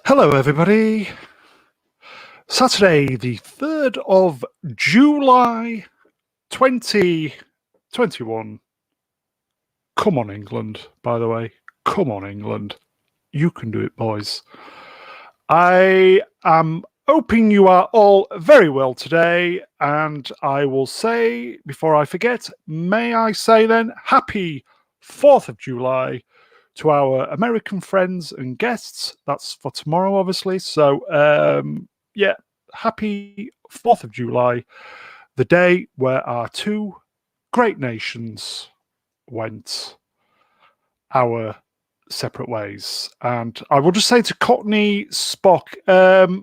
Hello, everybody. Saturday, the 3rd of July, 2021. Come on, England, by the way. Come on, England. You can do it, boys. I am hoping you are all very well today, and I will say, before I forget, may I say then, happy 4th of July to our American friends and guests. That's for tomorrow, obviously. So, yeah, happy 4th of July, the day where our two great nations went our separate ways. And I will just say to Cockney Spock,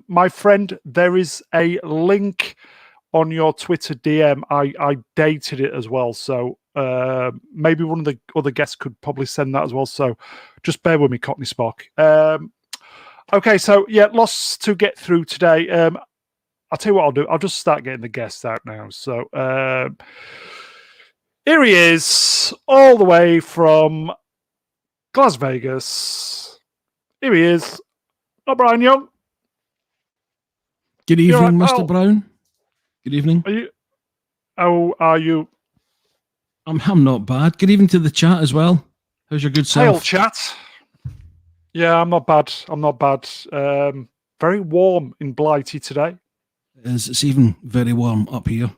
my friend, there is a link on your Twitter DM. I dated it as well. So maybe one of the other guests could probably send that as well. So just bear with me, Cockney Spock. Okay, so yeah, lots to get through today. I'll tell you what I'll do. I'll just start getting the guests out now. So here he is, all the way from Las Vegas. Here he is. Brian Young. Good evening, Mr. Brown. Good evening. How are you? I'm not bad. Good evening to the chat as well. How's your good self? Hail, chat. Yeah, I'm not bad. I'm not bad. Very warm in Blighty today. It's even very warm up here.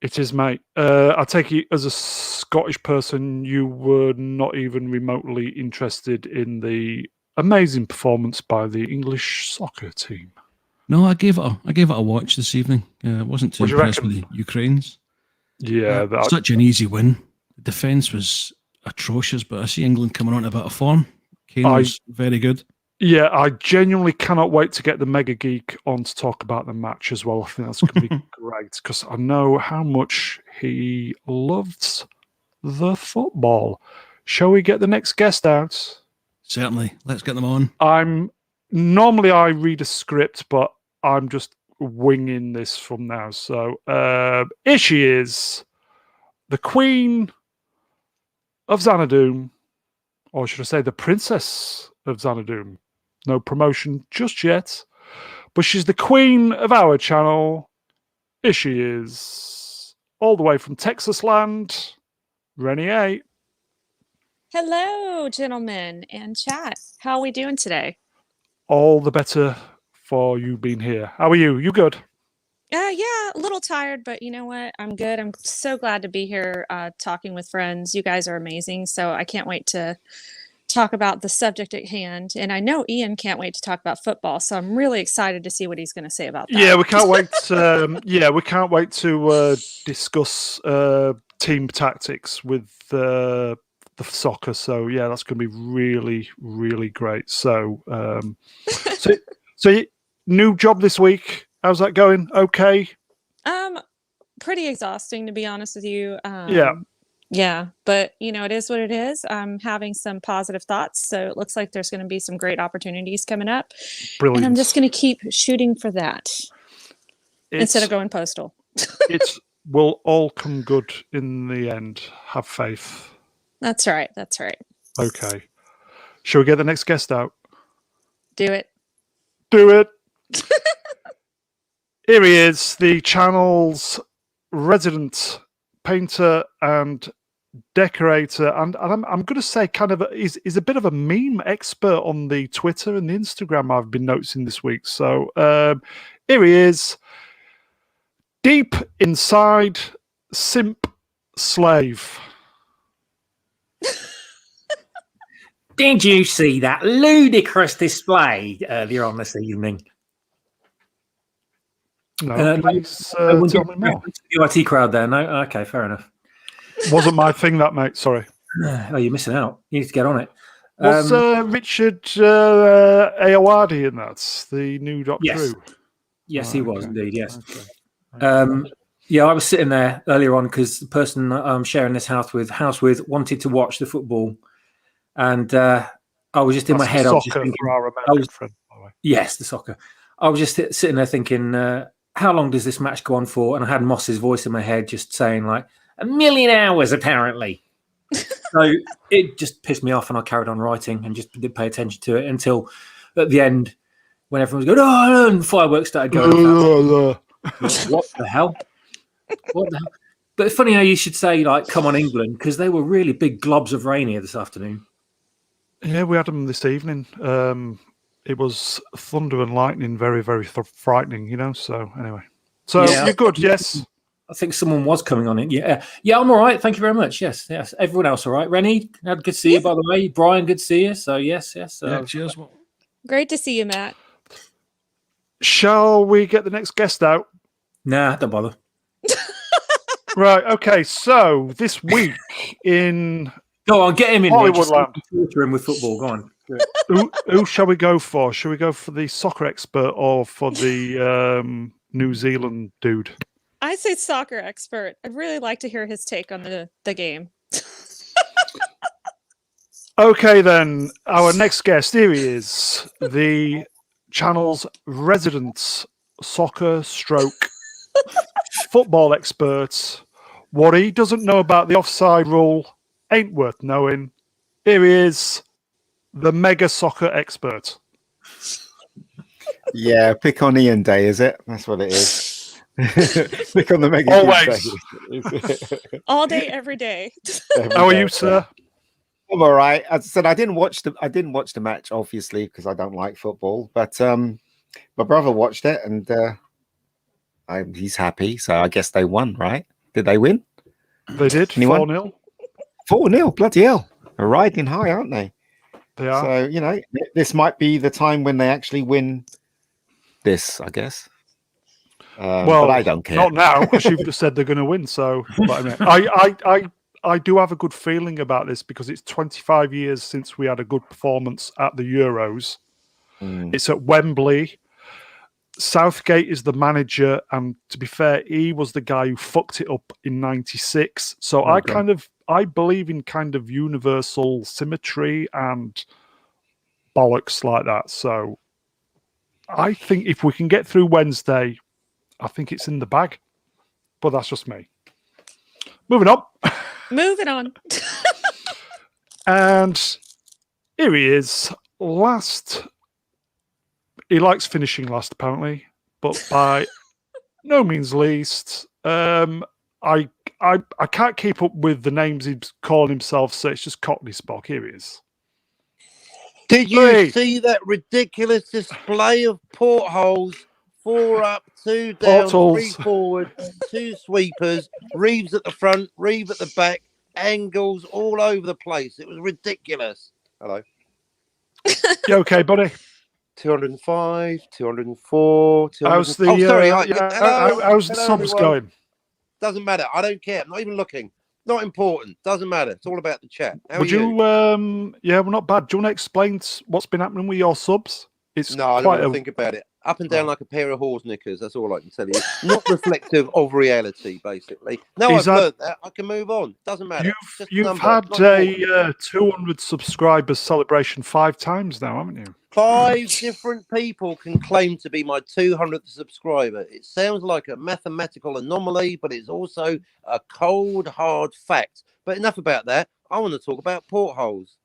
It is, mate. I take it as a Scottish person, you were not even remotely interested in the amazing performance by the English soccer team. No, I gave it a watch this evening. I wasn't too impressed with the Ukrainians. Yeah, such an easy win. The defence was atrocious, but I see England coming on a bit of form. Kane was very good. Yeah, I genuinely cannot wait to get the MegaGeek on to talk about the match as well. I think that's going to be great because I know how much he loves the football. Shall we get the next guest out? Certainly. Let's get them on. Normally I read a script, but I'm just winging this from now. So here she is, the Queen of Xanadu, or should I say the Princess of Xanadu. No promotion just yet, but she's the queen of our channel. Here she is, all the way from Texas land, Reni. Hello, gentlemen and chat. How are we doing today? All the better for you being here. How are you? You good? Yeah, a little tired, but you know what? I'm good. I'm so glad to be here talking with friends. You guys are amazing, so I can't wait to talk about the subject at hand. And I know Ian can't wait to talk about football, so I'm really excited to see what he's going to say about that. Yeah, we can't wait. We can't wait to discuss team tactics with the soccer. So yeah, that's going to be really, really great. So, so new job this week. How's that going? Okay. Pretty exhausting, to be honest with you. Yeah, but you know, it is what it is. I'm having some positive thoughts, so it looks like there's going to be some great opportunities coming up. Brilliant. And I'm just going to keep shooting for that instead of going postal. It will all come good in the end. Have faith. That's right. That's right. Okay. Shall we get the next guest out? Do it. Do it. Here he is, the channel's resident painter and decorator, and I'm going to say kind of is a bit of a meme expert on the Twitter and the Instagram I've been noticing this week. So here he is, deep inside Simp Slave. Did you see that ludicrous display earlier on this evening? No, please tell me more. The IT crowd there. No, okay, fair enough. Wasn't my thing, that, mate. Sorry. Oh, you're missing out. You need to get on it. Was Richard Ayoade in that, the new Doctor Yes. Who? Yes, he was indeed. Yes. Okay. Yeah, I was sitting there earlier on because the person I'm sharing this house with wanted to watch the football, and I was just in my head. I was just thinking, for our American friend, by the way. Yes, the soccer. I was just sitting there thinking, how long does this match go on for? And I had Moss's voice in my head just saying like 1,000,000 hours, apparently. So it just pissed me off, and I carried on writing and just didn't pay attention to it until at the end, when everyone was going, "Oh!" and fireworks started going off. What the hell? What the hell? But it's funny how you should say, like, "Come on, England," because they were really big globs of rain here this afternoon. Yeah, we had them this evening. It was thunder and lightning, very, very frightening, So anyway, you're good, yes. I think someone was coming on it. Yeah, I'm all right. Thank you very much. Yes. Everyone else all right? Reni, good to see you, by the way. Brian, good to see you. So yes. Yeah, cheers. Great to see you, Matt. Shall we get the next guest out? Nah, don't bother. Right. Okay. So this week in go on, get him in. Hollywoodland. Torture him with football. Go on. Who shall we go for? Shall we go for the soccer expert or for the New Zealand dude? I say soccer expert. I'd really like to hear his take on the game. Okay, then. Our next guest, here he is. The channel's resident soccer / football expert. What he doesn't know about the offside rule ain't worth knowing. Here he is, the mega soccer expert. Yeah, pick on Ian Day, is it? That's what it is. Pick on the mega. Always. All day, every day. How are you, sir? I'm all right. As I said, I didn't watch the match, obviously, because I don't like football. But my brother watched it, and he's happy. So I guess they won, right? Did they win? They did. 4-0. 4-0. Bloody hell! They're riding high, aren't they? They are. So this might be the time when they actually win. This, I guess. But I don't care. Not now, because you've just said they're going to win. So, but I do have a good feeling about this because it's 25 years since we had a good performance at the Euros. It's at Wembley. Southgate is the manager, and to be fair, he was the guy who fucked it up in '96. So I believe in kind of universal symmetry and bollocks like that. So I think if we can get through Wednesday, I think it's in the bag. But that's just me. Moving on. Moving on. And here he is. He likes finishing last, apparently, but by no means least. I can't keep up with the names he's calling himself, so it's just Cockney Spock. Here he is. Did you see that ridiculous display of portholes? 4 up, 2 down, Portals. 3 forward, 2 sweepers, Reeves at the front, Reeve at the back, angles all over the place. It was ridiculous. Hello. You okay, buddy? 205, 204, 200. How's the how's the subs going? Doesn't matter. I don't care. I'm not even looking. Not important. Doesn't matter. It's all about the chat. How Would are you? Yeah, we're not bad. Do you want to explain what's been happening with your subs? It's No, I don't want to think about it. Up and down like a pair of horse knickers. That's all I can tell you. Not reflective of reality, basically. Now I've learned that, I can move on. Doesn't matter. You've had a 200 subscribers celebration 5 times now, haven't you? 5 different people can claim to be my 200th subscriber. It sounds like a mathematical anomaly, but it's also a cold, hard fact. But enough about that. I want to talk about portholes.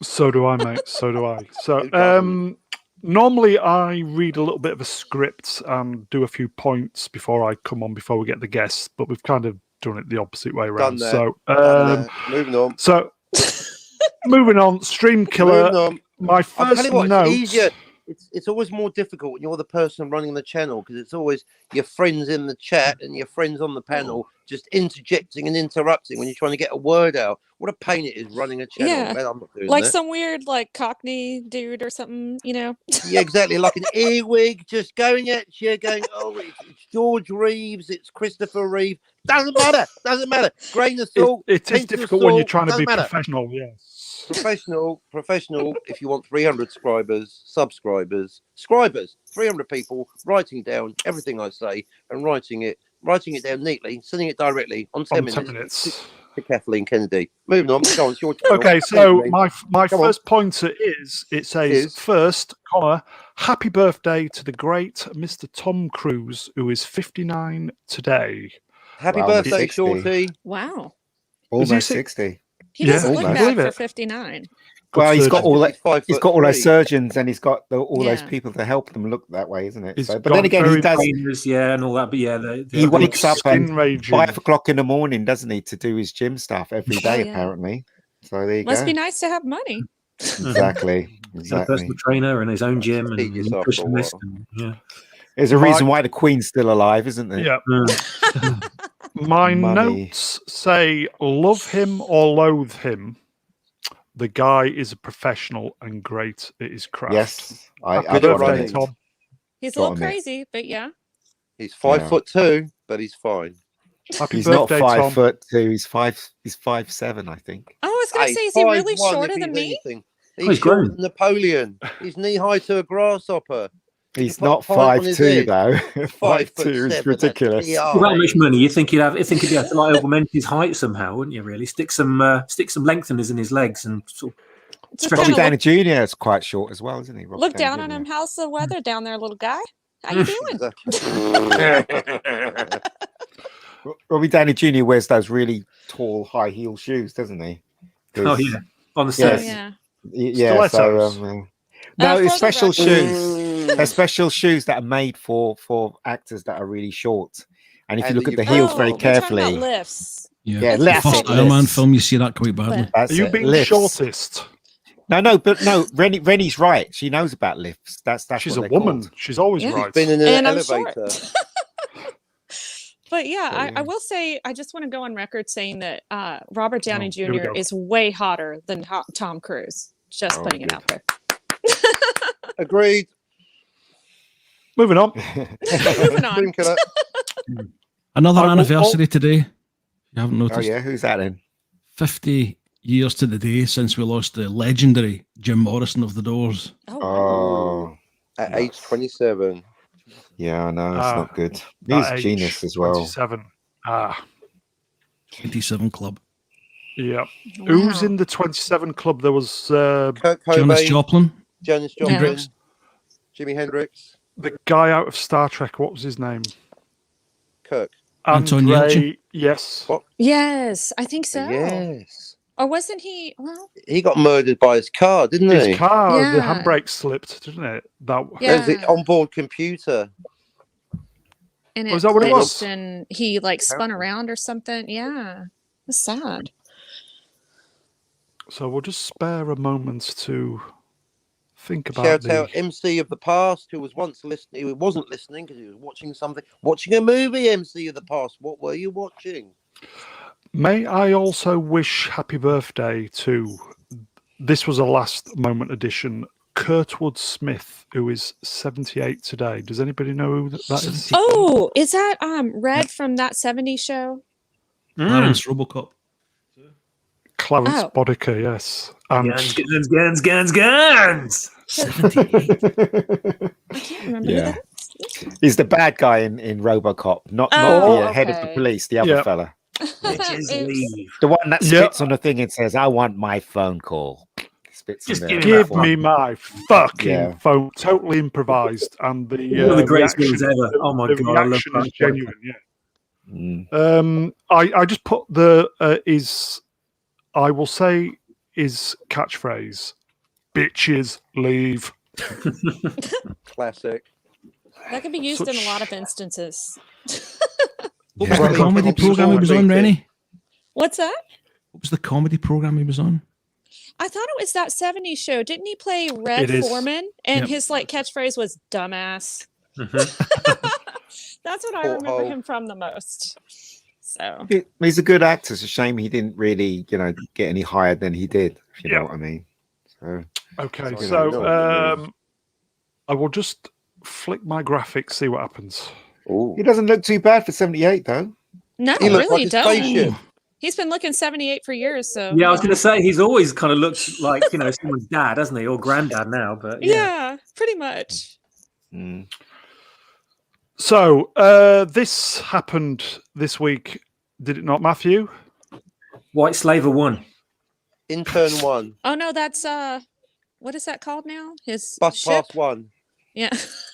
So do I, mate. So do I. So, normally I read a little bit of a script and do a few points before I come on, before we get the guests, but we've kind of done it the opposite way around. So, moving on. So, moving on, Stream Killer. Moving on. My first note. It's easier. It's always more difficult when you're the person running the channel, because it's always your friends in the chat and your friends on the panel just interjecting and interrupting when you're trying to get a word out. What a pain it is running a channel. Yeah. Man, I'm not doing Like that. some weird Cockney dude or something, Yeah, exactly. Like an earwig just going at you, going, oh, it's George Reeves, it's Christopher Reeve. Doesn't matter. Doesn't matter. Grain of salt. It is difficult when you're trying to be professional, yes. Professional. If you want 300 subscribers, 300 people writing down everything I say and writing it down neatly, sending it directly on 10 minutes. To Kathleen Kennedy. Moving on. Go on, it's your channel. Okay, so my first pointer is, it says, first, happy birthday to the great Mr. Tom Cruise, who is 59 today. Happy birthday, Shorty. Wow. Almost si- 60. He Yeah, doesn't look almost. bad Believe for it. 59. Well, he's got surgeon. all that. He's 5 He's foot got all those 3. surgeons, and he's got all those Yeah. people to help them look that way, isn't it? He's So, but got then again, he very does. Trainers, yeah, and all that. But yeah, He wakes up at skin raging. 5 o'clock in the morning, doesn't he, to do his gym stuff every day, yeah. apparently. So there you Must go. be nice to have money. Exactly. He's got a Exactly. personal trainer and his own gym and Feed a yourself for a nutritionist. while. And, yeah. There's a reason why the Queen's still alive, isn't there? Yeah. Mm. My Money. notes say love him or loathe him. The guy is a professional and great at his craft. Yes. Happy I've Good got at on birthday, it. running. Tom. He's a Got little him, mate. crazy, but yeah. He's 5 Yeah. foot 2, but he's fine. Happy He's not birthday, 5 Tom. foot 2. He's 5'7", I think. Oh, I was going to Hey, say, is he 5'1" really if shorter he's than me? anything. he's He's shorter grown. than Napoleon. He's knee high to a grasshopper. He's can put not a pint on his 5'2", head. though. 5'2" 5'7", is ridiculous. that's With that much PI. money, you think he'd be able to like augment his height somehow, wouldn't you? Really, stick some lengtheners in his legs and sort of Just stretch Robbie kinda Downey Jr. is quite short as well, isn't he? Robbie look Downey down on Jr. him. How's the weather down there, little guy? How you doing? Robbie Downey Jr. wears those really tall, high heel shoes, doesn't he? Oh yeah, on the Oh, Yes. set. yeah. Yeah. So, Stilettos. no, for it's the special record- shoes. They're special shoes that are made for actors that are really short. And if you And look at the you've heels got- very we're talking about carefully, lifts. Yeah, Yeah, the lifts first it, Iron Man lifts. film, you see that quite badly. that's Are you it, being lifts. shortest? No, Reni's right. She knows about lifts. That's She's a what they're woman. called. She's always Yeah. right. Been in an And I'm elevator. short. But yeah, Yeah. I will say, I just want to go on record saying that Robert Downey here we Jr. go. is way hotter than Tom Cruise. Just Oh, putting it good. out there. Agreed. Moving on. Moving on. Dream killer. Another I will- anniversary today. You haven't Oh noticed? yeah, who's that then? 50 years to the day since we lost the legendary Jim Morrison of the Doors. Oh, wow. Oh, At age 27. yeah, I know. It's Ah, not good. That He's a age, genius as well. 27. Ah, 27 Club. yeah. Who's Wow. in the 27 club? There was Kurt Janis Cobain, Joplin. Janis Yeah. Joplin, Jimi Hendrix, the guy out of Star Trek. What was his name? Kirk. Anton Yelchin? Yes. What? Yes, I think so. Yes. Or wasn't he? Well, He got murdered by his car, didn't he? His car, the Yeah. handbrake slipped, didn't it? That Yeah. There's the onboard computer. and it Was that what it was? glitched and he like spun around or something. Yeah. It's sad. So we'll just spare a moment to think about Shout the. out MC of the past who was once listening, who wasn't listening because he was watching something, watching a movie. MC of the past, what were you watching? May I also wish happy birthday to. This was a last moment edition. Kurtwood Smith, who is 78 today. Does anybody know who that is? Oh, is that Red from that 70s show? Clarence Robocop. Clarence Oh. Boddicker, yes. And Guns. 78. I can't remember Yeah. that. He's the bad guy in RoboCop, not Oh, the head of the okay. police, the other Yeah. fella. Bitches Oops. leave. The one that Yeah. spits on the thing and says, I want my phone call. Spits Just on give there. him give me my fucking Yeah. phone. Totally improvised. And the, One of the greatest reaction, villains ever. Oh my the God, I love reaction is that. genuine, yeah. Mm. I just put the I will say his catchphrase, bitches leave. Classic. That could be used in a Such- lot of instances. What was Well, the comedy it's program he was on, Rennie? What's that? What was the comedy program he was on? I thought it was that 70s show. Didn't he play Red It is. Foreman? And Yep. his like catchphrase was dumbass. That's what I remember Porthole. him from the most. So He's a good actor. It's a shame he didn't really, get any higher than he did, if you Yeah. know what I mean. So, Okay, Sorry, so no. I will just flick my graphics, see what happens. Ooh. he doesn't look too bad for 78, though. no, He looks really like a don't. spaceship. He's been looking 78 for years. So Yeah, I was going to say he's always kind of looked like someone's dad, hasn't he, or granddad now? But yeah, pretty much. Mm. So this happened this week, did it not, Matthew? White Slaver won. Intern 1. Oh no, that's what is that called now? His Bus ship? pass 1. Yeah.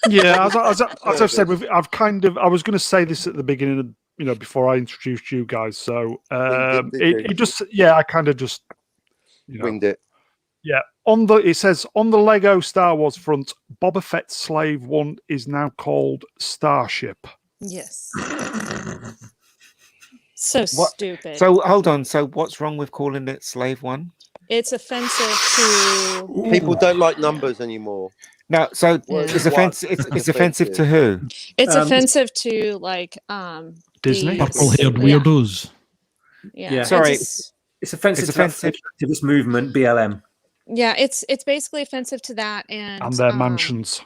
Yeah, as I've said, I was going to say this at the beginning of before I introduced you guys. So Did you? it just, I kind of just, Winged it. yeah. It says on the Lego Star Wars front, Boba Fett's Slave One is now called Starship. Yes. So What- stupid. So hold on. So what's wrong with calling it Slave One? It's offensive to. People don't like numbers anymore. No. So Word it's one. offensive. It's offensive to who? It's offensive to like Disney? the- Purple-haired yeah. weirdos. Yeah. Yeah. Sorry. It's offensive It's to offensive. to this movement, BLM. Yeah, it's basically offensive to that, and Their mansions.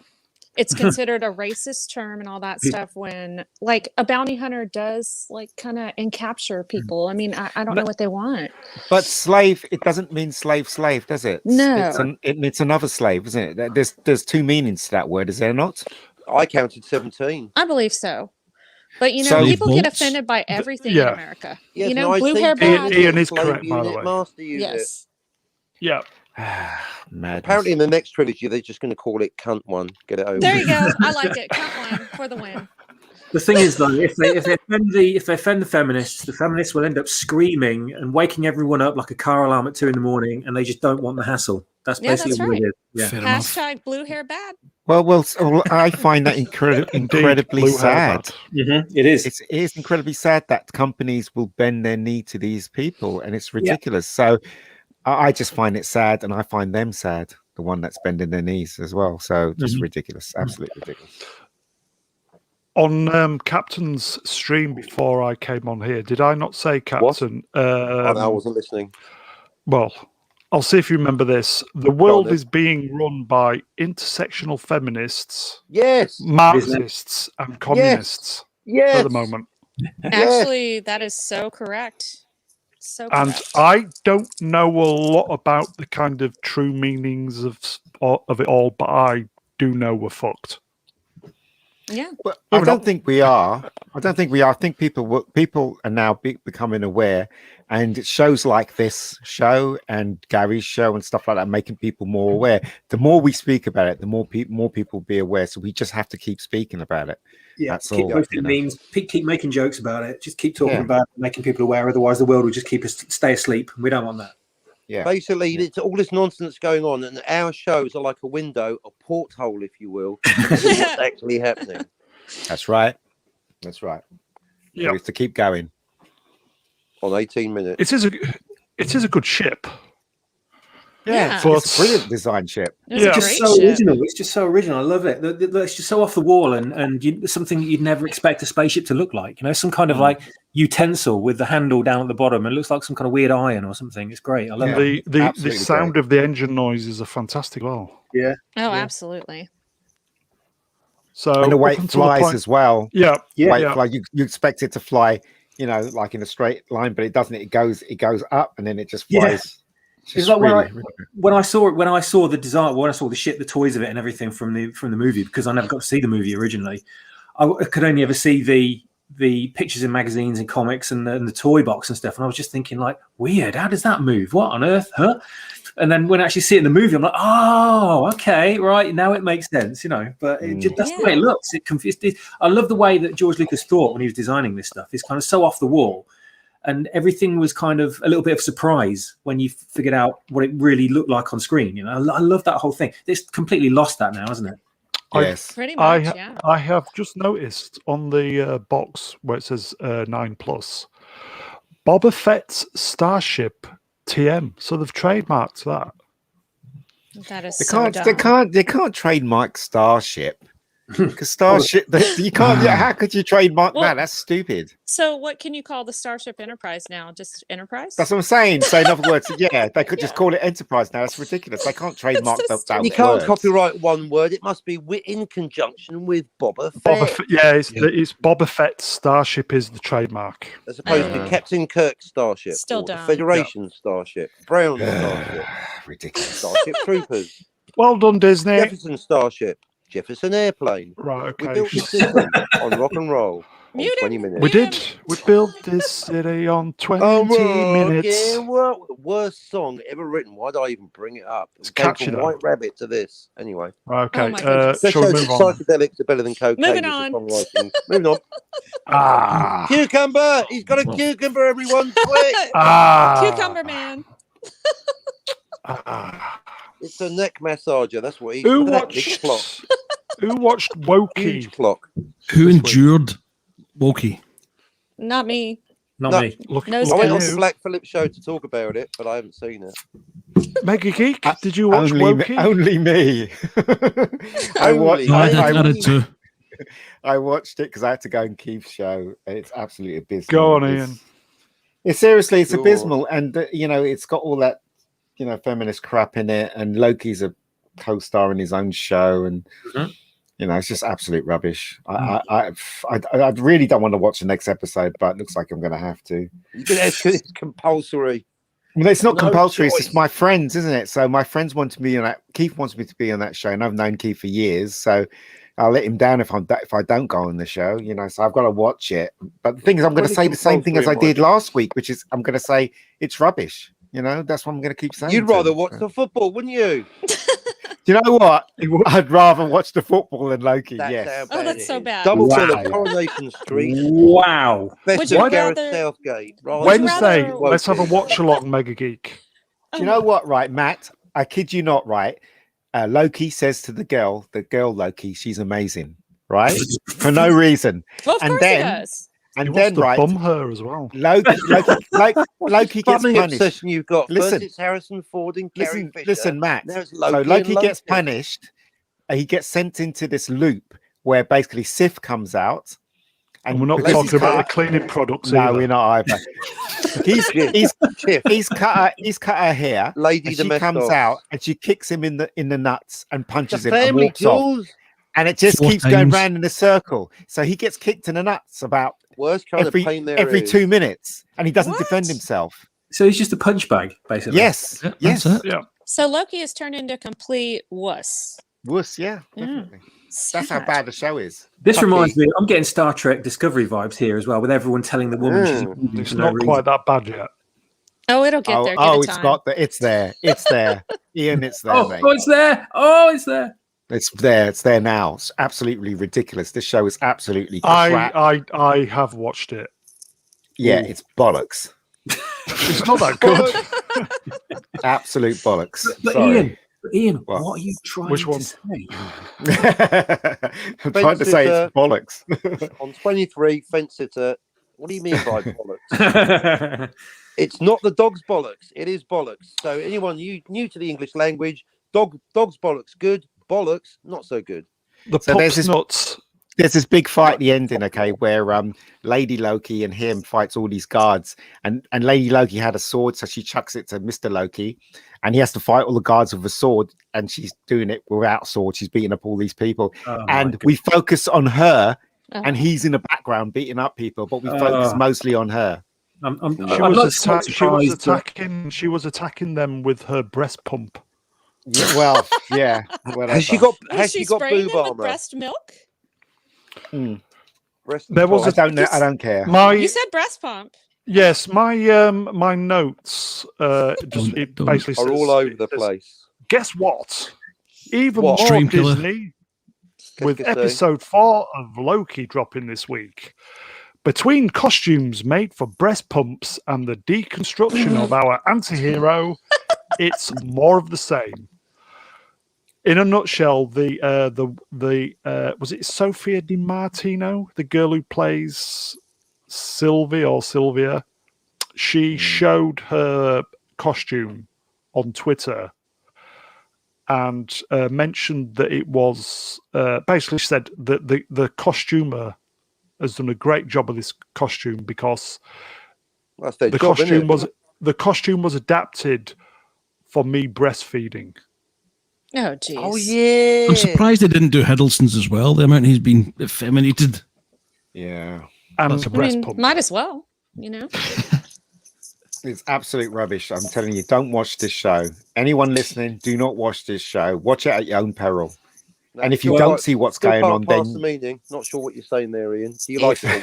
it's considered a racist term and all that stuff when like a bounty hunter does like kind of encapture people. I mean, I don't know what they want. But slave, it doesn't mean slave, does it? No. It means another slave, isn't it? There's two meanings to that word, is there not? I counted 17. I believe so. But So- people get Bolts? offended by everything yeah. in America. Yes, Blue hair Ian- bad. Ian is slave correct, by the unit, way. Master unit. Yes. Yeah. Madness. Apparently, in the next trilogy, they're just going to call it Cunt One. Get it over. There with. you go. I like it. Count one for the win. The thing is, though, if they offend the feminists will end up screaming and waking everyone up like a car alarm at 2 a.m, and they just don't want the hassle. That's Yeah, basically that's what right. it is. Yeah. Fair enough. Hashtag blue hair bad. Well, I find that incredibly Blue hair sad. bad. It is. It is incredibly sad that companies will bend their knee to these people, and it's ridiculous. So I just find it sad, and I find them sad, the one that's bending their knees as well. So just ridiculous, absolutely ridiculous. On Captain's stream before I came on here, did I not say, Captain? I wasn't listening. Well, I'll see if you remember this. The world then. is being run by intersectional feminists, Yes. Marxists, and communists Yes. at the moment. Actually, that is so correct. So And correct. I don't know a lot about the kind of true meanings of it all, but I do know we're fucked. Yeah. But I don't think we are. I think people are now becoming aware, and shows like this show and Gary's show and stuff like that, making people more aware. The more we speak about it, the more people be aware. So we just have to keep speaking about it. Yeah, That's keep all, posting you know. memes, keep making jokes about it. Just keep talking Yeah. about it, making people aware. Otherwise, the world will just keep us stay asleep. We don't want that. Yeah. Basically, it's all this nonsense going on, and our shows are like a window, a porthole, if you will, to what's actually happening. That's right. That's right. Yeah. So we have to keep going. On 18 minutes. It is a good ship. Yeah. It's a brilliant design ship. It was a Yeah. great Just so ship. original. It's just so original. I love it. It's just so off the wall, and something that you'd never expect a spaceship to look like. Some kind of like utensil with the handle down at the bottom. It looks like some kind of weird iron or something. It's great. I love And it. the Absolutely sound of the engine noises are fantastic as well. Yeah. Oh, absolutely. So And the way up it until the flies point- as well. Yeah. Yeah. Way it fly, you expect it to fly, like in a straight line, but it doesn't. It goes up and then it just Yeah. flies. It's like when I saw the design, when I saw the ship, the toys of it, and everything from the movie, because I never got to see the movie originally. I could only ever see the pictures in magazines and comics and the toy box and stuff, and I was just thinking like, weird. How does that move? What on earth? Huh? And then when I actually see it in the movie, I'm like, oh, okay, right, now it makes sense, But that's the way it looks. It confused. I love the way that George Lucas thought when he was designing this stuff. It's kind of so off the wall. And everything was kind of a little bit of surprise when you figured out what it really looked like on screen. I love that whole thing. It's completely lost that now, hasn't it? Yes. Pretty much, yeah. I have just noticed on the box where it says 9+, Boba Fett's Starship TM. So they've trademarked that. That is They so can't. dumb. They can't trademark Starship because Starship. You can't. Yeah, how could you trademark Well- that? That's stupid. So what can you call the Starship Enterprise now? Just Enterprise? That's what I'm saying. So in other words, yeah, they could just call it Enterprise now. That's ridiculous. They can't trademark so that. You can't copyright one word. It must be in conjunction with Boba Fett. It's Boba Fett's Starship is the trademark. As opposed to Captain Kirk's Starship. Still or the dumb. Federation Starship. Brown Starship. Ridiculous. Starship Troopers. Well done, Disney. Jefferson Starship. Jefferson Airplane. Right, We okay. built the system on rock and roll. Mute him. 20 minutes. We did. We built this city on 20 minutes. Well, the worst song ever written. Why did I even bring it up? It's It came catchy, from though. White Rabbit to this. Anyway. Okay. Oh my goodness. That Shall we shows move that on? psychedelics are better than cocaine. Moving as a on. songwriting. Moving on. Ah. Cucumber! He's got a cucumber, everyone. Quick! Cucumber man. Ah. It's a neck massager. That's what he's Who Look at that big clock. watched? Who watched Woki? Huge clock. Who endured Woki? Not me. Not No. me. Look, No I look went at on the you. Black Phillip show to talk about it, but I haven't seen it. MegaGeek, did you watch Only me, Woki? only me. Only. No, I I- did too. I watched it because I had to go on Keith's show. It's absolutely abysmal. Go on, It's- Ian. It's seriously, it's Sure. abysmal, and it's got all that feminist crap in it, and Loki's a co-star in his own show, and Mhm. it's just absolute rubbish. I really don't want to watch the next episode, but it looks like I'm going to have to. It's compulsory. Well, it's not No compulsory. It's choice. just my friends, isn't it? So my friends want to be on that. Keith wants me to be on that show, and I've known Keith for years, so I'll let him down if I don't go on the show. So I've got to watch it. But the thing is, I'm going to Really say the same thing as I compulsory, did last week, which is I'm going to say it's rubbish. That's what I'm going to keep saying. You'd to rather him. watch the football, wouldn't you? Do you know what? I'd rather watch the football than Loki. That's Yes. how Oh, bad that's it so is. bad. Double bill Wow. of Coronation Street. Wow. Would Best you of Gareth rather- Southgate. Rather Would you Wednesday, rather- let's have a Woki. watch along, MegaGeek. Do you know what, right, Matt? I kid you not, right? Loki says to the girl Loki, she's amazing, right? For no reason. Well, of And course then- he does. And He wants then, to right, bum her as well. Loki gets Funny punished. obsession you've got. Listen. First it's Harrison Ford and Carrie Listen, Fisher. listen, Matt. Now it's So Loki Loki and gets Loki. punished. He gets sent into this loop where basically Sif comes out. And we're not because talking he's about the cut- cleaning products No, either. we're not either. Chiff. he's cut her hair. Lady And she Domestos. comes out and she kicks him in the nuts and The punches him and family walks off. jewels. And it just 4 keeps going times. round in a circle. So he gets kicked in the nuts about Worst kind of pain there every is. 2 minutes, and he doesn't What? defend himself. So he's just a punch bag, basically. Yes, Yeah, yes, that's it. Yeah. So Loki has turned into a complete wuss. wuss, yeah, Yeah. definitely. That's how Sad. bad the show is. This Puppy. reminds me, I'm getting Star Trek Discovery vibes here as well, with everyone telling the woman she's Mm. bleeding It's for no not reason. quite that bad yet. Oh, it'll get there. Give it It's time. got it's there, it's there, Ian, it's there, Oh, mate. oh, it's there. Oh, it's there. It's there now. It's absolutely ridiculous. This show is absolutely I crap. I have watched it. Yeah, Ooh. it's bollocks. It's not that good. Absolute bollocks. But Sorry. Ian, What? what are you trying Which to one? say? I'm trying to say it's bollocks. On 23, fence sitter. What do you mean by bollocks? It's not the dog's bollocks. It is bollocks. So anyone new to the English language, dog's bollocks good, bollocks not so good. The So there's pups this- nuts. There's this big fight at the ending, okay, where Lady Loki and him fights all these guards, and Lady Loki had a sword, so she chucks it to Mr. Loki, and he has to fight all the guards with a sword, and she's doing it without a sword. She's beating up all these people, Oh, and we focus on her, Oh. and he's in the background beating up people, but we focus Oh. mostly on her. I'm She not was, so surprised that- she was attacking them with her breast pump. Yeah, well, yeah. Whatever. Has she Was got spraying boob them with armor? breast milk? Breast There was I a- don't know. I don't care. My You said breast pump. yes, my notes it Don't- basically are says, all over the it says, place. Guess what? Even What? more Stream killer. Disney Qu'est-ce with que c'est? episode 4 of Loki dropping this week. Between costumes made for breast pumps and the deconstruction of our anti-hero, it's more of the same. In a nutshell, the was it Sophia Di Martino, the girl who plays Sylvia? She showed her costume on Twitter and mentioned that it was basically said that the costumer has done a great job of this costume because That's their the job, costume innit? the costume was adapted for me breastfeeding. Oh, geez. Oh yeah. I'm surprised they didn't do Hiddleston's as well. The amount he's been effeminated. Yeah. And That's a a I breast mean, pump. might as well, you know. It's absolute rubbish. I'm telling you, don't watch this show. Anyone listening, do not watch this show. Watch it at your own peril. And if you Still don't can't- see what's still going can't on, pass then the meaning. Not sure what you're saying there, Ian. Do you like it?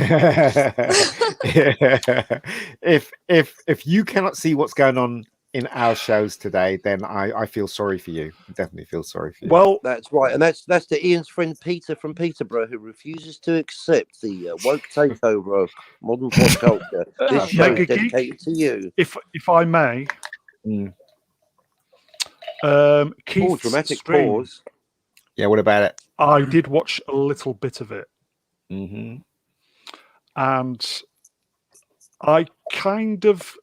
if you cannot see what's going on in our shows today, then I feel sorry for you. I definitely feel sorry for you. Well, That's right, and that's to Ian's friend Peter from Peterborough, who refuses to accept the woke takeover of modern pop culture. This show is MegaGeek, dedicated to you. if I may, Mm. Keith's Dramatic stream, pause. Yeah, what about it? I did watch a little bit of it, Mm-hmm. and I kind of,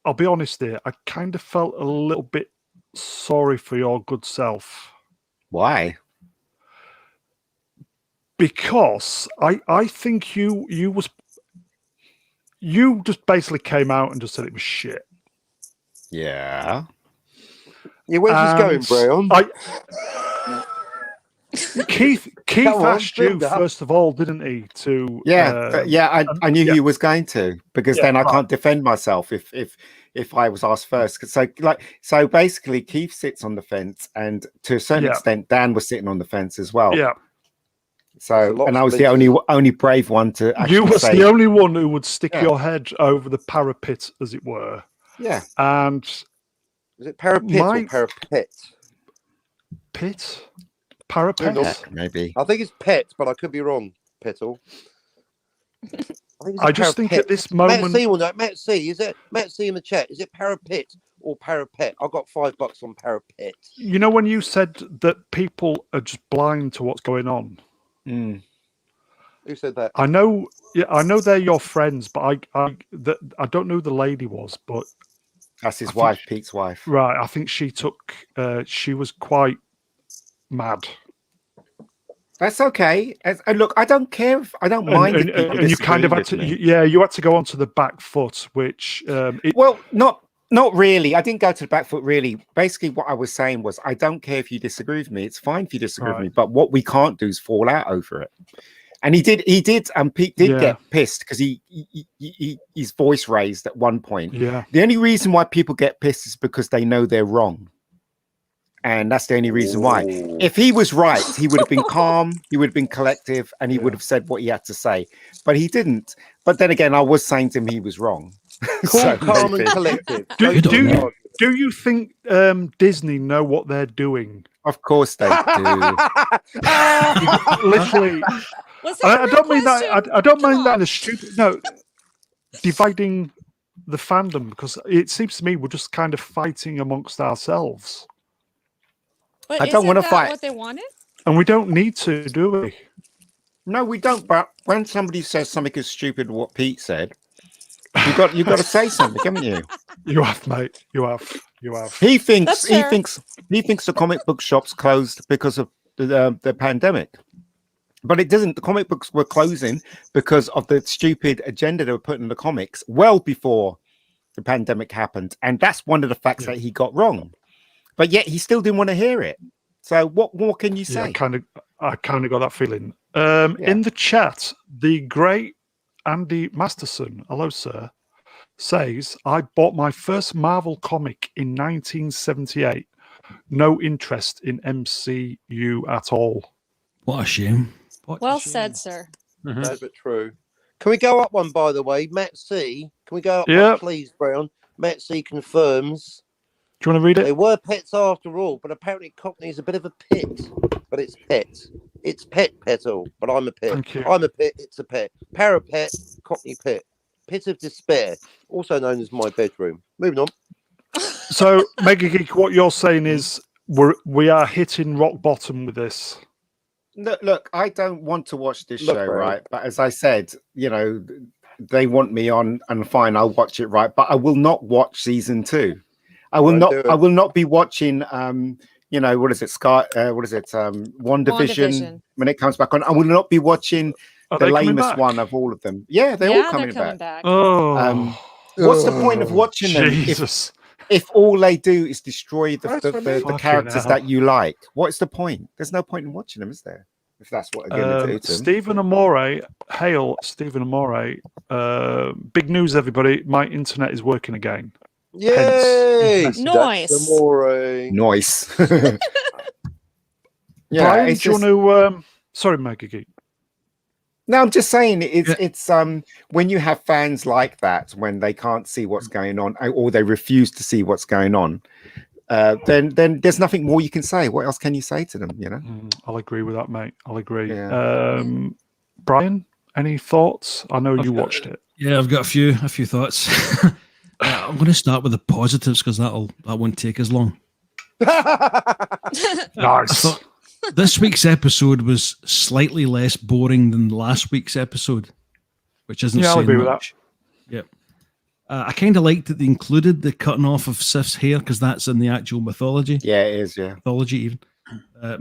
I'll be honest here, I kind of felt a little bit sorry for your good self. Why? Because I think you just basically came out and just said it was shit. Yeah. Yeah, where's this going, Brown? Keith Come on, asked you build up. first of all, didn't he? To I knew he was going to, because Yeah, then I right. can't defend myself if I was asked first. So basically, Keith sits on the fence, and to a certain Yeah. extent, Dan was sitting on the fence as well. Yeah, That's a So, lot and of I was the only brave one to actually you was say, the only one who would stick Yeah. your head over the parapet, as it were. yeah. And Is it parapet My- or parapet? pit, parapet. Heck, maybe. I think it's pet, but I could be wrong, Petal. I just think at this moment, Matt C will know. Matt C, is it Matt C in the chat? Is it parapet or parapet? I got $5 on parapet. you know, when you said that people are just blind to what's going on. Mm. Who said that? I know, I know they're your friends, but I don't know who the lady was, but That's his I think wife, Pete's wife. right, I think she took, she was quite mad. That's okay. And look, I don't care. I don't mind if people And you kind of had disagree to, with me. you had to go onto the back foot, which Well, not really. I didn't go to the back foot really. Basically, what I was saying was, I don't care if you disagree with me. It's fine if you disagree with Right. me. But what we can't do is fall out over it. And he did. Pete did Yeah. get pissed because his voice raised at one point. yeah, The only reason why people get pissed is because they know they're wrong. And that's the only reason why. If he was right, he would have been calm, he would have been collective, and he would have said what he had to say. But he didn't. But then again, I was saying to him he was wrong. Cool, So calm, maybe- and collective. Do- Don't do- argue. do you think Disney know what they're doing? Of course they do. Literally, Was that a I real don't mean that. question? I don't Come mean that on. in a stupid. No, dividing the fandom, because it seems to me we're just kind of fighting amongst ourselves, But I don't isn't wanna that fight. what they wanted? and we don't need to, do we? No, we don't. But when somebody says something as stupid as what Pete said, you got to say something, haven't you? You have, mate. You have. He thinks That's fair. he thinks the comic book shops closed because of the pandemic. But it doesn't. The comic books were closing because of the stupid agenda they were putting in the comics well before the pandemic happened. And that's one of the facts that he got wrong. But yet he still didn't want to hear it. So what more can you Yeah, say? I kind of got that feeling. In the chat, the great Andy Masterson, hello sir, says, I bought my first Marvel comic in 1978. No interest in MCU at all. What a shame. What a Well shame. said, sir. No, but true. Can we go up one, by the way? Matt C. Can we go up Yeah. one, please, Brown? Matt C. confirms Do you want to read they it? were pets after all, but apparently Cockney is a bit of a pit. But it's pet. It's pet petal, but I'm a pit. Thank you. I'm a pit, it's a pet. Parapet, Cockney pit. Pit of despair, also known as my bedroom. Moving on. So, MegaGeek, what you're saying is we are hitting rock bottom with this. Look, I don't want to watch this Look, show, bro. right? But as I said, they want me on, and fine, I'll watch it, right? But I will not watch season 2. I will Don't not. do it. I will not be watching. What is it? Sky. What is it? WandaVision. When it comes back on, I will not be watching Are the they coming lamest back? one of all of them. Yeah, they're all coming back. Oh, What's the point of watching them Jesus. if all they do is destroy the That's what I mean. the Fucking characters hell. that you like? What is the point? There's no point in watching them, is there? If that's what they're going to do to them. Stephen Amore, hail Stephen Amore. Big news, everybody. My internet is working again. Yay! Hence- Nice. That's amore. Noise. Yeah, Brian, it's do you just, want to? Sorry, MegaGeek. no, I'm just saying it's when you have fans like that, when they can't see what's going on or they refuse to see what's going on, then there's nothing more you can say. What else can you say to them? You know. I'll agree with that, mate. I'll agree. Yeah. Brian, any thoughts? I know you watched it. Yeah, I've got a few thoughts. I'm going to start with the positives because that won't take as long. I Nice. thought this week's episode was slightly less boring than last week's episode, which isn't I'll saying agree with much. Yep. I kind of liked that they included the cutting off of Sif's hair because that's in the actual mythology. Yeah, it is. Yeah. Mythology even. But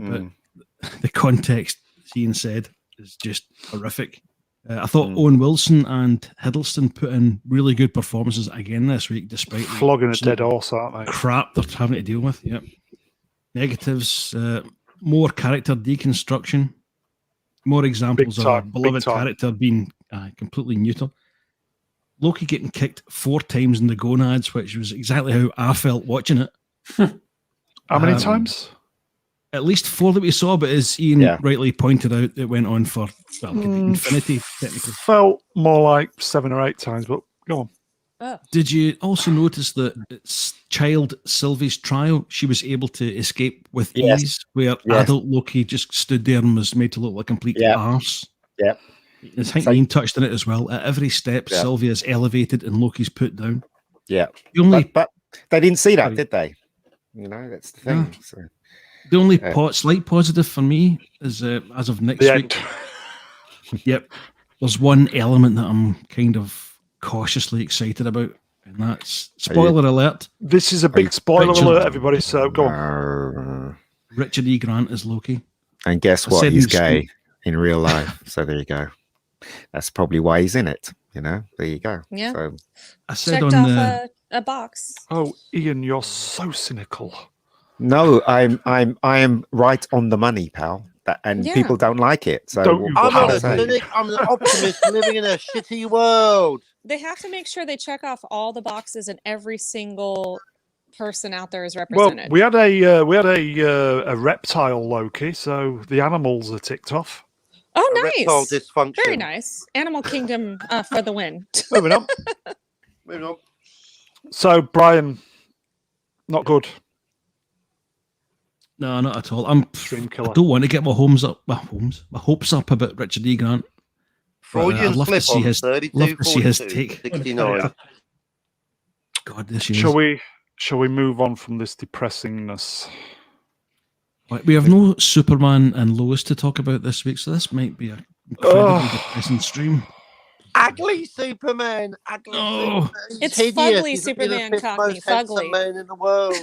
the context, as Ian said, is just horrific. I thought Owen Wilson and Hiddleston put in really good performances again this week, despite Flogging a dead horse, aren't they? crap they're having to deal with. Yep. Negatives, more character deconstruction, more examples of a beloved character being completely neuter. Loki getting kicked 4 times in the gonads, which was exactly how I felt watching it. How many times? At least 4 that we saw, but as Ian rightly pointed out, it went on for infinity, technically. Felt more like 7 or 8 times, but go on. Oh. Did you also notice that it's child Sylvie's trial, she was able to escape with ease, where adult Loki just stood there and was made to look like a complete arse? Yeah. I think Ian touched on it as well. At every step, Sylvia is elevated and Loki's put down. Yeah. The only, but they didn't see that, did they? You know, that's the thing. Yeah. So. The only slight positive for me is as of next week. Yep. There's one element that I'm kind of cautiously excited about, and that's spoiler alert. This is a big spoiler alert, everybody, so go on. Richard E. Grant is Loki. And guess what? He's gay in real life. So there you go. That's probably why he's in it. You know, there you go. Yeah. So I said checked off a box. Oh, Ian, you're so cynical. No, I am right on the money, pal. And people don't like it. So I'm not a cynic. I'm an optimist living in a shitty world. They have to make sure they check off all the boxes and every single person out there is represented. Well, we had a reptile Loki, so the animals are ticked off. Oh, A nice! reptile dysfunction. Very nice. Animal Kingdom for the win. Moving on. Moving on. So, Brian, not good. No, not at all. I Stream killer. don't want to get my hopes up about Richard E. Grant. Freudian I'd love to slip see on his 32, love to see his 42, take. 69. God, this year. Shall we move on from this depressingness? Right, we have no Superman and Lois to talk about this week, so this might be an incredibly depressing stream. Ugly Superman. Ugly Superman. It's He's fugly hideous. He's Superman, the 5th Cockney, most handsome fugly. man in the world.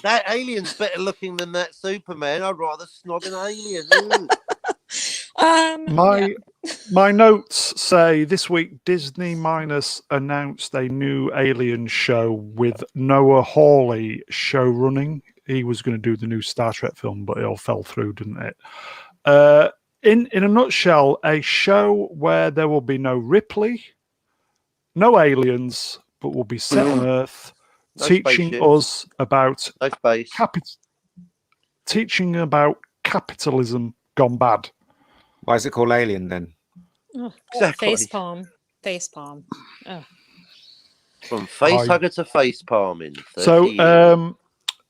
That alien's better looking than that Superman. I'd rather snog an alien. My notes say this week Disney Minus announced a new Alien show with Noah Hawley show running. He was going to do the new Star Trek film, but it all fell through, didn't it? In a nutshell, a show where there will be no Ripley, no aliens, but will be set on Earth, No teaching spaceships. us about No space. teaching about capitalism gone bad. why is it called Alien then? Oh, Exactly. Facepalm. Facepalm. Oh. From face hugger to face palm in 30 So, years.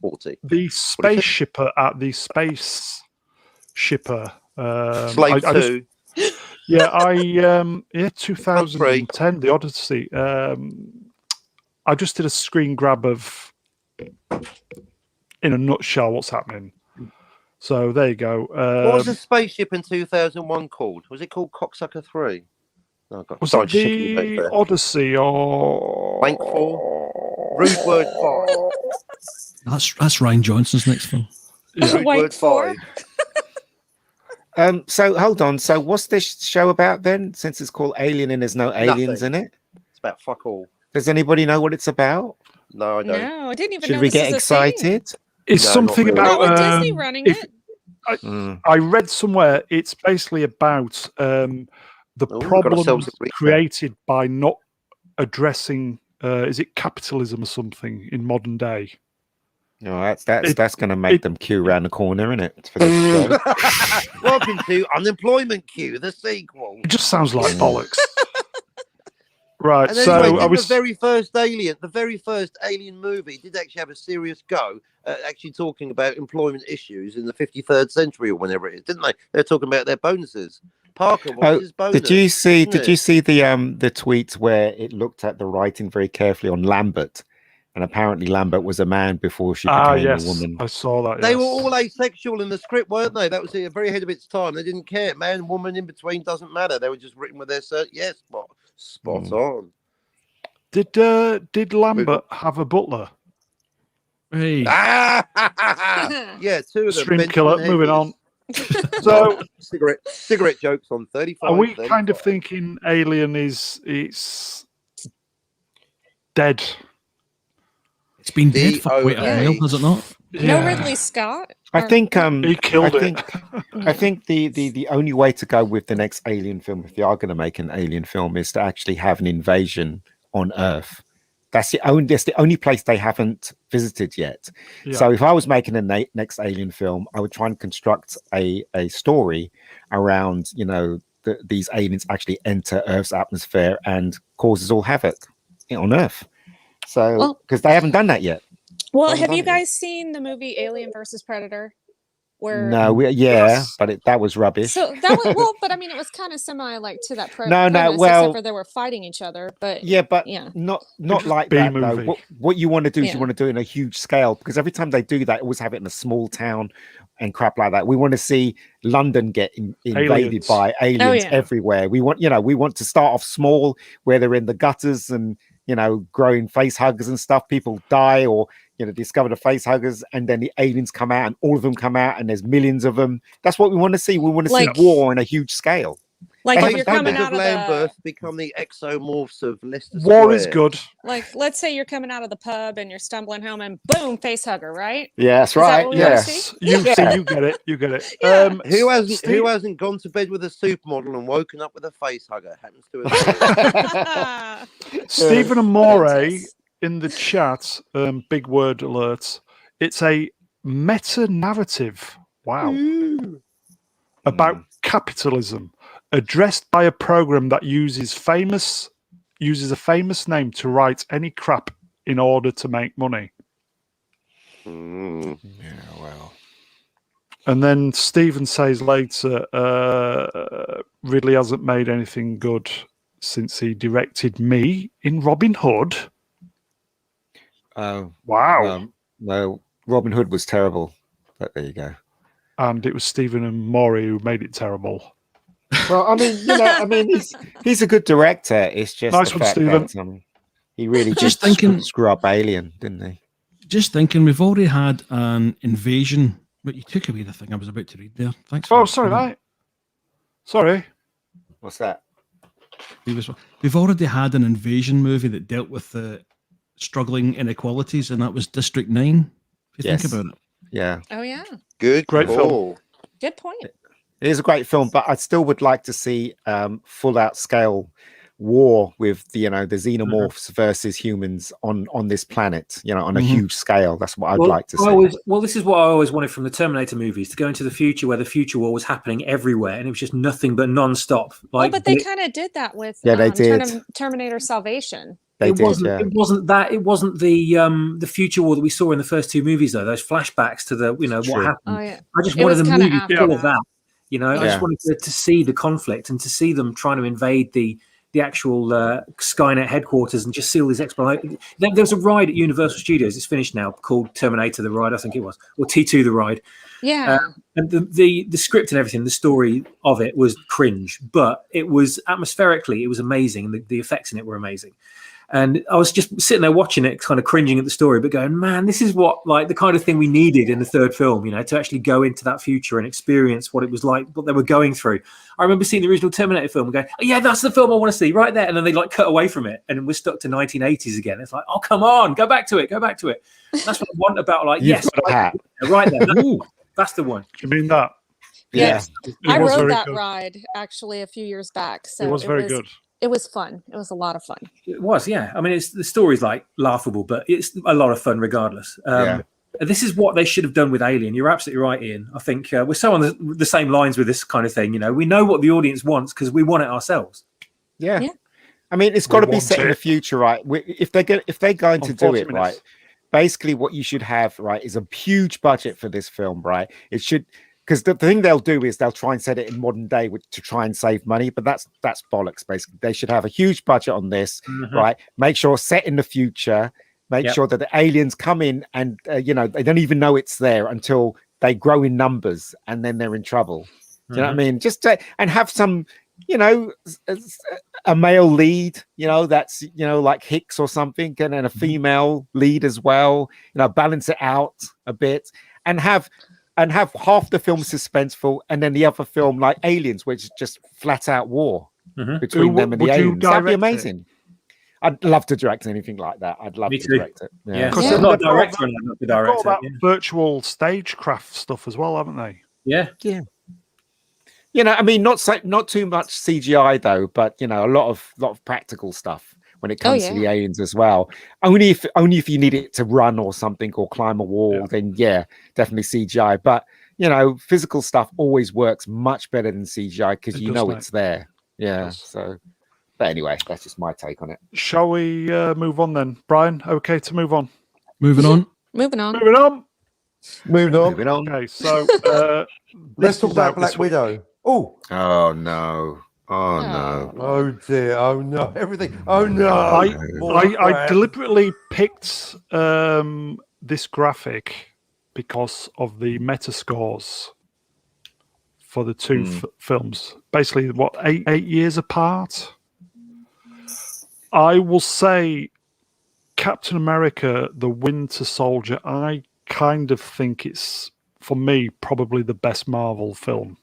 40. the space shipper at the space shipper. Slave 2. 2010, the Odyssey. I just did a screen grab of, in a nutshell, what's happening. So there you go. What was the spaceship in 2001 called? Was it called Cocksucker 3? No, I got Was started it shitting the there. Odyssey or Wank 4? Rude Word 5. That's Ryan Johnson's next film. Rude Wank Word 4? 5. So hold on. So what's this show about then? Since it's called Alien and there's no aliens in it, It's about fuck all. does anybody know what it's about? No, I don't. No, I didn't even Should know we this get was a thing. excited? it's No, something not really. Not about with Disney running if- it. I read somewhere it's basically about the we've got problems ourselves a brief created by not addressing is it capitalism or something in modern day. That's going to make them queue around the corner, isn't it? For this show. Welcome to Unemployment Queue, the sequel. It just sounds like bollocks. Right, And so anyway, I was the very first Alien movie did actually have a serious go at actually talking about employment issues in the 53rd century or whenever it is, didn't they? They're talking about their bonuses. Parker, what's his bonus? Did you see the tweets where it looked at the writing very carefully on Lambert? And apparently Lambert was a man before she became a woman. I saw that. They were all asexual in the script, weren't they? That was very ahead of its time. They didn't care. Man, woman, in between doesn't matter. They were just written with their cert. Yes, spot on. Did Lambert have a butler? Hey. Yeah, two of them. Stream killer. Moving on. So cigarette jokes on 35. Are we 35. kind of thinking Alien it's dead? It's been dead for quite a while, has it not? No Ridley Scott. I think he killed it. I think the only way to go with the next Alien film, if they are going to make an Alien film, is to actually have an invasion on Earth. That's the only place they haven't visited yet. Yeah. So if I was making a next Alien film, I would try and construct a story around these aliens actually enter Earth's atmosphere and causes all havoc on Earth. So because they haven't done that yet. Well, have you guys seen the movie Alien versus Predator? Where but that was rubbish. So that was but I mean, it was kind of semi like to that premise, except for they were fighting each other. But not like that though. What you want to do is you want to do it in a huge scale, because every time they do that, always have it in a small town and crap like that. We want to see London get invaded by aliens everywhere. We want to start off small, where they're in the gutters and growing face huggers and stuff. People die or discover the face huggers, and then the aliens come out and all of them come out and there's millions of them. That's what we want to see. We want to see war on a huge scale. Like if you're coming out of Lambeth become the exomorphs of Leicester War Square. Is good. Like, let's say you're coming out of the pub and you're stumbling home and boom, face hugger, right? Yeah, that's right. Yes, you get it. You get it. Yeah. Who hasn't gone to bed with a supermodel and woken up with a face hugger? Happens to us. Stephen Amore in the chat. Big word alert. It's a meta narrative. Wow. About capitalism, addressed by a program that uses a famous name to write any crap in order to make money. Mm. Yeah, well. And then Stephen says later, Ridley hasn't made anything good since he directed Me in Robin Hood. Oh, wow. No, Robin Hood was terrible, but there you go. And it was Stephen and Maury who made it terrible. Well, I mean, he's a good director. It's just nice the one, fact Stephen. that he really just screw up Alien, didn't he? Just thinking, we've already had an invasion, but you took away the thing I was about to read there. Thanks. Oh, sorry, mate. Sorry. What's that? We've already had an invasion movie that dealt with the struggling inequalities, and that was District 9. If you think about it. Yeah. Oh, yeah. Great film. Good point. It is a great film, but I still would like to see full out scale war with the xenomorphs versus humans on this planet, on a huge scale. That's what I'd like to see. This is what I always wanted from the Terminator movies, to go into the future where the future war was happening everywhere and it was just nothing but non-stop. But they kind of did that with they did. Terminator Salvation. It wasn't the future war that we saw in the first two movies, though. Those flashbacks to the what happened. Oh, yeah. I just wanted the movie full of that. I just wanted to see the conflict and to see them trying to invade the actual Skynet headquarters and just see all these explosions. There was a ride at Universal Studios. It's finished now, called Terminator: The Ride, I think it was, or T2: The Ride. Yeah. And the script and everything, the story of it was cringe, but it was atmospherically, it was amazing, and the effects in it were amazing. And I was just sitting there watching it, kind of cringing at the story, but going, man, this is what, like, the kind of thing we needed in the third film, to actually go into that future and experience what it was like, what they were going through. I remember seeing the original Terminator film and going, oh, yeah, that's the film I want to see right there. And then they cut away from it, and we're stuck to 1980s again. It's like, oh, come on, go back to it. That's what I want about, right there. That's the one. You mean that? Yes. I rode that ride actually a few years back. So it was very good. It was fun. It was a lot of fun. It was, yeah. I mean, the story's like laughable, but it's a lot of fun regardless. And this is what they should have done with Alien. You're absolutely right, Ian. I think we're so on the same lines with this kind of thing. We know what the audience wants because we want it ourselves. Yeah. I mean, it's got to be want set in the it. future, right? If they're going to do 40 it minutes. right, basically what you should have, right, is a huge budget for this film, right? It should, because the thing they'll do is they'll try and set it in modern day to try and save money, but that's bollocks. Basically, they should have a huge budget on this, right? Make sure set in the future. Make sure that the aliens come in and they don't even know it's there until they grow in numbers, and then they're in trouble. Do you know what I mean? Just and have some. A male lead, that's like Hicks or something, and then a female lead as well. Balance it out a bit, and have half the film suspenseful, and then the other film like Aliens, which is just flat out war between them and the aliens. That'd be amazing. I'd love to direct anything like that. I'd love to direct it. Yeah, because they're not a director, not the director. They've got that virtual stagecraft stuff as well, haven't they? Yeah. I mean, not too much CGI though, but a lot of practical stuff when it comes to the aliens as well. Only if you need it to run or something or climb a wall, then definitely CGI. But physical stuff always works much better than CGI because it's there. Yeah. So, but anyway, that's just my take on it. Shall we move on then, Brian? Okay to move on. Moving on. Moving on. Moving on. Okay, so let's talk about Black Widow. Oh no. Oh no. Oh dear. Oh no. Everything. Oh no. I deliberately picked this graphic because of the meta scores for the two films. Basically, what, eight years apart? I will say Captain America, The Winter Soldier, I kind of think it's, for me, probably the best Marvel film.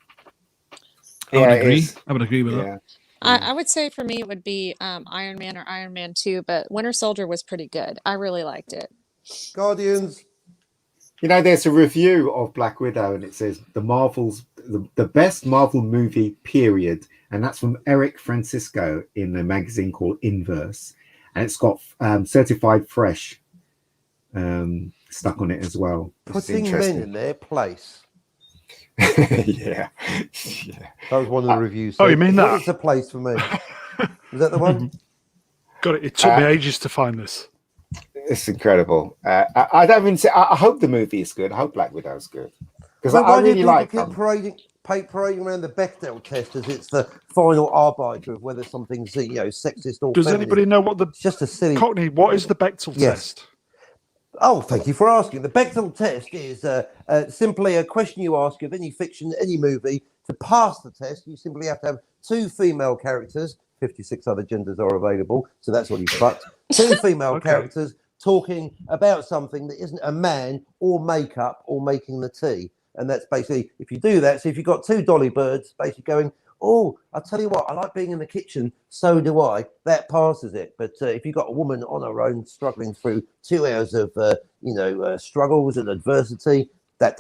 I would agree. I would agree with that. I would say for me it would be Iron Man or Iron Man 2, but Winter Soldier was pretty good. I really liked it. Guardians. There's a review of Black Widow, and it says the best Marvel movie, period. And that's from Eric Francisco in a magazine called Inverse. And it's got certified fresh stuck on it as well. Putting men in their place. Yeah. That was one of the reviews. Oh, you mean that? It's a place for me. Is that the one? Got it. It took me ages to find this. It's incredible. I don't even say. I hope the movie is good. I hope Black Widow is good because I really like it. Parading around the Bechdel test as it's the final arbiter of whether something's sexist or. Does anybody know what It's just a silly Cockney? What is the Bechdel test? Oh, thank you for asking. The Bechdel test is simply a question you ask of any fiction, any movie. To pass the test, you simply have to have two female characters. 56 other genders are available, so that's what you fucked. Two female characters talking about something that isn't a man or makeup or making the tea. And that's basically, if you do that, so if you've got two dolly birds basically going, oh, I'll tell you what, I like being in the kitchen, so do I, that passes it. But if you've got a woman on her own struggling through 2 hours of, struggles and adversity, that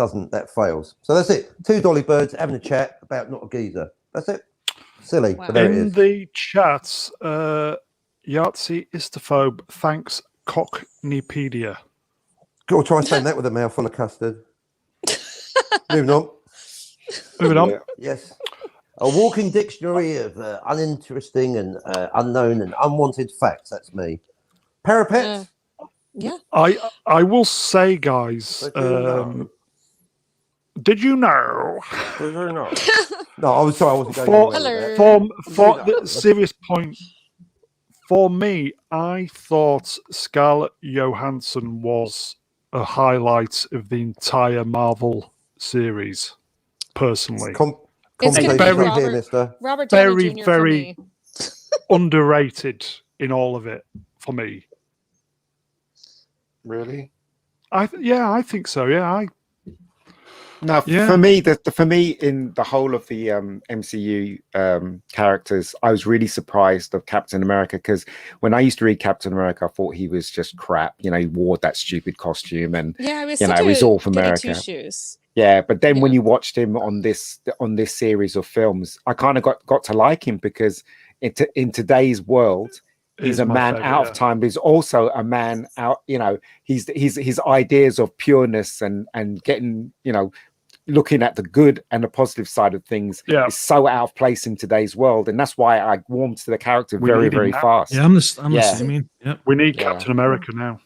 fails. So that's it. Two dolly birds having a chat about not a geezer. That's it. Silly, but there it is. In the chats, Yahtzee Istophobe thanks Cockneypedia. Go try saying that with a mouthful of custard. Moving on. Moving on. Yes. A walking dictionary of uninteresting and unknown and unwanted facts. That's me. Parapet. Yeah. I will say, guys. Did you know? Did you know? No, I was sorry. I wasn't going Hello. For the serious point, for me, I thought Scarlett Johansson was a highlight of the entire Marvel series. Personally, It's gonna be Robert Downey Jr. very underrated in all of it for me. Really? I think so. Yeah, for me, in the whole of the MCU characters, I was really surprised of Captain America because when I used to read Captain America, I thought he was just crap. He wore that stupid costume and it was all for America. Yeah, but then when you watched him on this series of films, I kind of got to like him because in today's world, He's a man out of time, but he's also a man out. His ideas of pureness and getting, looking at the good and the positive side of things is so out of place in today's world, and that's why I warmed to the character very fast. Yeah, I'm the same. Yep. We need Captain America now.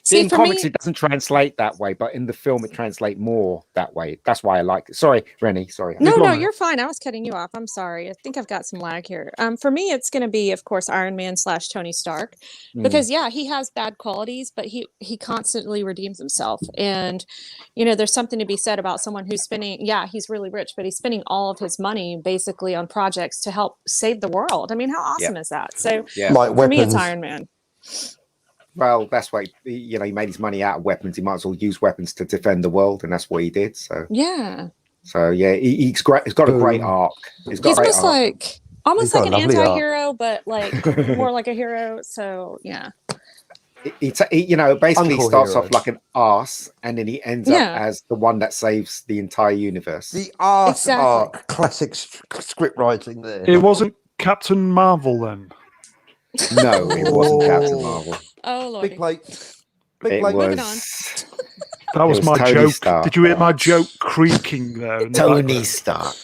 See, in comics, it doesn't translate that way, but in the film, it translates more that way. That's why I like it. Sorry, Reni. Sorry. No, you're fine. I was cutting you off. I'm sorry. I think I've got some lag here. For me, it's going to be, of course, Iron Man / Tony Stark, because he has bad qualities, but he constantly redeems himself. And there's something to be said about someone who's spending. Yeah, he's really rich, but he's spending all of his money basically on projects to help save the world. I mean, how awesome is that? So for me, it's Iron Man. Well, that's why he made his money out of weapons. He might as well use weapons to defend the world, and that's what he did. So he's great. He's got a great arc. He's almost like an anti-hero, but like more like a hero. So he basically starts off like an arse, and then he ends up as the one that saves the entire universe. The arse arc, classic script writing there. It wasn't Captain Marvel then. No, it wasn't Captain Marvel. Oh, Lord. Big plate. Moving on. That was my Tony joke. Stark. Did you hear my joke creaking there? Tony Stark.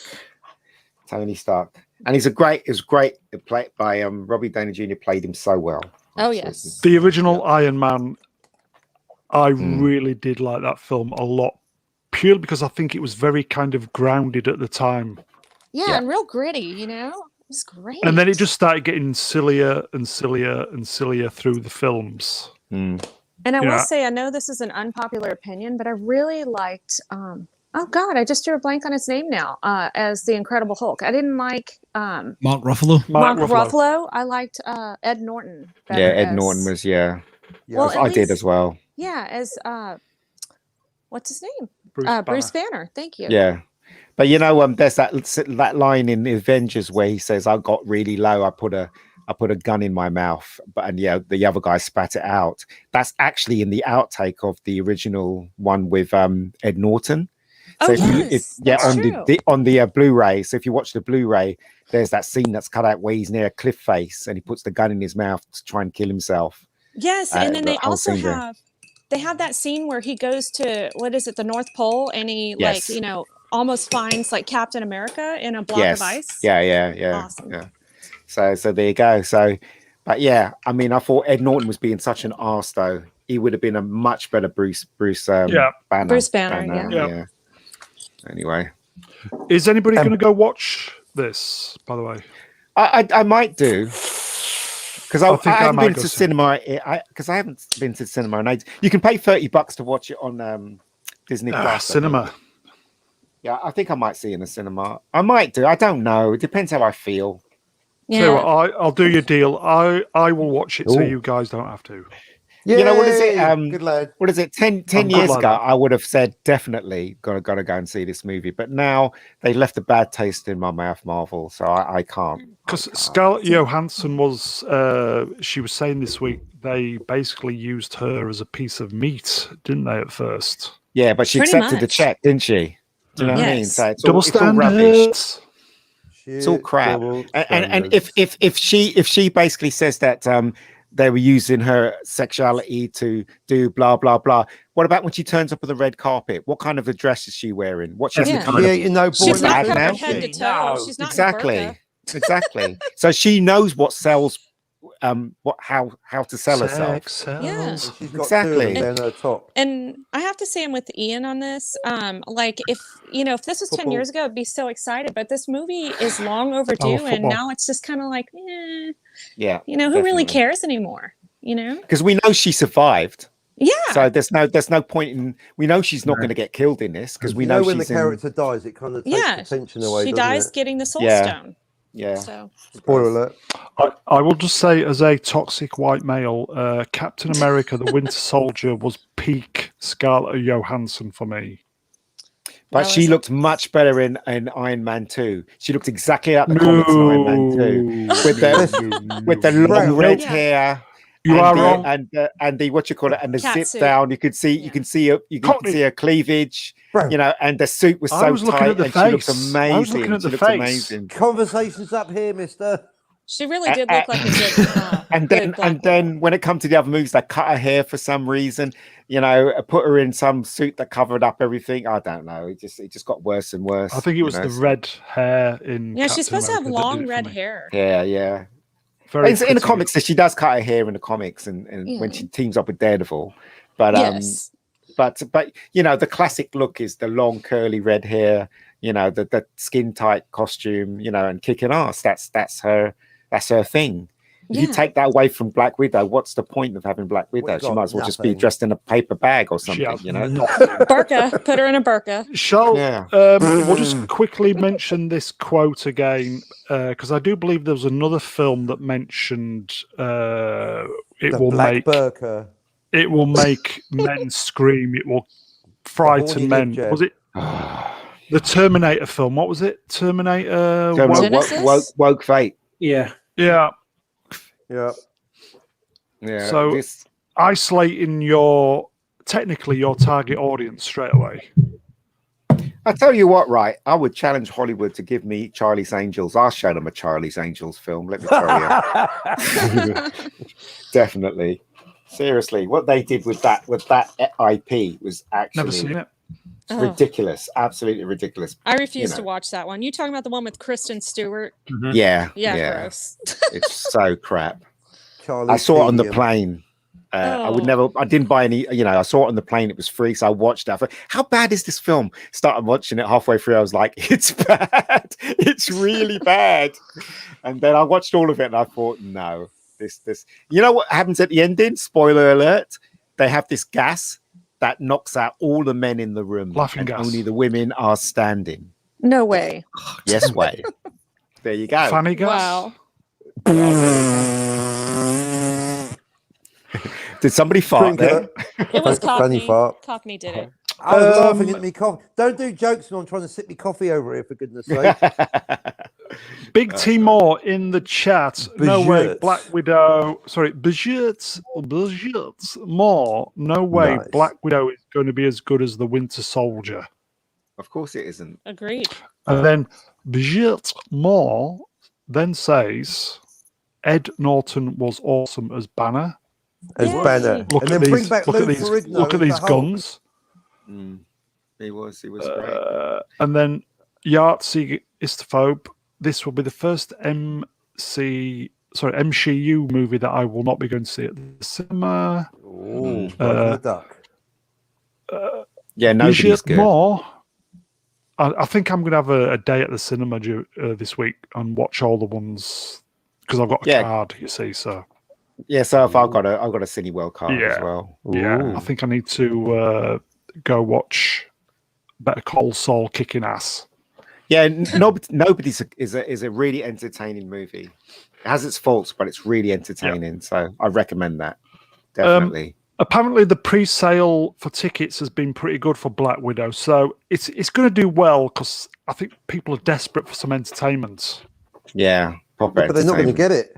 And it was great. Played by Robbie Downey Jr. played him so well. Oh, yes. The original Iron Man, I really did like that film a lot, purely because I think it was very kind of grounded at the time. Yeah, and real gritty, It's great. And then it just started getting sillier and sillier and sillier through the films. And I will say, I know this is an unpopular opinion, but I really liked, oh God, I just drew a blank on his name now, as the Incredible Hulk. I didn't like Mark Ruffalo. Mark Ruffalo. I liked Ed Norton. Ed Norton was, Well, I did as well. Yeah, as, what's his name? Bruce Banner. Thank you. Yeah. But there's that line in the Avengers where he says, "I got really low. I put a gun in my mouth," and the other guy spat it out. That's actually in the outtake of the original one with Ed Norton. So on the Blu-ray. So if you watch the Blu-ray, there's that scene that's cut out where he's near a cliff face and he puts the gun in his mouth to try and kill himself. Yes, and then they also have that scene where he goes to the North Pole, and he almost finds like Captain America in a block of ice. Yeah. Awesome. Yeah. So there you go. So, but I mean, I thought Ed Norton was being such an arse, though. He would have been a much better Bruce Banner. Bruce Banner, yeah. Anyway, is anybody going to go watch this? By the way, I might do, because I haven't been to cinema. Because I haven't been to cinema, and you can pay $30 to watch it on Disney Plus. Cinema. Yeah, I think I might see it in the cinema. I might do. I don't know. It depends how I feel. Yeah. So I'll do your deal. I will watch it so you guys don't have to. Yeah. What is it? Good lad. What is it? 10 years ago, I would have said definitely gotta go and see this movie. But now they left a bad taste in my mouth, Marvel. So I can't. Because Scarlett Johansson was, she was saying this week, they basically used her as a piece of meat, didn't they, at first? Yeah, but she accepted the check, didn't she? Do you know what I mean? So it's all rubbish. It's all crap. And if she basically says that they were using her sexuality to do blah blah blah, what about when she turns up on the red carpet? What kind of a dress is she wearing? What she's She's now? not covered head to toe. She's not exactly. So she knows what sells. How to sell herself. Yeah, she's got exactly. Two of them down her top. And I have to say, I'm with Ian on this. Like if this was 10 years ago, I'd be so excited. But this movie is long overdue, and now it's just kind of like, who really cares anymore? Because we know she survived. Yeah. So there's no point in. We know she's not going to get killed in this because we know when she's the character dies, it kind of takes the tension away. She dies getting the soul stone. Yeah. So. Spoiler alert. I will just say, as a toxic white male, Captain America: The Winter Soldier was peak Scarlett Johansson for me. But she looked much better in Iron Man 2. She looked exactly like the comics in Iron Man 2 with the long red hair. You are wrong. And the what you call it, and the zip down. You can see her cleavage. And the suit was so tight, and she looks amazing. I was looking at the face. Conversations up here, mister. She really did look like a good. And then when it comes to the other movies, they cut her hair for some reason. Put her in some suit that covered up everything. I don't know. It just got worse and worse. I think it was the red hair in. Yeah, she's Captain supposed to have America that did long it for red me. hair. Yeah. Very in the pretty. comics, she does cut her hair in the comics, and when she teams up with Daredevil. But Yes. but the classic look is the long curly red hair. The skin tight costume. And kicking ass. That's her thing. If you take that away from Black Widow, what's the point of having Black Widow? She might as well just be dressed in a paper bag or something, Burqa. Put her in a burqa. We'll just quickly mention this quote again, because I do believe there was another film that mentioned it will make men scream. It will frighten men. Was it the Terminator film? What was it? Terminator Woke Fate. Yeah. So isolating your target audience straight away. I tell you what, right? I would challenge Hollywood to give me Charlie's Angels. I'll show them a Charlie's Angels film. Let me tell you, definitely. Seriously, what they did with that IP was actually Never seen it. Ridiculous, absolutely ridiculous. I refuse to watch that one. You talking about the one with Kristen Stewart? Mm-hmm. Yeah, gross. It's so crap. I saw it on the plane. I didn't buy any. I saw it on the plane. It was free, so I watched that. How bad is this film? Started watching it halfway through. I was like, it's bad. It's really bad. And then I watched all of it, and I thought, no, this. You know what happens at the ending? Spoiler alert! They have this gas that knocks out all the men in the room, Laughing and gas. only the women are standing. No way. Yes way. There you go. Funny gas. Wow. Did somebody fart there? It was Cockney. Funny fart. Cockney did it. I was laughing at me coffee. Don't do jokes when I'm trying to sip me coffee over here, for goodness sake. Big Timor in the chat. No way, Budget. Black Widow. Sorry, budgets more. No way, Nice. Black Widow is going to be as good as the Winter Soldier. Of course it isn't. Agreed. And then budget more then says Ed Norton was awesome as Banner. As Yay. Banner. Look And at then bring these. back Look at Lou these. Ferrigno Look at as these the Hulk. guns. He was great. And then Yahtzee Istaphobe. This will be the first MCU movie that I will not be going to see at the cinema. Ooh, the duck. Yeah, nobody's Budget good. more. I think I'm going to have a day at the cinema this week and watch all the ones because I've got a card, you see. So yeah, so if I've got a Cineworld card as well. Yeah, I think I need to go watch Better Call Saul kicking ass. Yeah, nobody's is a really entertaining movie. It has its faults, but it's really entertaining. So I recommend that definitely. Apparently, the pre-sale for tickets has been pretty good for Black Widow, so it's going to do well because I think people are desperate for some entertainment. Yeah, But they're not going to get it.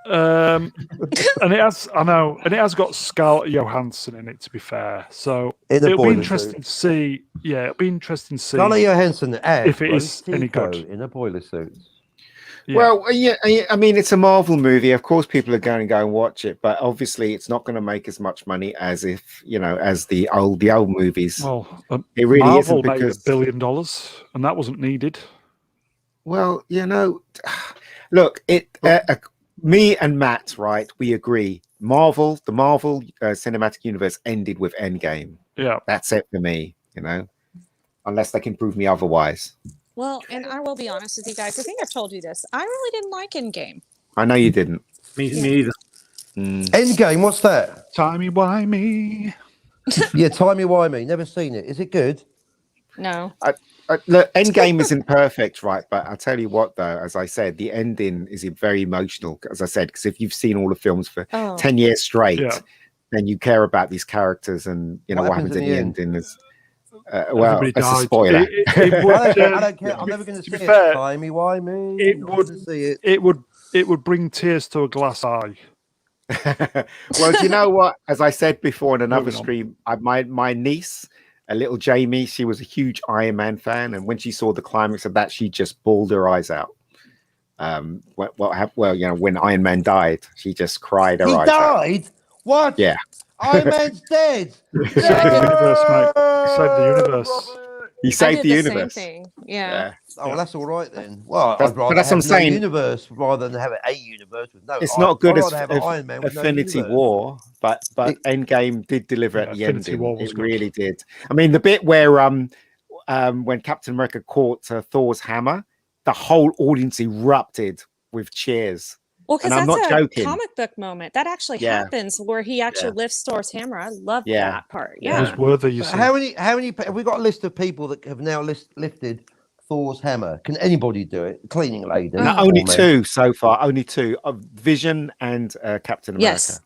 And it has, I know, and it has got Scarlett Johansson in it. To be fair, so In a it'll be boiler interesting suit. to see. Yeah, it'll be interesting to see. Scarlett Johansson if it is any good. in a boiler suit. Yeah. Well, yeah, I mean, it's a Marvel movie. Of course, people are going to go and watch it, but obviously, it's not going to make as much money as if as the old movies. Well, it really Marvel isn't because made $1 billion, and that wasn't needed. Well, look, me and Matt, right? We agree. The Marvel Cinematic Universe ended with Endgame. Yeah, that's it for me. Unless they can prove me otherwise. Well, and I will be honest with you guys. I think I've told you this. I really didn't like Endgame. I know you didn't. Me either. Endgame, what's that? Timey-wimey. Yeah, timey-wimey. Never seen it. Is it good? No. Look, Endgame isn't perfect, right? But I'll tell you what, though, as I said, the ending is very emotional, as I said, because if you've seen all the films for 10 years straight, then you care about these characters and, what happens at the ending is... well, it's a spoiler. I don't care. I'm never going to see it. Timey-wimey. It would bring tears to a glass eye. Well, do you know what? As I said before in another stream, my niece, a little Jamie, she was a huge Iron Man fan, and when she saw the climax of that, she just bawled her eyes out. when Iron Man died, she just cried her He eyes out. died? What? Yeah. Iron Man's dead. He saved the universe, mate. He saved the universe. Robert. He I saved did the the same universe. thing. Yeah. Oh, well, that's all right then. Well, That's- I'd but rather that's what have I'm no saying. universe rather than have a universe with no. It's not good I'd as rather have an Iron Man with no Infinity universe. War, but It- Endgame did deliver at the Infinity ending. War was It good. really did. I mean, the bit where when Captain America caught Thor's hammer, the whole audience erupted with cheers. Well, because And I'm that's not a joking. comic book moment. That actually Yeah. happens where he actually lifts Thor's hammer. I love Yeah. that part. Yeah. It was worthy, you So see. how many have we got a list of people that have now lifted Thor's hammer? Can anybody do it? Cleaning lady. No, Oh. only Or man? two so far. Only two. Vision and Captain America. Yes.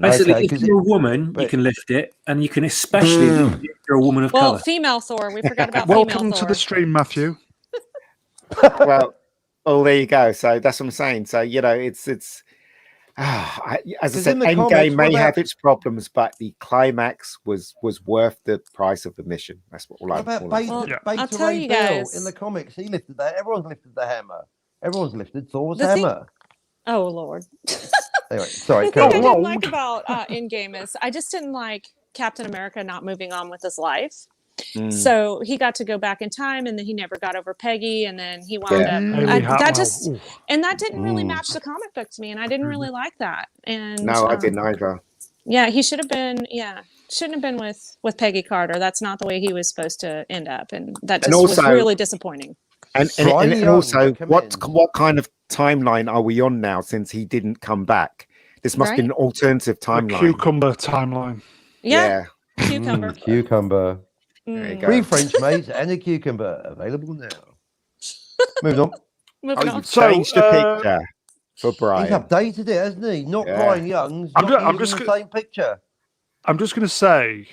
Basically, Okay, if 'cause you're a woman, you but- can lift it, and you can especially lift it if you're a woman of Well, color. female Thor. We forgot about female Welcome Thor. to the stream, Matthew. Well, there you go. So that's what I'm saying. So it's as I 'Cause said, in the Endgame comics, may what have about- its problems, but the climax was worth the price of admission. That's what all What I'm. about all I'm saying. Well, Beta I'll tell Ray you Bill guys- in the comics? He lifted that. Everyone's lifted the hammer. Everyone's lifted Thor's The thing- hammer. Oh Lord. Anyway, sorry. The Go thing I on. didn't like about Endgame is I just didn't like Captain America not moving on with his life. Mm. So he got to go back in time, and then he never got over Peggy, and then he wound Yeah. up. Haley Hatwell. That just Ooh. and that didn't really Mm. match the comic book to me, and I didn't really like that. And No, I didn't either. Yeah, he should have been. Yeah, shouldn't have been with Peggy Carter. That's not the way he was supposed to end up, and that just was also- really disappointing. And Brian Young, also, what recommend. kind of timeline are we on now since he didn't come back? This must be Right? an alternative The timeline. cucumber timeline. Yeah, cucumber. Cucumber. There you Mm. go. 3 French maids and a cucumber available now. Moving on. Moving on. You've So, changed the picture for He's Brian. updated it, hasn't he? Not Yeah. Brian Young's. I'm Not ju- I'm using just the go- same picture. I'm just going to say,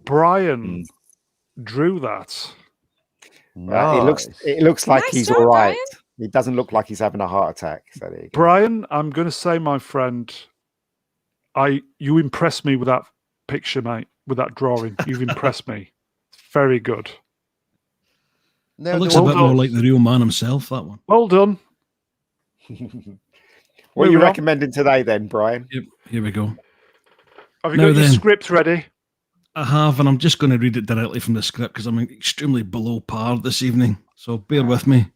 Brian drew that. Right, Nice. it looks like Nice he's job, all right. Brian. It doesn't look like he's having a heart attack. So there you go. Brian, I'm going to say, my friend, you impressed me with that picture, mate. With that drawing, you've impressed me. Very good. Now It looks do a I- bit more like the real man himself, that one. Well done. What are you Moving on. recommending today, then, Brian? Yep, here we go. Have you Now got your then. script ready? I have, and I'm just going to read it directly from the script because I'm extremely below par this evening. So bear with me.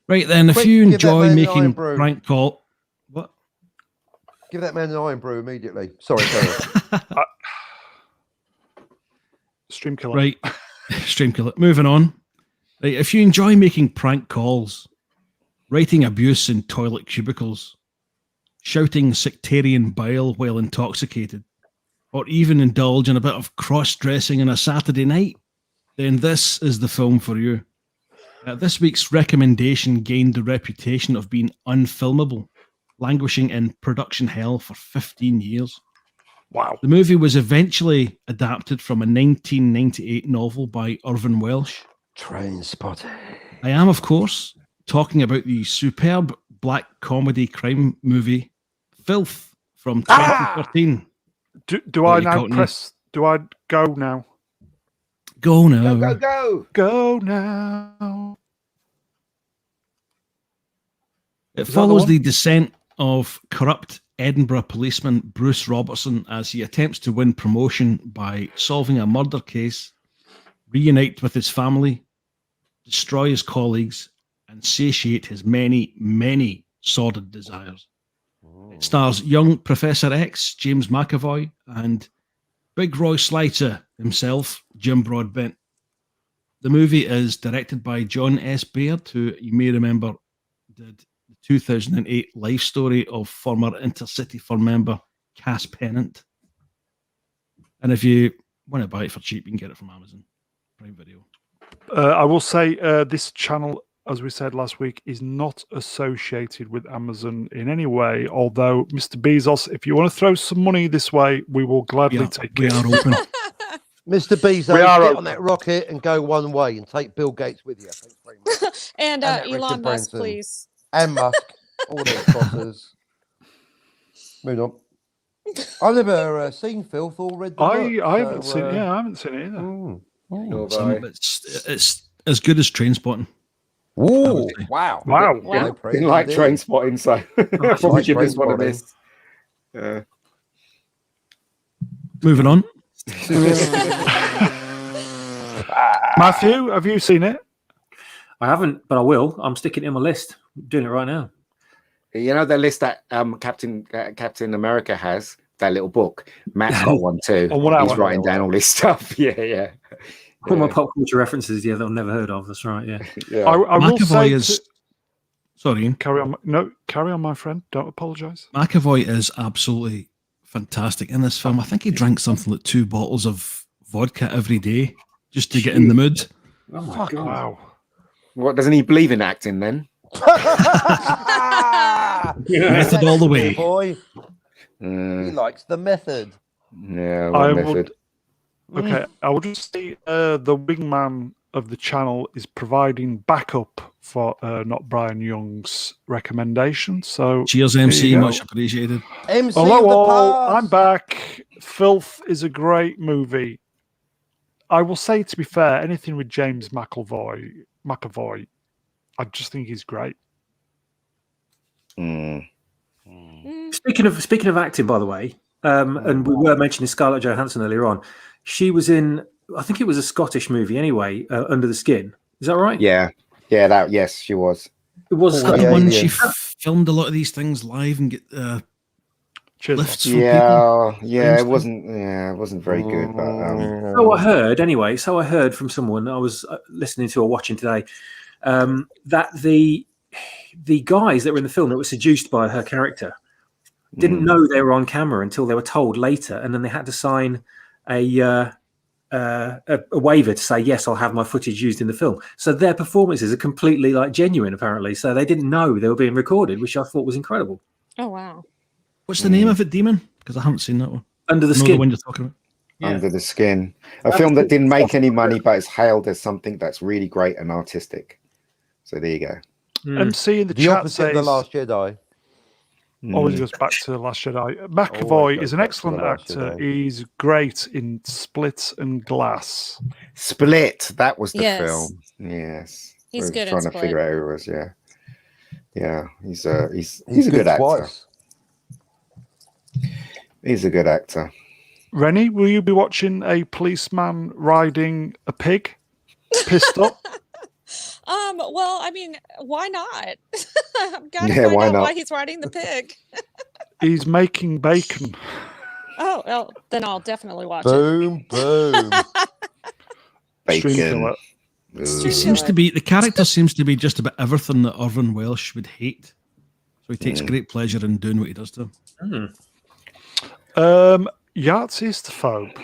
Right then, if Quick, you give that enjoy man an making iron brew. prank call, what? Give that man an iron brew immediately. Sorry, sorry. Stream killer. Right, stream killer. Moving on. Right, if you enjoy making prank calls, writing abuse in toilet cubicles, shouting sectarian bile while intoxicated, or even indulge in a bit of cross-dressing on a Saturday night, then this is the film for you. This week's recommendation gained the reputation of being unfilmable, languishing in production hell for 15 years. Wow. The movie was eventually adapted from a 1998 novel by Irvin Welsh. Train spotting. I am, of course, talking about the superb black comedy crime movie Filth from 2013. Do I Holy now Cockney. press? Do I go now? Go now. Go, go, go! Go now. It Is that the follows one? the descent of corrupt Edinburgh policeman Bruce Robertson as he attempts to win promotion by solving a murder case, reunite with his family, destroy his colleagues, and satiate his many, many sordid desires. It stars young Professor X, James McAvoy, and Big Roy Slicer himself, Jim Broadbent. The movie is directed by John S. Baird, who you may remember did the 2008 life story of former Intercity Fund member Cass Pennant. And if you want to buy it for cheap, you can get it from Amazon Prime Video. I will say this channel, as we said last week, is not associated with Amazon in any way. Although, Mr. Bezos, if you want to throw some money this way, we will gladly take We it. are open. Mr. Bezos, We are get open. on that rocket and go one way and take Bill Gates with you. Thanks very much. And that Elon Richard Musk, Branson. please. And Musk. All those crosses. Moving on. I've never seen Filth or read the book. I haven't so, seen it. Yeah, I haven't seen it either. mm. Nor have Some I. of it's as good as Trainspotting. Ooh, wow. Wow. Wow. High praise Didn't like indeed. Train Spotting, so probably like Jim is one of Trainspotting. this. Moving on. Matthew, have you seen it? I haven't, but I will. I'm sticking it in my list. I'm doing it right now. You know the list that Captain America has, that little book. Matt's got one too. On 1 hour. He's writing down all this stuff. Yeah. All my pop culture references, that I've never heard of. That's right. Yeah. Yeah. I will say McAvoy is. Sorry, Ian. carry on. No, carry on, my friend. Don't apologise. McAvoy is absolutely fantastic in this film. I think he drank something like 2 bottles of vodka every day just to get in the mood. Oh my god. Wow. What, doesn't he believe in acting then? Method all the way. Boy, he Uh, likes the method. yeah, I what method? would. Okay, I will just say the wingman of the channel is providing backup for not Brian Young's recommendation. So Cheers, there MC. you go. Much appreciated. MC Hello of the all, past. I'm back. Filth is a great movie. I will say, to be fair, anything with James McAvoy, I just think he's great. Mm. Speaking of acting, by the way, and we were mentioning Scarlett Johansson earlier on. She was in, I think it was a Scottish movie anyway, Under the Skin. Is that right? Yeah, yes, she was. It was. Is that Scottish. the one yeah. she filmed a lot of these things live and get Cheers. lifts from people? Yeah, it wasn't very good, but So I heard anyway. So I heard from someone I was listening to or watching today that the guys that were in the film that were seduced by her character didn't know they were on camera until they were told later, and then they had to sign a waiver to say yes, I'll have my footage used in the film. So their performances are completely like genuine, apparently. So they didn't know they were being recorded, which I thought was incredible. Oh wow. What's the name of it, Demon? Because I haven't seen that one. Under the I know Skin. the one you're talking about. Yeah. Under the Skin, a film that didn't make any money, but is hailed as something that's really great and artistic. So there you go. MC in the The chat opposite says, of the Last Jedi. always goes back to The Last Jedi. McAvoy goes is an back to excellent The Last actor. Jedi. He's great in Split and Glass. Split, that was the Yes. film. Yes, He's I was good in trying to Split. figure out who it was. Yeah. He's a good actor. twice. He's a good actor. Reni, will you be watching a policeman riding a pig? Pissed up? Well, I mean, why not? I've got to Yeah, find why out not? why he's riding the pig. He's making bacon. Oh, well, then I'll definitely watch it. Boom, boom. Stream Bacon. killer. He Stream seems killer. to be the character seems to be just about everything that Irvin Welsh would hate. So he takes great pleasure in doing what he does to him. Yahtzee's the phobe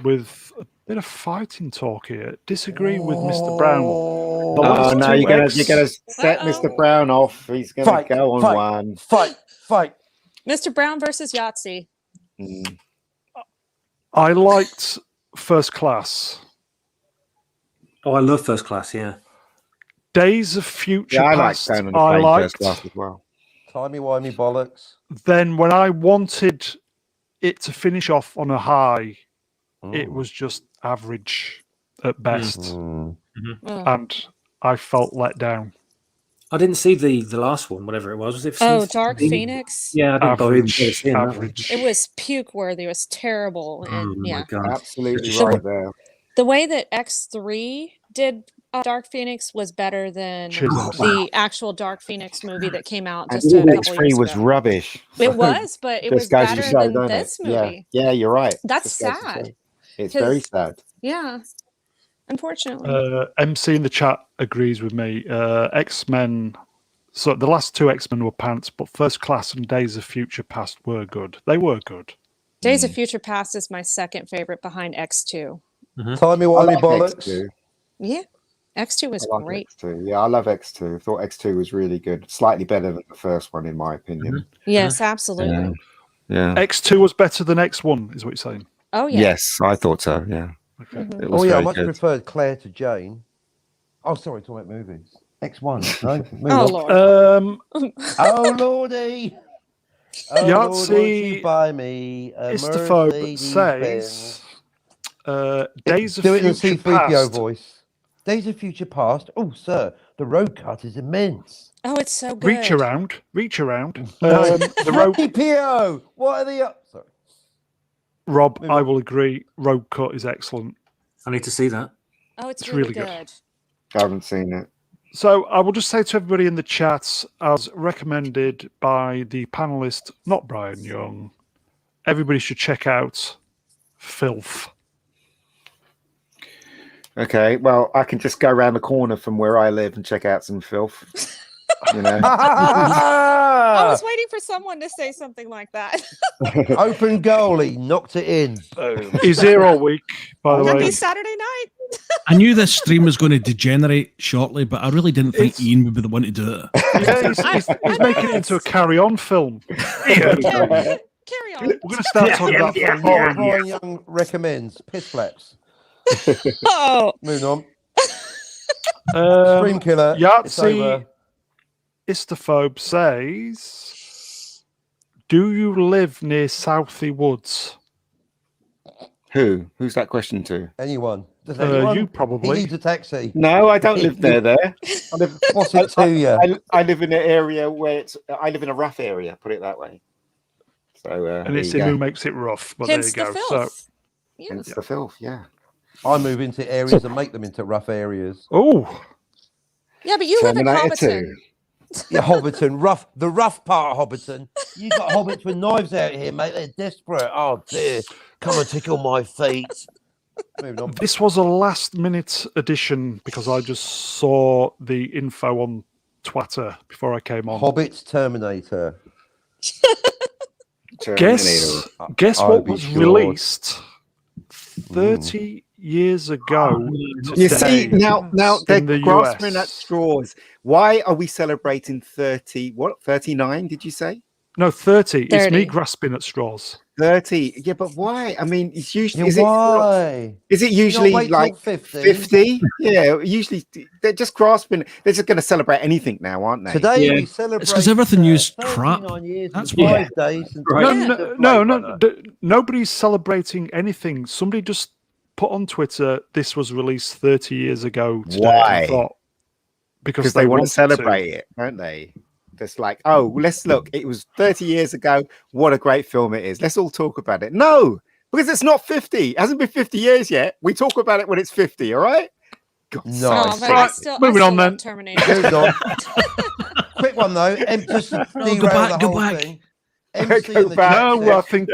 with a bit of fighting talk here. Disagree with Mr. Brown. The Oh last no, two you're gonna ex- set Uh-oh. Mr. Brown off. He's gonna Fight, go on fight. one. Fight. Mr. Brown versus Yahtzee. Mm. I liked First Class. Oh, I love First Class. Yeah. Days of Future Yeah, I like Past, going on the I plane liked. first class as well. Timey-wimey bollocks. Then when I wanted it to finish off on a high, it was just average at best. Oh. And I felt let down. I didn't see the last one, whatever it was. Was it? Oh, Dark Phoenix. Yeah, I didn't bother even Average. seeing that one. Average. It was puke worthy. It was terrible. Oh And yeah, my god! Absolutely So- right there. the way that X3 did Dark Phoenix was better than Cheers, the actual Dark Phoenix movie that came out And just a couple X3 years was ago. rubbish. It was, but it was Just goes to better show, than don't this it? movie. Yeah, you're right. That's Just goes to sad. show. It's 'Cause- very sad. Yeah, unfortunately. MC in the chat agrees with me. X-Men. So the last two X-Men were pants, but First Class and Days of Future Past were good. They were good. Days of Future Past is my second favorite behind X2. Timey-wimey I like bollocks. X2. Yeah, X2 was I like great. X2. Yeah, I love X2. I thought X2 was really good. Slightly better than the first one, in my opinion. Yes, absolutely. Yeah. X2 was better than X1, is what you're saying. Oh yeah. Yes, I thought so. Yeah. Okay. It was Oh yeah, I very much good. preferred Claire to Jane. Oh, sorry, talking about movies. X1. No, move Oh on. Lord. Oh lordy. Oh Yahtzee Lord, won't you buy me a Istaphobe Mercedes-Benz? says Days of Do it in the Future C3PO Past. voice. Days of Future Past. Oh, sir, The road cut is immense. Oh, it's so good. Reach around. The road. 3PO. What are the? Sorry. Rob, Move I on. will agree. Road cut is excellent. I need to see that. Oh, it's It's really, really good. good. I haven't seen it. So I will just say to everybody in the chat, as recommended by the panelist, not Brian Young, everybody should check out Filth. Okay, well, I can just go around the corner from where I live and check out some filth. You know, I was waiting for someone to say something like that. Open goalie, knocked it in. Boom. He's here all week, by the Happy way. Saturday night. I knew this stream was going to degenerate shortly, but I really didn't think Ian would be the one to do it. Yeah, he's making it into a carry-on film. Carry on. We're going to start talking about football. Brian Young recommends piss flaps. Oh, Moving on. Stream killer. It's Yahtzee over. Istophobe says, do you live near Southie Woods? who's that question to? Anyone? Does anyone? You He probably. needs a taxi. No, I don't live there. I live, What's it to you? I live in an area where I live in a rough area. Put it that way. So And it's him who makes it rough. But hence there the you go. filth. So, Yeah. hence the filth. Yeah. I move into areas and make them into rough areas. oh, Yeah, but you live in Terminator Hobbiton. 2. Yeah, Hobbiton, the rough part of Hobbiton. You got hobbits with knives out here, mate. They're desperate. Oh dear, come and tickle my feet. Moving on. this was a last-minute addition because I just saw the info on Twitter before I came on. Hobbits Terminator. Guess I'll what be was sure. released 30 years ago You see, today now they're in the grasping US. at straws. Why are we celebrating 39, did you say? No, 30. It's 30. me grasping at straws. 30. Yeah, but why? I mean, it's usually... Yeah, why? Is it usually wait till like 50? 50? Yeah, usually they're just grasping. They're just going to celebrate anything now, aren't they? Today Yeah. we celebrate. It's 'cause everything used crap. 39 years That's and why. 5 days since Right. the No, Blade no, Runner. nobody's celebrating anything. Somebody just put on Twitter, this was released 30 years ago today. Why? I thought, Because they want to wanted celebrate it, don't they? Just like, oh, let's look. It was 30 years ago. What a great film it is. Let's all talk about it. No, because it's not 50. It hasn't been 50 years yet. We talk about it when it's 50, all right? Nice. Oh, but Right, moving on love then. Terminator. Moved on. Quick one though. Just to derail back, the go whole back. thing. MC Go in the back. chat No, I said- think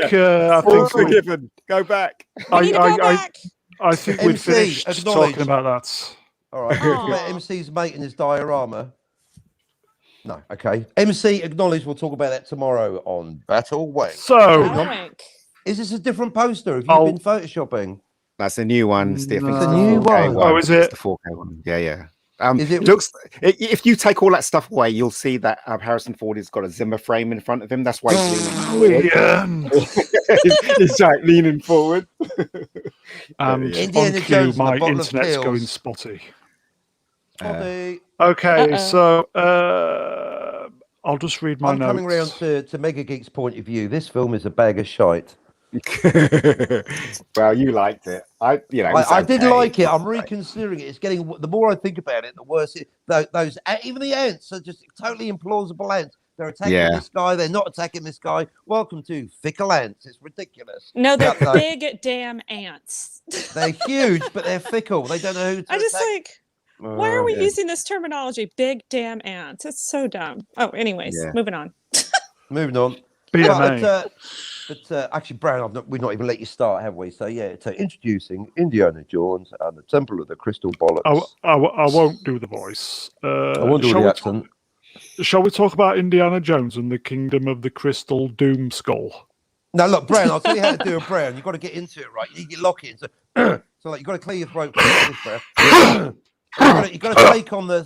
All we, forgiven. Go back. We need to go back. I think we'd MC, finished acknowledge. talking about that. All right. Aw. About MC's mate and his diorama. No, okay. MC acknowledged. We'll talk about that tomorrow on Battle Wank. So, Wank. Is this a different poster? Have you I'll- been photoshopping? That's a new one, Steve. No. It's The new 4K one. Oh, is It's it? the 4K one. Yeah. Is it- Looks? If you take all that stuff away, you'll see that Harrison Ford has got a Zimmer frame in front of him. That's why he's leaning Ian. forward. He's like leaning forward. And Indiana on Jones cue, and the my bottle of internet's going pills. spotty. Bobby, Okay, Uh-oh. so I'll just read my I'm coming round notes. to MegaGeek's point of view. This film is a bag of shite. Well, you liked it. I did like it. I'm reconsidering it. It's getting. The more I think about it, the worse it. Those even the ants are just totally implausible ants. They're attacking Yeah. this guy. They're not attacking this guy. Welcome to fickle ants. It's ridiculous. No, they're No. big damn ants. They're huge, but they're fickle. They don't know who to I just attack. like, why are we yeah. using this terminology? Big damn ants. It's so dumb. Oh, anyways, Yeah. moving on. Moving on. BMA. But actually, Brown, we've not even let you start, have we? So yeah, so introducing Indiana Jones and the Temple of the Crystal Bollocks. I won't do the voice. I won't do shall the we accent. Shall we talk about Indiana Jones and the Kingdom of the Crystal Doom Skull? No, look, Brown, I'll tell you how to do a Brown. You've got to get into it, right? You lock it. So like, you've got to clear your throat. Like this, Brown. You've got to take on the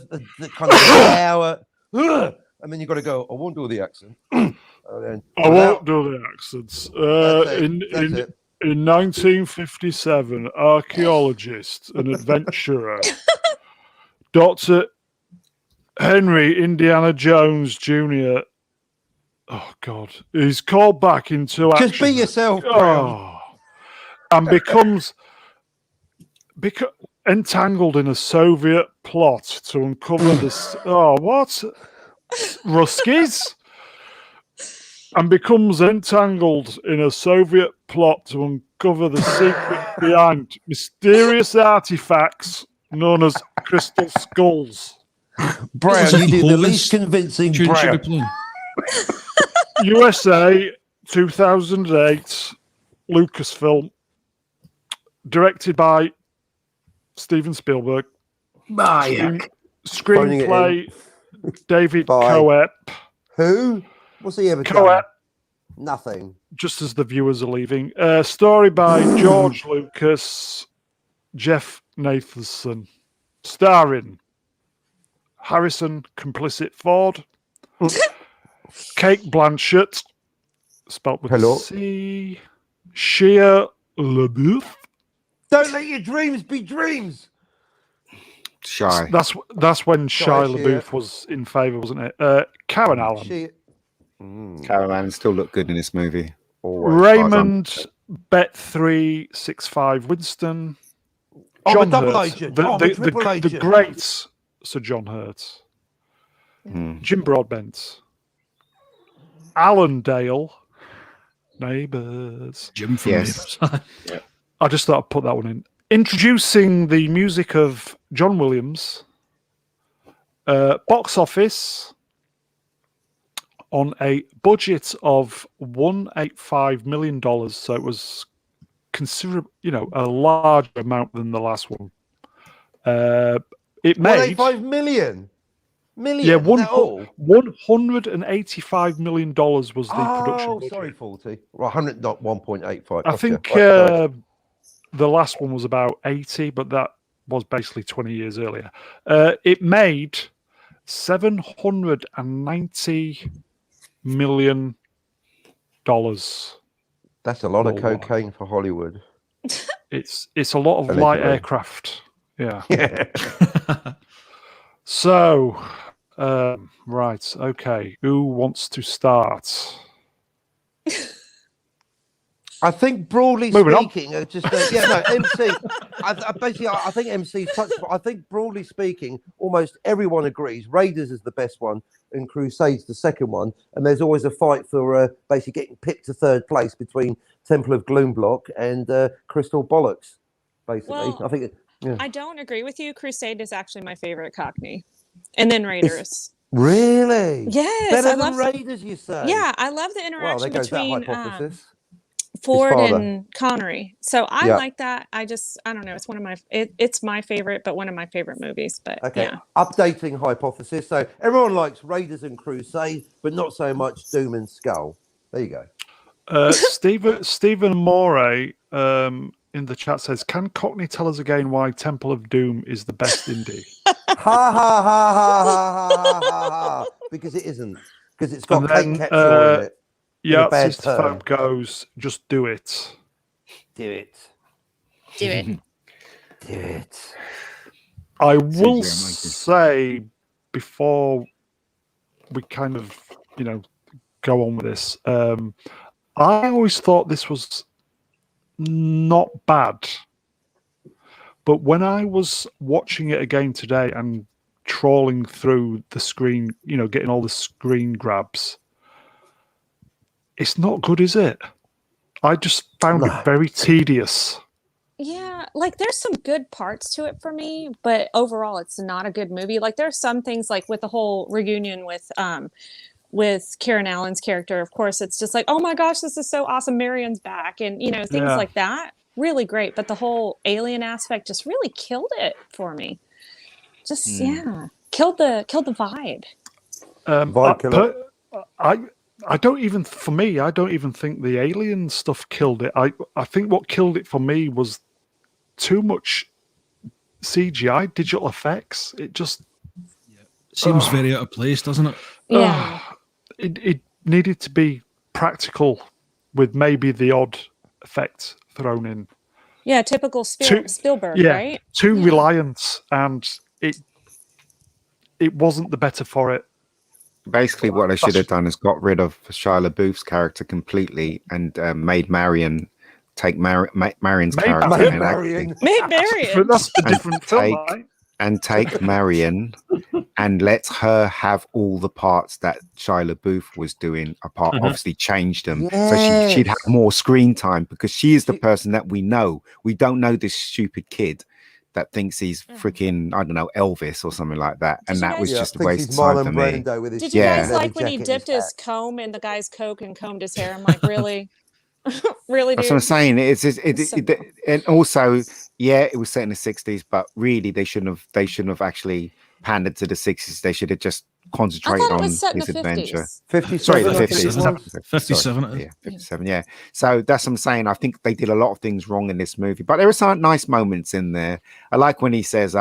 kind of power. And then you've got to go, I won't do the accent. Then, I won't do the accents. That's it. In 1957, archaeologist and adventurer Dr. Henry Indiana Jones Jr. Oh God, he's called back into action. Just be yourself, Brown. Oh, and becomes entangled in a Soviet plot to uncover this. Oh, what? Ruskies? And becomes entangled in a Soviet plot to uncover the secret behind mysterious artifacts known as crystal skulls. Brown, you did the Hovis least convincing tune should be Brown. playing. USA 2008 Lucasfilm, directed by Steven Spielberg. Phoning it Screenplay David Bye. Coep. Who? What's he ever done? Coep, Nothing. just as the viewers are leaving. Story by George Lucas, Jeff Nathanson. Starring Harrison Complicit Ford, Kate Blanchett, spelt with Hello. a C, Shia LaBeouf. Don't let your dreams be dreams. Shy. That's when Shia Shia. LaBeouf was in favour, wasn't it? Karen Allen. She. Caroline still looked good in this movie. Always, Raymond Bet365 Winston. I'm John a double Hurt, agent. the, I'm the, a triple the, the agent. great Sir John Hurt. Mm. Jim Broadbent. Alan Dale. Neighbours. Jim from Yes. Neighbours. I just thought I'd put that one in. Introducing the music of John Williams. Box office on a budget of $185 million. So it was considerable, a larger amount than the last one. It made 185 million. Million. yeah, Is that all? $185 million was the production Oh, budget. sorry, 40. Right, 100, not 1.85. I think the last one was about 80, but that was basically 20 years earlier. It made $790 million. That's a lot of worldwide. cocaine for Hollywood. It's a lot of light Allegedly. aircraft. Yeah. Yeah. So, right, okay. Who wants to start? I think broadly Moving on. speaking, MC. I think MC's touched. I think broadly speaking, almost everyone agrees. Raiders is the best one, and Crusades the second one. And there's always a fight for basically getting picked to third place between Temple of Gloomblock and Crystal Bollocks. Basically, Well, I think. Yeah. I don't agree with you. Crusade is actually my favorite Cockney, and then Raiders. Really? Yes, Better I than love. Raiders, you say? Yeah, I love the Well, interaction there goes that between hypothesis. Ford father. and Connery. So I Yeah. like that. I don't know. It's one of my. It's my favorite, but one of my favorite movies. But Okay, yeah. updating hypothesis. So everyone likes Raiders and Crusade, but not so much Doom and Skull. There you go. Stephen Moray in the chat says, "Can Cockney tell us again why Temple of Doom is the best indie?" Ha ha ha ha ha ha ha ha! Because it isn't. Because it's got And Kate then, Capshaw in it. Yeah, a bad Sister term. Phone goes, "Just do it." Do it. Do it. Do it. I will yeah, say before we kind of, go on with this, I always thought this was not bad. But when I was watching it again today and trawling through the screen, getting all the screen grabs, it's not good, is it? I just found it very tedious. Yeah, like there's some good parts to it for me, but overall it's not a good movie. Like there's some things like with the whole reunion with Karen Allen's character, of course, it's just like, oh my gosh, this is so awesome. Marion's back and things Yeah. like that. Really great. But the whole alien aspect just really killed it for me. Just killed the vibe. Vibe killer. I don't even think the alien stuff killed it. I think what killed it for me was too much CGI, digital effects. It just Seems very out of place, doesn't it? Yeah. it needed to be practical with maybe the odd effect thrown in. Yeah, typical Spielberg, Yeah, right? too reliant, and it wasn't the better for it. Basically, what they should have done is got rid of Shia LaBeouf's character completely and made Marion take Marion's Maid character Marian. and Marion. Maid Marian. That's a And different film, take- right? and take Marion and let her have all the parts that Shia LaBeouf was doing. Apart, obviously, change them so she'd have Yes. more screen time because she is the She- person that we know. We don't know this stupid kid that thinks he's freaking, I don't know, Elvis or something like that. Did And you that guys- was Yeah, just a thinks waste he's of time Marlon for me. Brando with his Did you Yeah. guys leather like when he jacket and dipped his hat. comb in the guy's Coke and combed his hair? I'm like, really? Really, That's what I'm dude? saying. So And also, yeah, it was set in the 60s, but really they shouldn't have actually pandered to the 60s. They should have just I concentrated thought it on was set in his the adventure. 50s. 57, Sorry, the I think it 50s. was. 57 it is. Yeah, 57. Yeah. So that's what I'm saying. I think they did a lot of things wrong in this movie, but there are some nice moments in there. I like when he says,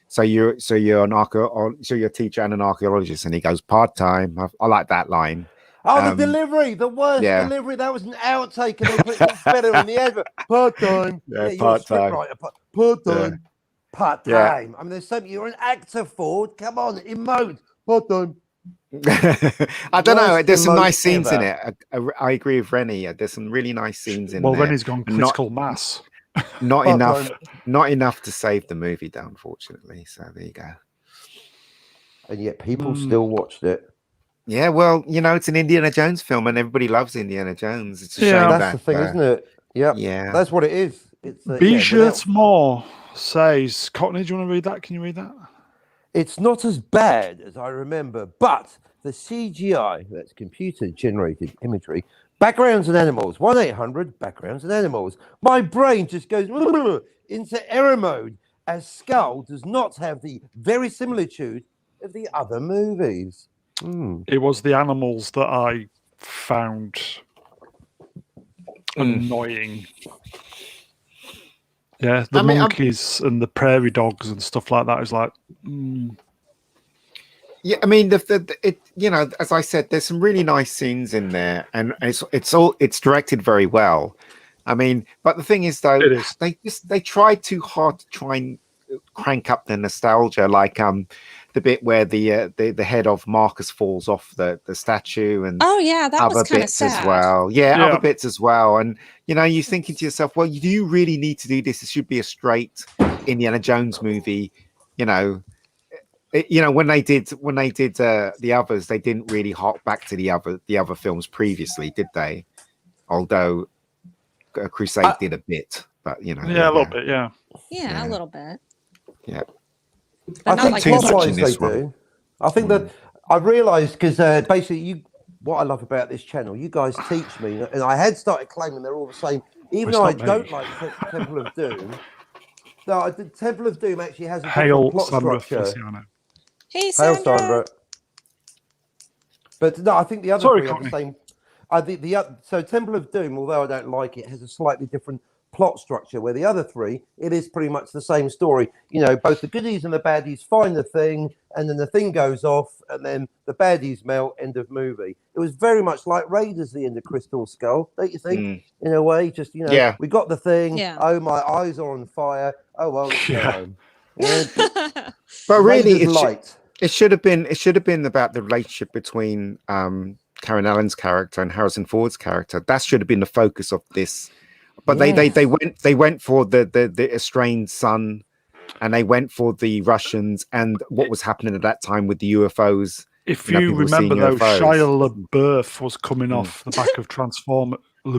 so you're a teacher and an archaeologist, and he goes part-time. I like that line. Oh, the delivery, the worst yeah. delivery. That was an outtake, and they put it better in the advert. Part-time. Yeah, you're a part-time. scriptwriter. Part-time. Part-time. Yeah. I mean, there's something. You're an actor, Ford. Come on, emote. Part-time. I don't know. Worst There's some emote nice scenes in ever. it. I agree with Rennie. There's some really nice scenes in Well, there. Rennie's gone and not- critical mass. Not Part-time. enough to save the movie, though, unfortunately. So there you go. And yet people still watched it. Yeah, well, it's an Indiana Jones film, and everybody loves Indiana Jones. It's a Yeah. shame That's that, the thing, isn't it? Yep. Yeah. That's what it is. It's Bijot Moore says, Cockney, do you want to read that? Can you read that? It's not as bad as I remember, but the CGI, that's computer-generated imagery, backgrounds and animals, 1-800 backgrounds and animals. My brain just goes into error mode as Skull does not have the verisimilitude of the other movies. It was the animals that I found annoying. Yeah, the monkeys and the prairie dogs and stuff like that is like. Yeah, I mean, as I said, there's some really nice scenes in there, and it's directed very well. I mean, but the thing is, though, they tried too hard to try and crank up the nostalgia, like the bit where the head of Marcus falls off the statue, and Oh yeah, that other was kind of bits as sad. well. Yeah, other bits as well. And you're thinking to yourself, well, do you really need to do this? It should be a straight Indiana Jones movie. When they did the others, they didn't really hop back to the other films previously, did they? Although Crusade did a bit, but Yeah, a little bit, yeah. Yeah, a little bit. Yeah. I not think like too much plot-wise in they this one. do. I think that I've realised because basically what I love about this channel, you guys teach me, and I had started claiming they're all the same, even though I don't like Temple of Doom. No, the Temple of Doom actually has a different plot structure. Hey, Hail, Sandra. Sandra. But no, I think the other Sorry, three are the Cockney. same. I think so Temple of Doom, although I don't like it, has a slightly different plot structure. Where the other three, it is pretty much the same story. Both the goodies and the baddies find the thing, and then the thing goes off, and then the baddies melt. End of movie. It was very much like Raiders, the end of Crystal Skull, don't you think? In a way, just Yeah. we got the thing. Yeah. Oh, my eyes are on fire. Oh well, let's go home. But really, Raiders light. it should have been about the relationship between Karen Allen's character and Harrison Ford's character. That should have been the focus of this. But they went for the estranged son, and they went for the Russians and what was happening at that time with the UFOs. If people you were seeing remember, though, UFOs. Shia LaBeouf was coming off the back of Transform.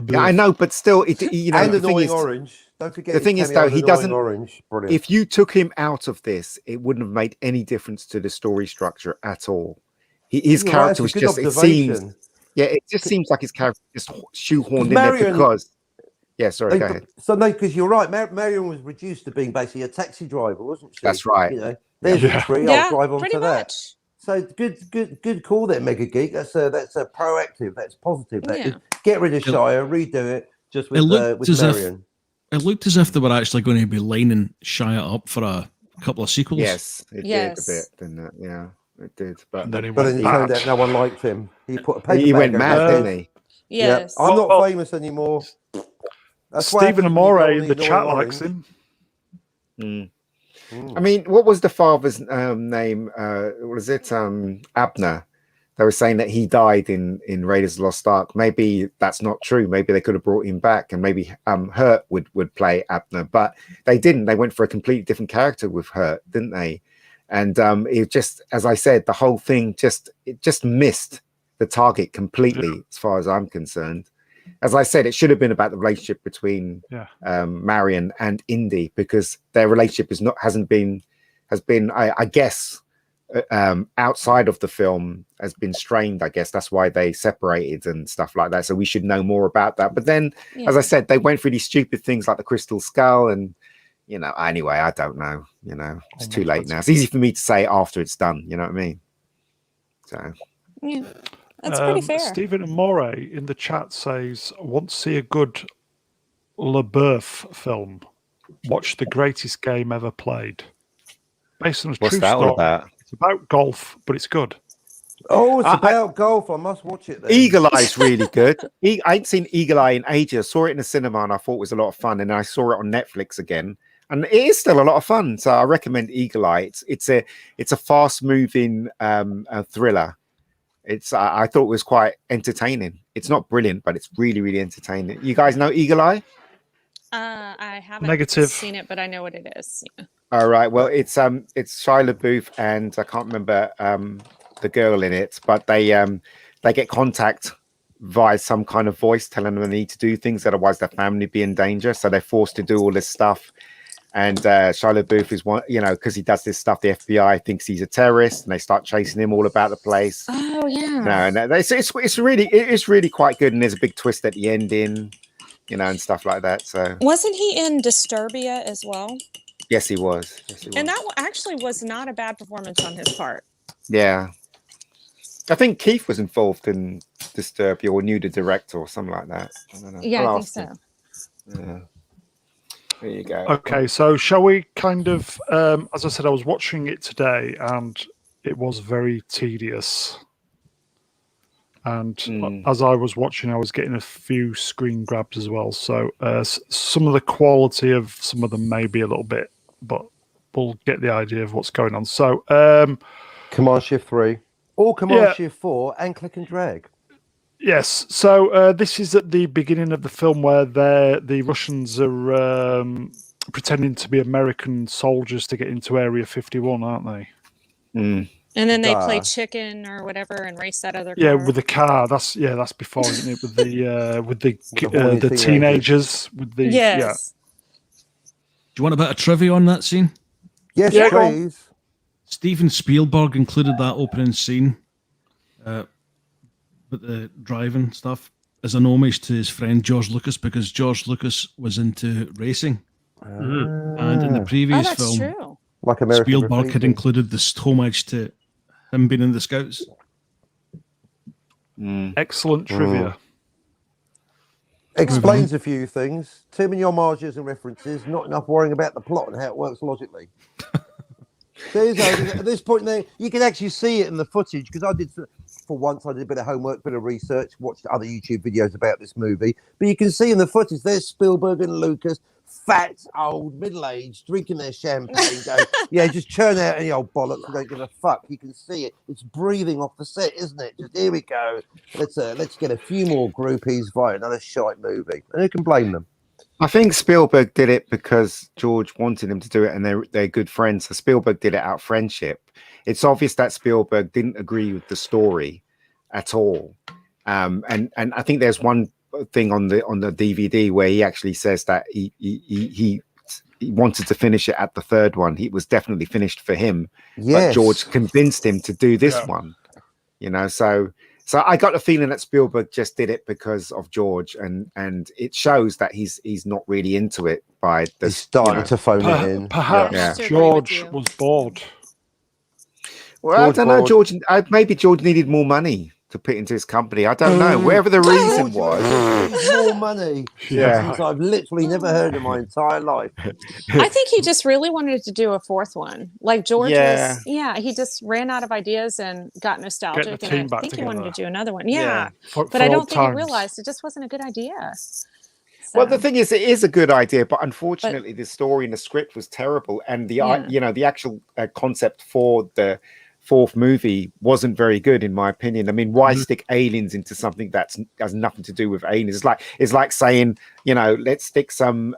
Yeah, I know, but still, And the thing Annoying is, Orange. Don't forget the his thing is, cameo though, in he Annoying doesn't. Orange. Brilliant. If you took him out of this, it wouldn't have made any difference to the story structure at all. His You're right, character it's was a good just. It observation. seems. Yeah, it just seems like his character just shoehorned in Marion- there because. Yeah, sorry, go ahead. So no, because you're right. Marion was reduced to being basically a taxi driver, wasn't she? That's right. There's the tree. Yeah, I'll drive on pretty to that. much. So good call there, MegaGeek. That's a proactive. That's positive. That Yeah. is, get rid of Shire, redo it just with looked as if- Marion. It looked as if they were actually going to be lining Shia up for a couple of sequels. Yes, it Yes. did a bit, didn't it? Yeah, it did. But And then he But then went it back. turned out no one liked him. He put a paper he bag went over mad, his didn't head. he? Yes. I'm not Well, famous anymore. That's why Stephen I Amore think in the he's chat annoying likes orange. him. I mean, what was the father's name? Was it Abner? they were saying that he died in Raiders of the Lost Ark. Maybe that's not true. Maybe they could have brought him back, and maybe Hurt would play Abner, but they didn't. They went for a completely different character with Hurt, didn't they? And it just, as I said, the whole thing just missed the target completely, as far as I'm concerned. As I said, it should have been about the relationship between Marion and Indy, because their relationship has been, I guess, outside of the film has been strained. I guess that's why they separated and stuff like that. So we should know more about that. But then, as I said, they went through these stupid things like the Crystal Skull, and anyway, I don't know. It's too late now. It's easy for me to say after it's done. You know what I mean? So yeah, that's pretty fair. Stephen Amore in the chat says, "Want to see a good LaBeouf film? Watch The Greatest Game Ever Played." Based on a what's true that story. all about? It's about golf, but it's good. Oh, it's about golf. I must watch it then. Eagle Eye's really good. I ain't seen Eagle Eye in ages. I saw it in the cinema and I thought it was a lot of fun. And I saw it on Netflix again, and it is still a lot of fun. So I recommend Eagle Eye. It's a fast moving thriller. I thought it was quite entertaining. It's not brilliant, but it's really, really entertaining. You guys know Eagle Eye? I haven't Negative. seen it, but I know what it is. Yeah. All right. Well, it's Shia LaBeouf and I can't remember the girl in it, but they get contact via some kind of voice telling them they need to do things, otherwise their family be in danger. So they're forced to do all this stuff. And Shia LaBeouf is one, because he does this stuff. The FBI thinks he's a terrorist, and they start chasing him all about the place. Oh yeah. No, it's really quite good, and there's a big twist at the ending, and stuff like that. So wasn't he in Disturbia as well? yes, he was. And that actually was not a bad performance on his part. Yeah. I think Keith was involved in Disturbia or knew the director or something like that. I don't know. Yeah, I think so. Yeah. There you go. Okay, so shall we kind of, as I said, I was watching it today and it was very tedious. And as I was watching, I was getting a few screen grabs as well. So some of the quality of some of them may be a little bit, but we'll get the idea of what's going on. So Command Shift 3 or Command Shift 4 and click and drag. Yes. So this is at the beginning of the film where the Russians are pretending to be American soldiers to get into Area 51, aren't they? Mm. And then they play chicken or whatever and race that other car. Yeah, with the car. That's before, isn't it? With the teenagers. With the yes. Do you want a bit of trivia on that scene? Yes, please. Steven Spielberg included that opening scene, with the driving stuff, as an homage to his friend George Lucas, because George Lucas was into racing. And in the previous film, true. Like American Spielberg had included this homage to him being in the Scouts. Excellent trivia. Explains a few things. Too many homages and references, not enough worrying about the plot and how it works logically. At this point there, you can actually see it in the footage, because I did a bit of homework, bit of research, watched other YouTube videos about this movie. But you can see in the footage, there's Spielberg and Lucas, fat, old, middle-aged, drinking their champagne, going, just churn out any old bollocks, we don't give a fuck. You can see it. It's breathing off the set, isn't it? Just here we go. Let's get a few more groupies via another shite movie. And who can blame them? I think Spielberg did it because George wanted him to do it, and they're good friends. So Spielberg did it out of friendship. It's obvious that Spielberg didn't agree with the story at all. And I think there's one thing on the DVD where he actually says that he wanted to finish it at the third one. He was definitely finished for him. Yes. But George convinced him to do this one. So I got the feeling that Spielberg just did it because of George, and it shows that he's not really into it. He's starting to phone it in. Perhaps George was bored. Well, I don't know, George. Maybe George needed more money to put into his company. I don't know. Wherever the reason was. More money. Yeah. I've literally never heard in my entire life. I think he just really wanted to do a fourth one. Like George was, he just ran out of ideas and got nostalgic. And I think he wanted to do another one. Yeah. But I don't think he realized it just wasn't a good idea. So. Well, the thing is, it is a good idea, but unfortunately, the story and the script was terrible, and the the actual concept for fourth movie wasn't very good, in my opinion. I mean, why stick aliens into something that has nothing to do with aliens? It's like saying, you know, let's stick some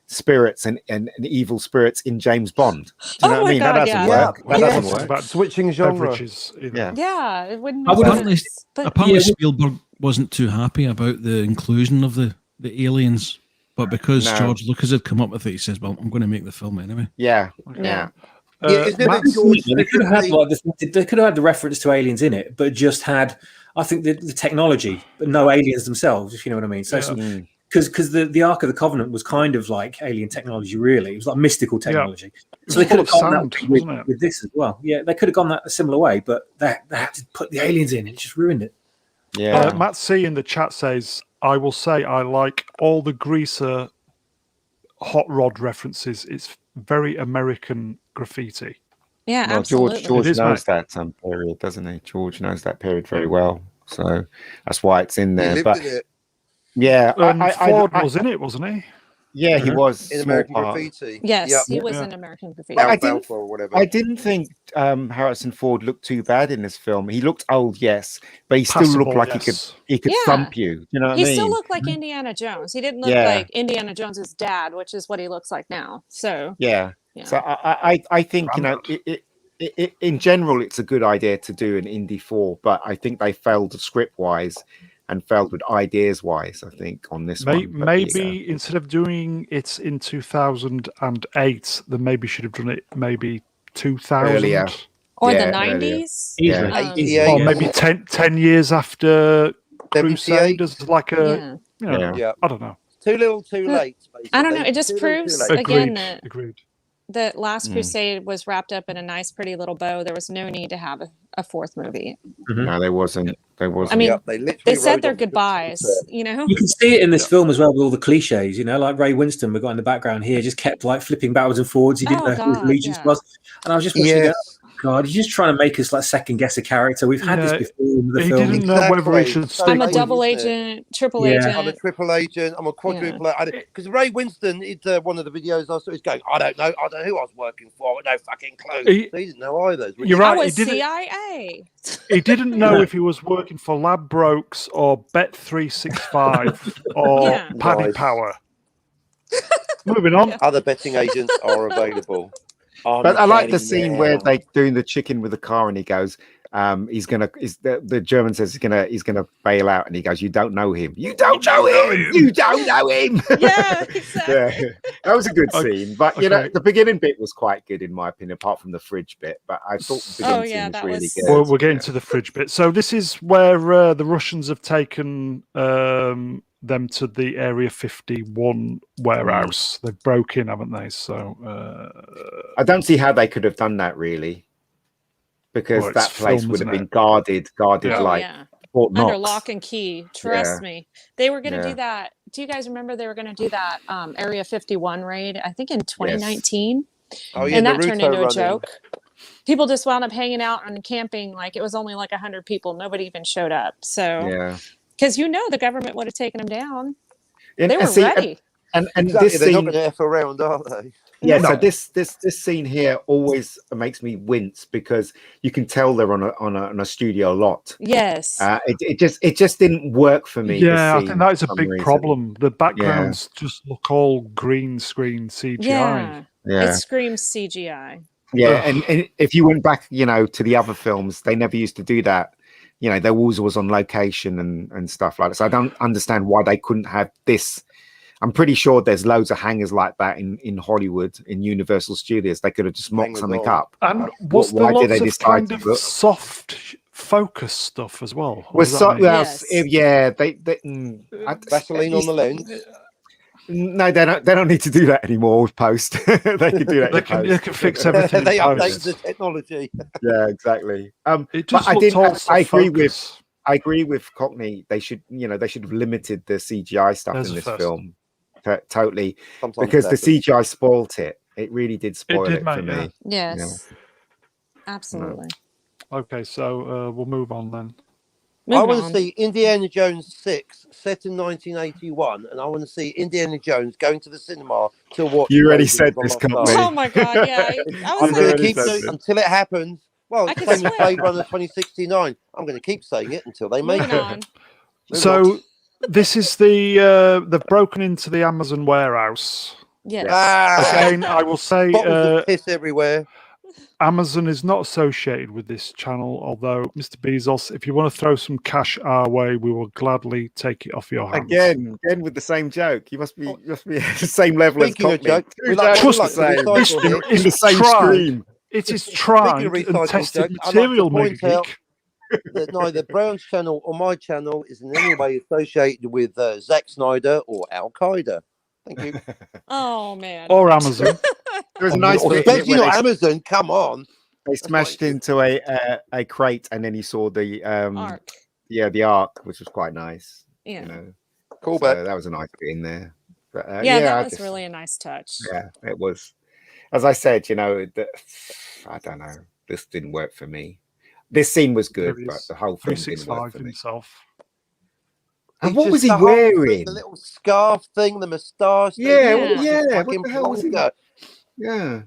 spirits and evil spirits in James Bond. Do you know what I mean? God, That doesn't yeah. work. That doesn't work. About Switching genre. beverages, you know. Yeah. Yeah, it wouldn't I make would Apparently, sense. But apparently Spielberg wasn't too happy about the inclusion of the aliens, but because No. George Lucas had come up with it, he says, "Well, I'm going to make the film anyway." Yeah. Yeah. Isn't it Matt- that George They could have had specifically- they could have had the reference to aliens in it, but just had, I think, the technology, but no aliens themselves. If you know what I mean. So because the Ark of the Covenant was kind of like alien technology, really. It was like mystical technology. It So they was could have full gone of that sound, way wasn't it? with this as well. Yeah, they could have gone that a similar way, but they had to put the aliens in. It just ruined it. Yeah. Matt C in the chat says, "I will say I like all the greaser hot rod references. It's very American graffiti." yeah, Well, absolutely. George It is, knows mate. that period, doesn't he? George knows that period very well, so that's why it's in He there. lived But in it yeah, And Ford was in it, wasn't he? yeah, he was in small American part. Graffiti. Yes, Yep. he was Yeah. in American Graffiti. But I Alfalfa didn't- or whatever. I didn't think Harrison Ford looked too bad in this film. He looked old, yes, but he still Passable, looked like yes. he could Yeah. thump you. You know what He I mean? still looked like Indiana Jones. He didn't look Yeah. like Indiana Jones's dad, which is what he looks like now. So Yeah. yeah. So I think, you know, Grandad. it in general, it's a good idea to do an Indy 4, but I think they failed script wise and failed with ideas wise. I think on this one. But Maybe instead of doing it in 2008, they maybe should have done it maybe 2000. Earlier. or Yeah, the earlier. 90s. Yeah. Um, 88. Or maybe 10 years after 78. Crusaders, like a, yeah. you know, Yeah. Yeah. I don't know. Too little, too late. Basically. I don't know. It just Too little, too proves late. again Agreed. that Agreed. the Last Mm. Crusade was wrapped up in a nice, pretty little bow. There was no need to have a fourth movie. No, there wasn't. There wasn't. I mean, Yep, they literally They said rode their on the goodbyes, you know? You can see it in this film as well with all the cliches, you know, like Ray Winston, we got in the background here, just kept like flipping backwards and forwards. He didn't Oh, know who his God, allegiance yeah. was. And I was just watching it go, Yes. God, you're just trying to make us like second guess a character. We've had this Yeah, before in the He film. didn't know whether he Exactly. should So stick I'm a late, double isn't it? agent, triple Yeah. I'm a agent. triple agent. I'm a quadruple agent. Because Ray Winston, one of the videos I saw, he's going, I don't know who I was working for. I got no fucking clue. He- He didn't know either. You're I right. He was didn't, CIA. he didn't know Yeah. if he was working for Ladbrokes or Bet365 or Yeah. Paddy Nice. Power. Moving on. Other betting agents are available. But I like the scene where they doing the chicken with the car, and he goes, the German says he's gonna bail out, and he goes, "You don't know him. You don't know him. You don't know him." Yeah, exactly. Yeah, that was a good scene. But you know, Okay. the beginning bit was quite good in my opinion, apart from the fridge bit. But I thought the beginning Oh, yeah, scene that was really was- good. We're getting to the fridge bit. So this is where the Russians have taken them to the Area 51 warehouse. They've broke in, haven't they? So I don't see how they could have done that really, because Well, it's that place film, would have isn't been it? guarded Yeah. Oh, like yeah. Fort Knox. Under lock and key. Trust Yeah. me. They were going to Yeah. do that. Do you guys remember they were going to do that Area 51 raid, I think in 2019? Oh, yeah, And that Naruto turned into a running. joke. People just wound up hanging out and camping like it was only like 100 people. Nobody even showed up. So, Yeah, because the government would have taken them down. and, They were see, ready. and Exactly, this they're not scene. going to F around, are they? Yeah, No. so this scene here always makes me wince because you can tell they're on a studio lot. Yes. It just didn't work for me. yeah, I this think scene that is for a some big reason. problem. The backgrounds just look all green screen CGI. yeah. Yeah, It screams CGI. yeah, Ugh. and if you went back, to the other films, they never used to do that. They always was on location and stuff like that. So I don't understand why they couldn't have this. I'm pretty sure there's loads of hangars like that in Hollywood, in Universal Studios. They could have just mocked Hangers something on. up. And was there Why did lots they of decide kind to of put- soft focus stuff as well? What Was does that so, mean? well, Yes. yeah, they Vaseline on the lens. No, they don't need to do that anymore with post. They can do that. They in can, post. they can fix everything. They in update post. the technology. Yeah, exactly. It but just I looked didn't. all I agree with. soft-focus. I agree with Cockney. They should have limited the CGI stuff There's in a this first. film totally, Sometimes because the happens. CGI spoilt it. It really did spoil did, it for mate, me. yeah. Yes. Absolutely. Okay, so we'll move on then. I Moving want on. to see Indiana Jones 6 set in 1981, and I want to see Indiana Jones going to the cinema to watch. You already Raiders said of the this, Lost Cockney. Ark. Oh my God! Yeah, I I'm was going to like, already keep said doing this. until it happens. Well, I it's can the same as swear. Blade Runner 2069. I'm going to keep saying it until they make Moving it. on. So this is the they've broken into the Amazon warehouse. Yes. Again, I will say Bottles of piss everywhere. Amazon is not associated with this channel, although Mr. Bezos, if you want to throw some cash our way, we will gladly take it off your hands. Again with the same joke. You must be the same level Speaking as of Cockney. jokes, Two we like jokes to the same. recycle here. In the same tried. stream. It is tried Speaking of and recycling tested jokes, I'd like material, to point MegaGeek. out that neither Brown's channel or my channel is in any way associated with Zack Snyder or Al Qaeda. Thank you. Oh man. Or Amazon. There was a nice Or bit in it especially where not Amazon. Come on. they smashed into a crate, and then you saw the Arc. the arc, which was quite nice. Yeah. You know, Cool so back. that was a nice bit in there. But, Yeah, I that was just- really a nice touch. Yeah, it was. As I said, you know, I don't know. This didn't work for me. This scene was good, There but is the whole thing didn't work 365 for me. himself. And It's what just was he the whole thing, wearing? the little scarf thing, the moustache. Yeah, well, yeah, what the hell was he- Plonker. Yeah.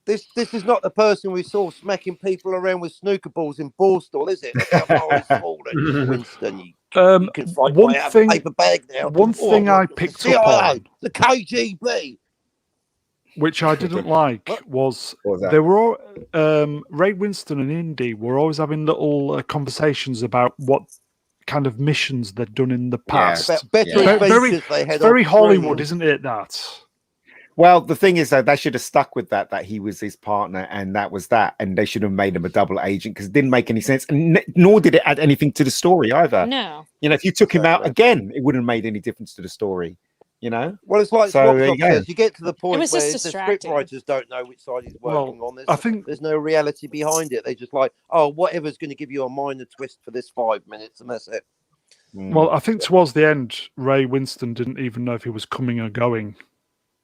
This is not the person we saw smacking people around with snooker balls in Borstal, is it? Look how far he's fallen. Winston, you can fight one way out of thing- a paper bag now. one thing I picked the up CIA, on- the KGB. Which I didn't like was What was that? they were all, Ray Winston and Indy were always having little conversations about what kind of missions they'd done in the past. About better Yeah. adventures they had. It's very off Hollywood, screen. isn't it? That Well, the thing is, though, they should have stuck with that he was his partner and that was that. And they should have made him a double agent because it didn't make any sense. And nor did it add anything to the story either. No. You know, if you took him out Exactly. again, it wouldn't have made any difference to the story, you know? Well, it's like So, there you Swapswap go. says, you get to the point was where just the script distracting. writers don't know which side he's working Well, on. I think There's no reality behind it. They just like, oh, whatever's going to give you a minor twist for this 5 minutes, and that's it. well, I think towards the end, Ray Winston didn't even know if he was coming or going.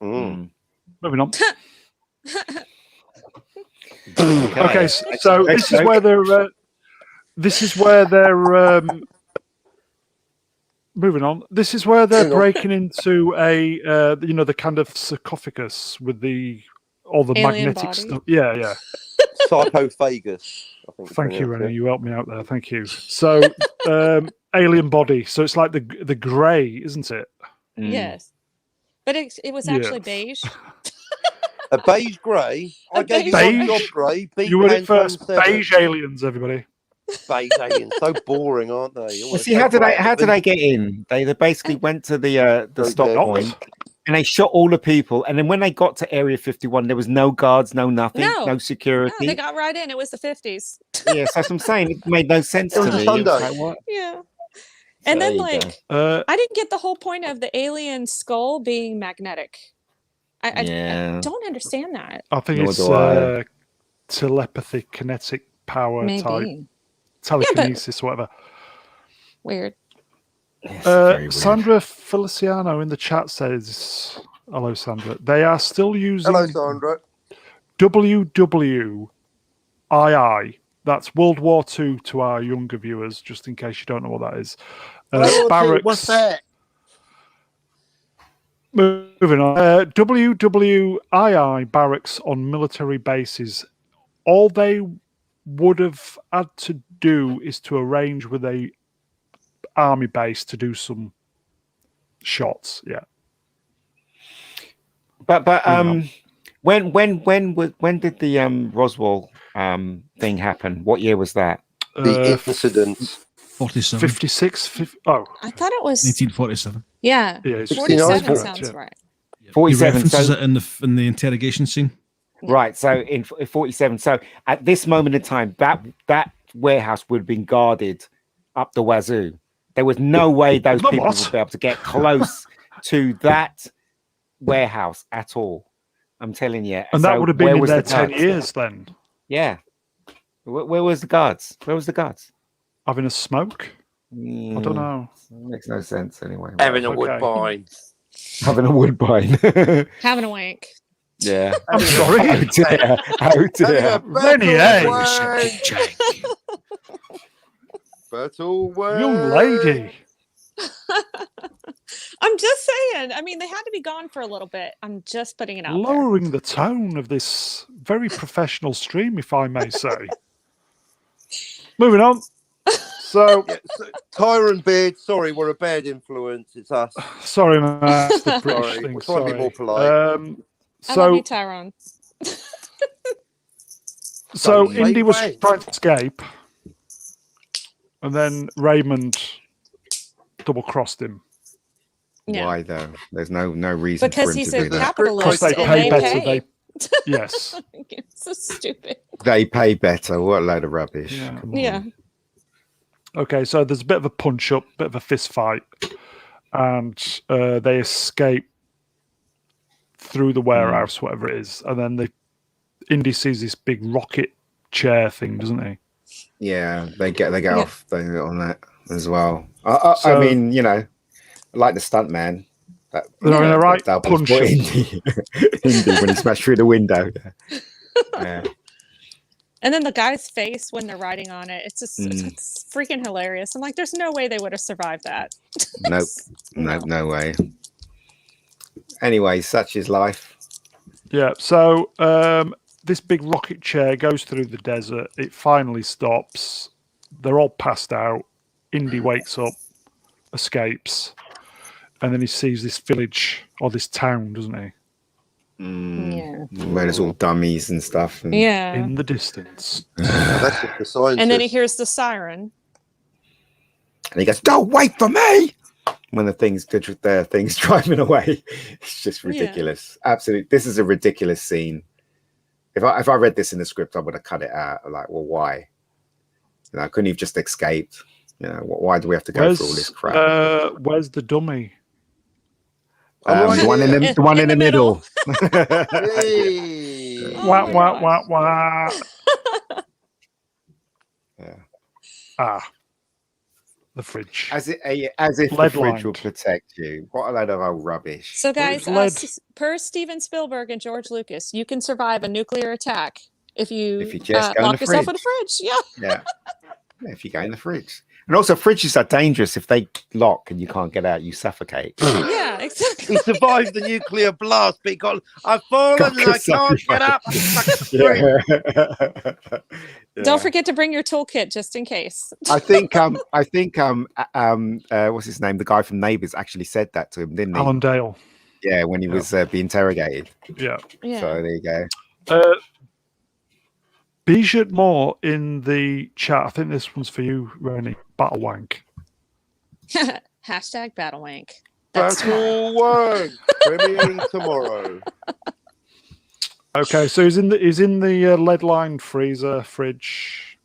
Mm. Moving on. Okay. Okay, so this is where they're. This is where they're. Moving on. This is where they're breaking into a, the kind of sarcophagus with all the Alien magnetic body. stuff. Yeah, yeah. Sarcophagus. I think Thank you, pronounced Reni. it. You helped me out there. Thank you. So, alien body. So it's like the grey, isn't it? Mm. Yes. But it was Yeah. actually beige. A beige grey. I A gave you beige- one job grey. Beat You were it Pantone first. 7. Beige aliens, everybody. Beige aliens. So boring, aren't they? Well, Almost see, so how did bright. they get in? They basically went to the stop dead. point and they shot all the people. And then when they got to Area 51, there was no guards, no nothing, No. no No, security. they got right in. It was the 50s. Yeah, so that's what I'm saying. It made no sense It to was a me. It Sunday. was like, what? Yeah. And There then, you like, go. I didn't get the whole point of the alien skull being magnetic. I Yeah. don't understand that. I think Nor it's do I. telepathy, kinetic power type, Maybe. telekinesis, whatever. Weird. It's very weird. Sandra Feliciano in the chat says, "Hello, Sandra. They are still using Hello, Sandra. WWII. That's World War II to our younger viewers, just in case you don't know what that is. Barracks. What's that? Moving on. WWII barracks on military bases. All they would have had to do is to arrange with a army base to do some shots. Yeah. But when did the Roswell thing happen? What year was that? The incident. 47. 56. Oh, I thought it was. 1947. Yeah. yeah. It's 69. 47 correct, sounds yeah. right. He 47. references So, it in the interrogation scene. right. So in 47. So at this moment in time, that warehouse would have been guarded up the wazoo. There was no way those The people what? would be able to get close to that warehouse at all. I'm telling you. And So that would have been where in was there the 10 guards? years then. Yeah. Where was the guards? Where was the guards? Having a smoke? I Mm, don't know. Makes no sense anyway. Having a Okay. woodbine. Having a woodbine. Having a wank. Yeah. I'm sorry. How dare. How dare. Reni, eh? Battle wank. Young lady. I'm just saying. I mean, they had to be gone for a little bit. I'm just putting it out there. Lowering the tone of this very professional stream, if I may say. moving on. So, Yeah, so Tyron Beard, sorry, we're a bad influence. It's us. sorry, man. That's the British Sorry, thing. we're trying to be more Sorry. polite. I love you, So, Tyrone. Don't say Indy was way. trying to escape, and then Raymond double-crossed him. Yeah. Why though? There's no reason Because for him he's to a do that. capitalist Because they and pay they better. pay. Yes. It's so stupid. They pay better. What a load of rubbish. Yeah. Come on. Yeah. Okay, so there's a bit of a punch-up, bit of a fist fight, and they escape through the warehouse, whatever it is, and then Indy sees this big rocket chair thing, doesn't he? Yeah, they get off on that as well. So- I mean, you know, I like the stunt man. They're in the right that punch. for Indy when he smashed through the window. Yeah. And then the guy's face when they're riding on it, it's just it's freaking hilarious. I'm like, there's no way they would have survived that. Nope. No way. Anyway, such is life. Yeah, so this big rocket chair goes through the desert. It finally stops. They're all passed out. Indy wakes up, escapes, and then he sees this village or this town, doesn't he? Yeah. Where there's all dummies and stuff. And Yeah. In the distance. That's just the science. And then he hears the siren. he goes, "Don't wait for me!" When the thing's driving away. It's just ridiculous. Absolutely. This is a ridiculous scene. If I read this in the script, I would have cut it out. I'm like, well, why? You know, couldn't you have just escaped? You know, why do we have to go through all this crap? Where's the dummy? The one in the middle. Hey. Wah, wah, wah, wah. Yeah. The fridge. As if the Lead fridge lined. will protect you. What a load of old rubbish. So, guys, lead. per Steven Spielberg and George Lucas, you can survive a nuclear attack if you just go in lock the yourself in a fridge. fridge. Yeah. Yeah, if you go in the fridge. And also, fridges are dangerous. If they lock and you can't get out, you suffocate. Yeah, exactly. He survived the nuclear blast, but he got, I've fallen and I can't get up. I'm stuck in the fridge. Yeah. Don't forget to bring your toolkit just in case. I think what's his name? The guy from Neighbours actually said that to him, didn't he? Alan Dale. Yeah, when he was being interrogated. Yeah. Yeah. So there you go. Bijot Moore in the chat. I think this one's for you, Reni. Battle wank. Hashtag battle wank. That's Battle wank. Premiering tomorrow. Okay, so he's in the lead-lined freezer fridge,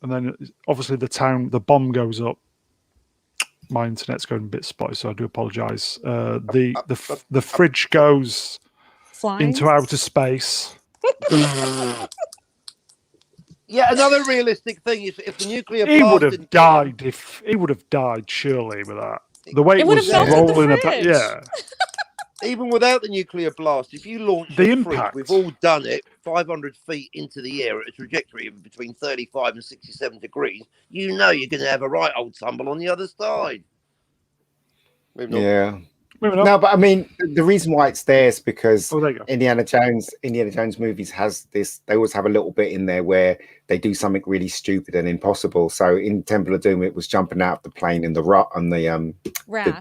and then obviously the bomb goes up. My internet's going a bit spotty, so I do apologise. The fridge goes flying into outer space. Yeah, another realistic thing is if the nuclear He blast would have didn't- died he would have died surely with that. The way it would was have melted the rolling about, fridge. yeah. Even without the nuclear blast, if you launch The a impact. fridge, we've all done it, 500 feet into the air at a trajectory of between 35 and 67 degrees, you know you're going to have a right old tumble on the other side. Moving on. Yeah. Moving on. No, but I mean, the reason why it's there is because Oh, there you go. Indiana Jones movies has this. They always have a little bit in there where they do something really stupid and impossible. So in Temple of Doom, it was jumping out of the plane in the raft.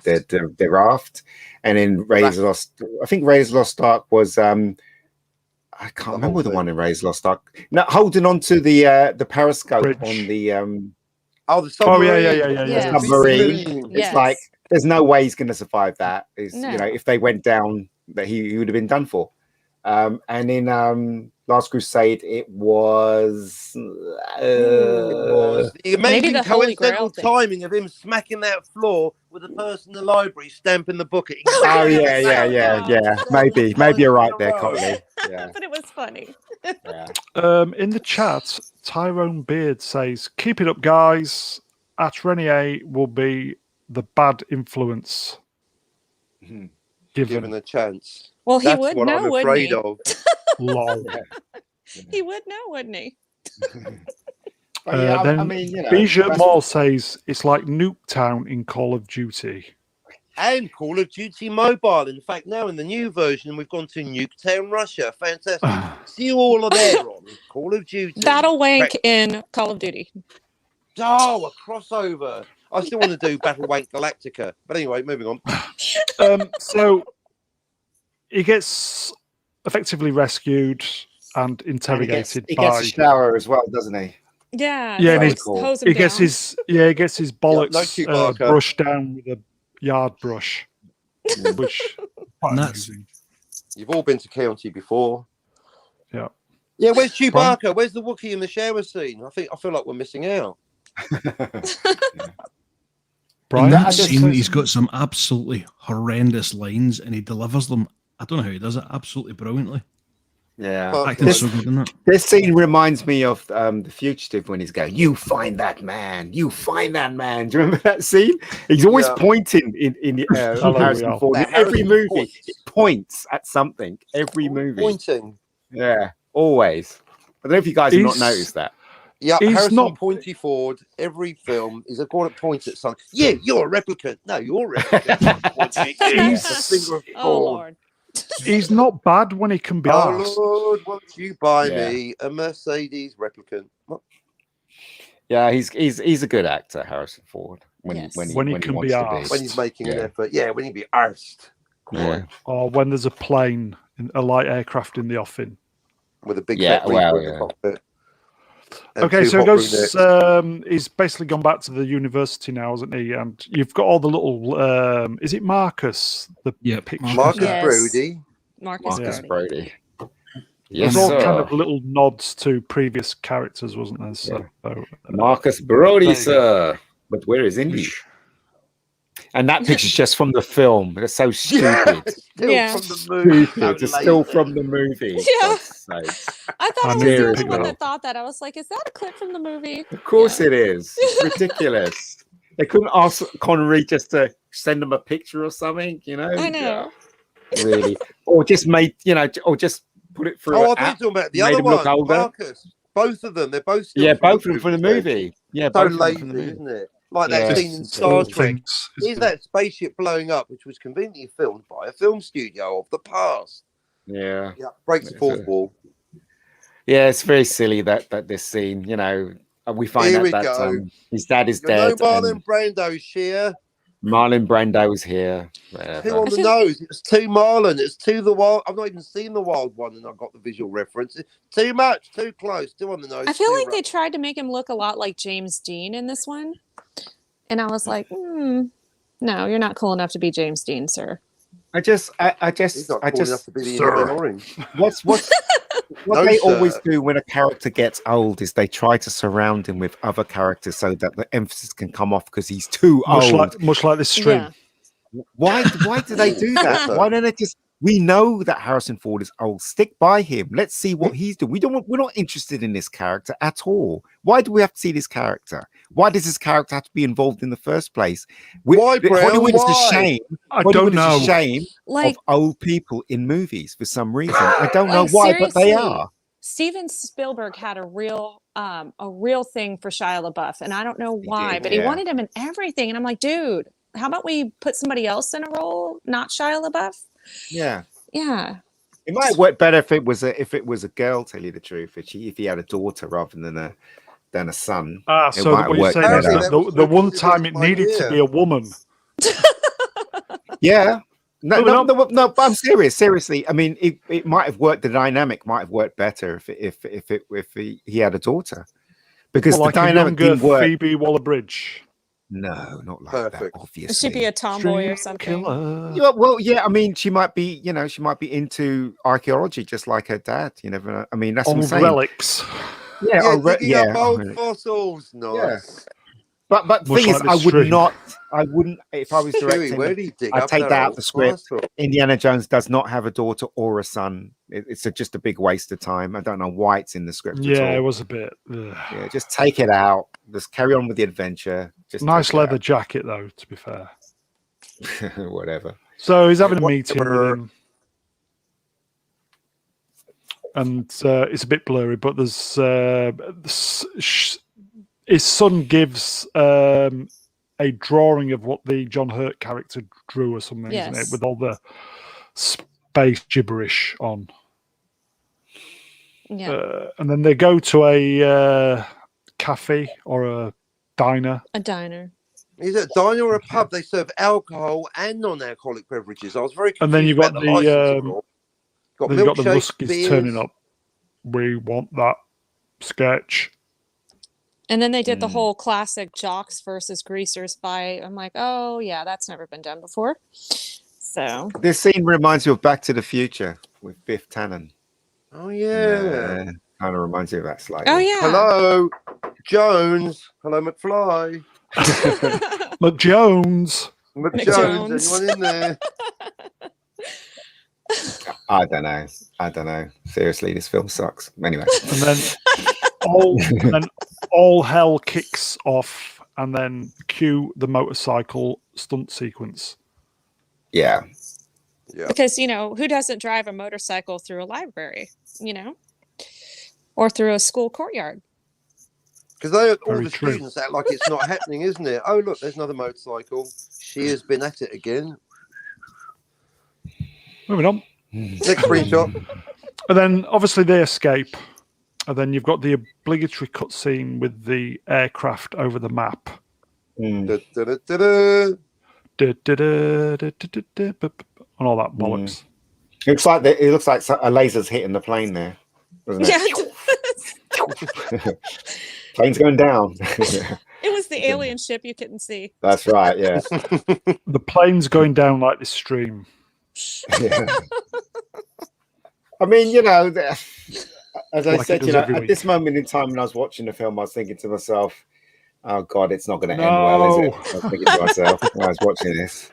the raft, and in Raiders of Lost, I think Raiders of Lost Ark was I can't remember the one in Raiders of Lost Ark. No, holding on to the periscope Bridge. on the The submarine. Yeah. submarine. Yes. It's like there's no way he's going to survive that. No. You know, if they went down, that he would have been done for. And in Last Crusade, it was The Maybe amazing the Holy Grail coincidental thing. timing of him smacking that floor with the person in the library stamping the book at him. oh yeah. Maybe you're right there, Cockney. Yeah, But it was funny. yeah. In the chat, Tyrone Beard says, "Keep it up, guys. At Renier will be the bad influence Given a chance. Well, he That's would what know, I'm wouldn't afraid he? of. Lol." He would know, wouldn't he? But yeah, Then I mean, you know, Bijot that's- Moore says it's like Nuketown in Call of Duty. And Call of Duty Mobile. In fact, now in the new version, we've gone to Nuketown, Russia. Fantastic. See you all are there on Call of Duty. Battle Wank in Call of Duty. Oh, a crossover. I still want to do Battle Wank Galactica. But anyway, moving on. So he gets effectively rescued and interrogated he by. gets a shower as well, doesn't he? Yeah. Yeah, and so hose him he gets down. he gets his bollocks no Chewbacca. brushed down with a yard brush, which And that's You've all been to County before. Yeah. Yeah, where's Chewbacca? Where's the Wookiee in the shower scene? I feel like we're missing out. Brian, in that I just- scene, he's got some absolutely horrendous lines, and he delivers them. I don't know how he does it. Absolutely brilliantly. Yeah. Well, Acting's so good in that. This scene reminds me of The Fugitive when he's going, "You find that man. You find that man." Do you remember that scene? He's always Yeah. pointing in Harrison yeah. Ford. That In every Harrison movie, points. he points at something. Every movie. Pointing. Yeah, always. I don't know if you guys have not He's- noticed that. Yeah, He's Harrison not- Pointy Ford. Every film is going to point at something. Yeah, you're a replicant. No, you're a replicant. Pointing at you. He's- The finger of Oh Ford. Lord. he's not bad when he can be Oh arsed. Lord, won't you buy Yeah. me a Mercedes replicant? What? Yeah, he's a good actor, Harrison Ford. When Yes. When he can wants be to arsed. When he's making an Yeah. effort. Yeah, when he be arsed. Yeah. Or when there's a plane, a light aircraft in the offing. With a big Yeah, fat well, reaper in yeah. the cockpit. And Okay, two so he hot goes. brunettes. He's basically gone back to the university now, hasn't he? And you've got all the little. Is it Marcus? The Yeah, picture. Marcus Yes. Brody. Marcus Marcus Brody. Brody. There's Yes, all sir. kind of little nods to previous characters, wasn't there? So, Marcus Brody, There you sir. But where is English? And that picture's just from the film. That's so stupid. Still Yeah. from the movie. Stupid. It's still from the movie. Yeah. God's sakes. I thought I I was knew the you'd only pick one that that up. thought that. I was like, is that a clip from the movie? Of course it is. It's ridiculous. They couldn't ask Connery just to send them a picture or something, you know? I know. Yeah, really. Or just made, or just put it through. Oh, I an thought you were app. talking about the Made other him look one, older. Marcus. Both of them. They're both still Yeah, from both of them from the movie. Yeah, So both of them lazy, from the movie. isn't it? Like Yeah. that scene in Star Just Trek. things, Here's isn't it? that spaceship blowing up, which was conveniently filmed by a film studio of the past. Yeah. Yeah, breaks the It's fourth a- wall. Yeah, it's very silly that this scene, we find Here out we that go. his dad is You know dead. Marlon And Brando, Sheer. Marlon Brando's here. Two Whatever. on the nose. It's too Marlon. It's too the wild. I've not even seen the wild one, and I've got the visual reference. It's too much, too close, too on the nose. I feel too like they rough. tried to make him look a lot like James Dean in this one. And I was like, no, you're not cool enough to be James Dean, sir. I just, He's not cool enough to be the Sir. Indian Orange. what No, they sir. always do when a character gets old is they try to surround him with other characters so that the emphasis can come off because he's too old. Much like this stream. Yeah. Why do they do that? Why don't they just? We know that Harrison Ford is old. Stick by him. Let's see what he's doing. We're not interested in this character at all. Why do we have to see this character? Why does this character have to be involved in the first place? Why, Brown? Hollywood is a Why? shame. I Hollywood don't know. is a shame Like, of old people in movies for some reason. I don't know Like, why, but they seriously. are. Steven Spielberg had a real thing for Shia LaBeouf, and I don't know He why, did, but he yeah. wanted him in everything. And I'm like, dude, how about we put somebody else in a role, not Shia LaBeouf? Yeah. Yeah. It might work better if it was a girl. Tell you the truth, if he had a daughter rather than a son. It So might what you're work saying is better. that the one time it needed to be a woman. Yeah. No, No, no, but I'm serious. Seriously, I mean, it might have worked. The dynamic might have worked better if he had a daughter, because Well, like the a dynamic younger didn't work. Phoebe Waller-Bridge. No, not like Perfect. that. Should Obviously, be a tomboy or something. Killer. Yeah, well, yeah. I mean, she might be into archaeology, just like her dad. You never know. I mean, that's what I'm Old saying. relics. Yeah, Yeah, old re- digging yeah. up old old- fossils. Nice. But the Much thing is, like I this would stream. not. I wouldn't if I was Chewie, directing. where did he dig I'd up take that out old the script. fossil? Indiana Jones does not have a daughter or a son. It's just a big waste of time. I don't know why it's in the script. at Yeah, all. it was a bit. Yeah, just take it out. Just carry on with the adventure. Just Nice take it leather jacket, though, to be fair. out. Whatever. So he's having a What- meeting with him. And it's a bit blurry, but there's his son gives a drawing of what the John Hurt character drew or something, isn't it? Yes. With all the space gibberish on. Yeah. And then they go to a cafe or a diner. A diner. Is it a diner or a pub? They serve alcohol and non-alcoholic beverages. I was very confused And then you've got about the licensing law. Got then you've got the milkshakes, Ruskies beers. turning up. We want that sketch. And then they did the whole classic jocks versus greasers fight. I'm like, oh yeah, that's never been done before. So This scene reminds me of Back to the Future with Biff Tannen. Oh yeah. Kind of reminds me of that slightly. oh yeah. Hello, Jones. Hello, McFly. McJones. McJones. Anyone in there? I don't know. Seriously, this film sucks. Anyway. And then all hell kicks off, and then cue the motorcycle stunt sequence. Yeah. Because, who doesn't drive a motorcycle through a library, or through a school courtyard? Because all Very the true. students act like it's not happening, isn't it? Oh, look, there's another motorcycle. She has been at it again. Moving on. Next screenshot. And then obviously they escape. And then you've got the obligatory cutscene with the aircraft over the map. Da, da, da, da, da. And all that bollocks. It looks like a laser's hitting the plane there, doesn't it? Yeah. Plane's going down. It was the alien ship you couldn't see. That's right. Yeah. The plane's going down like this stream. Yeah. I mean, as I Like said, it does every at week. this moment in time when I was watching the film, I was thinking to myself, "Oh God, it's not going to end well, is it?" I was thinking to myself when I was watching this.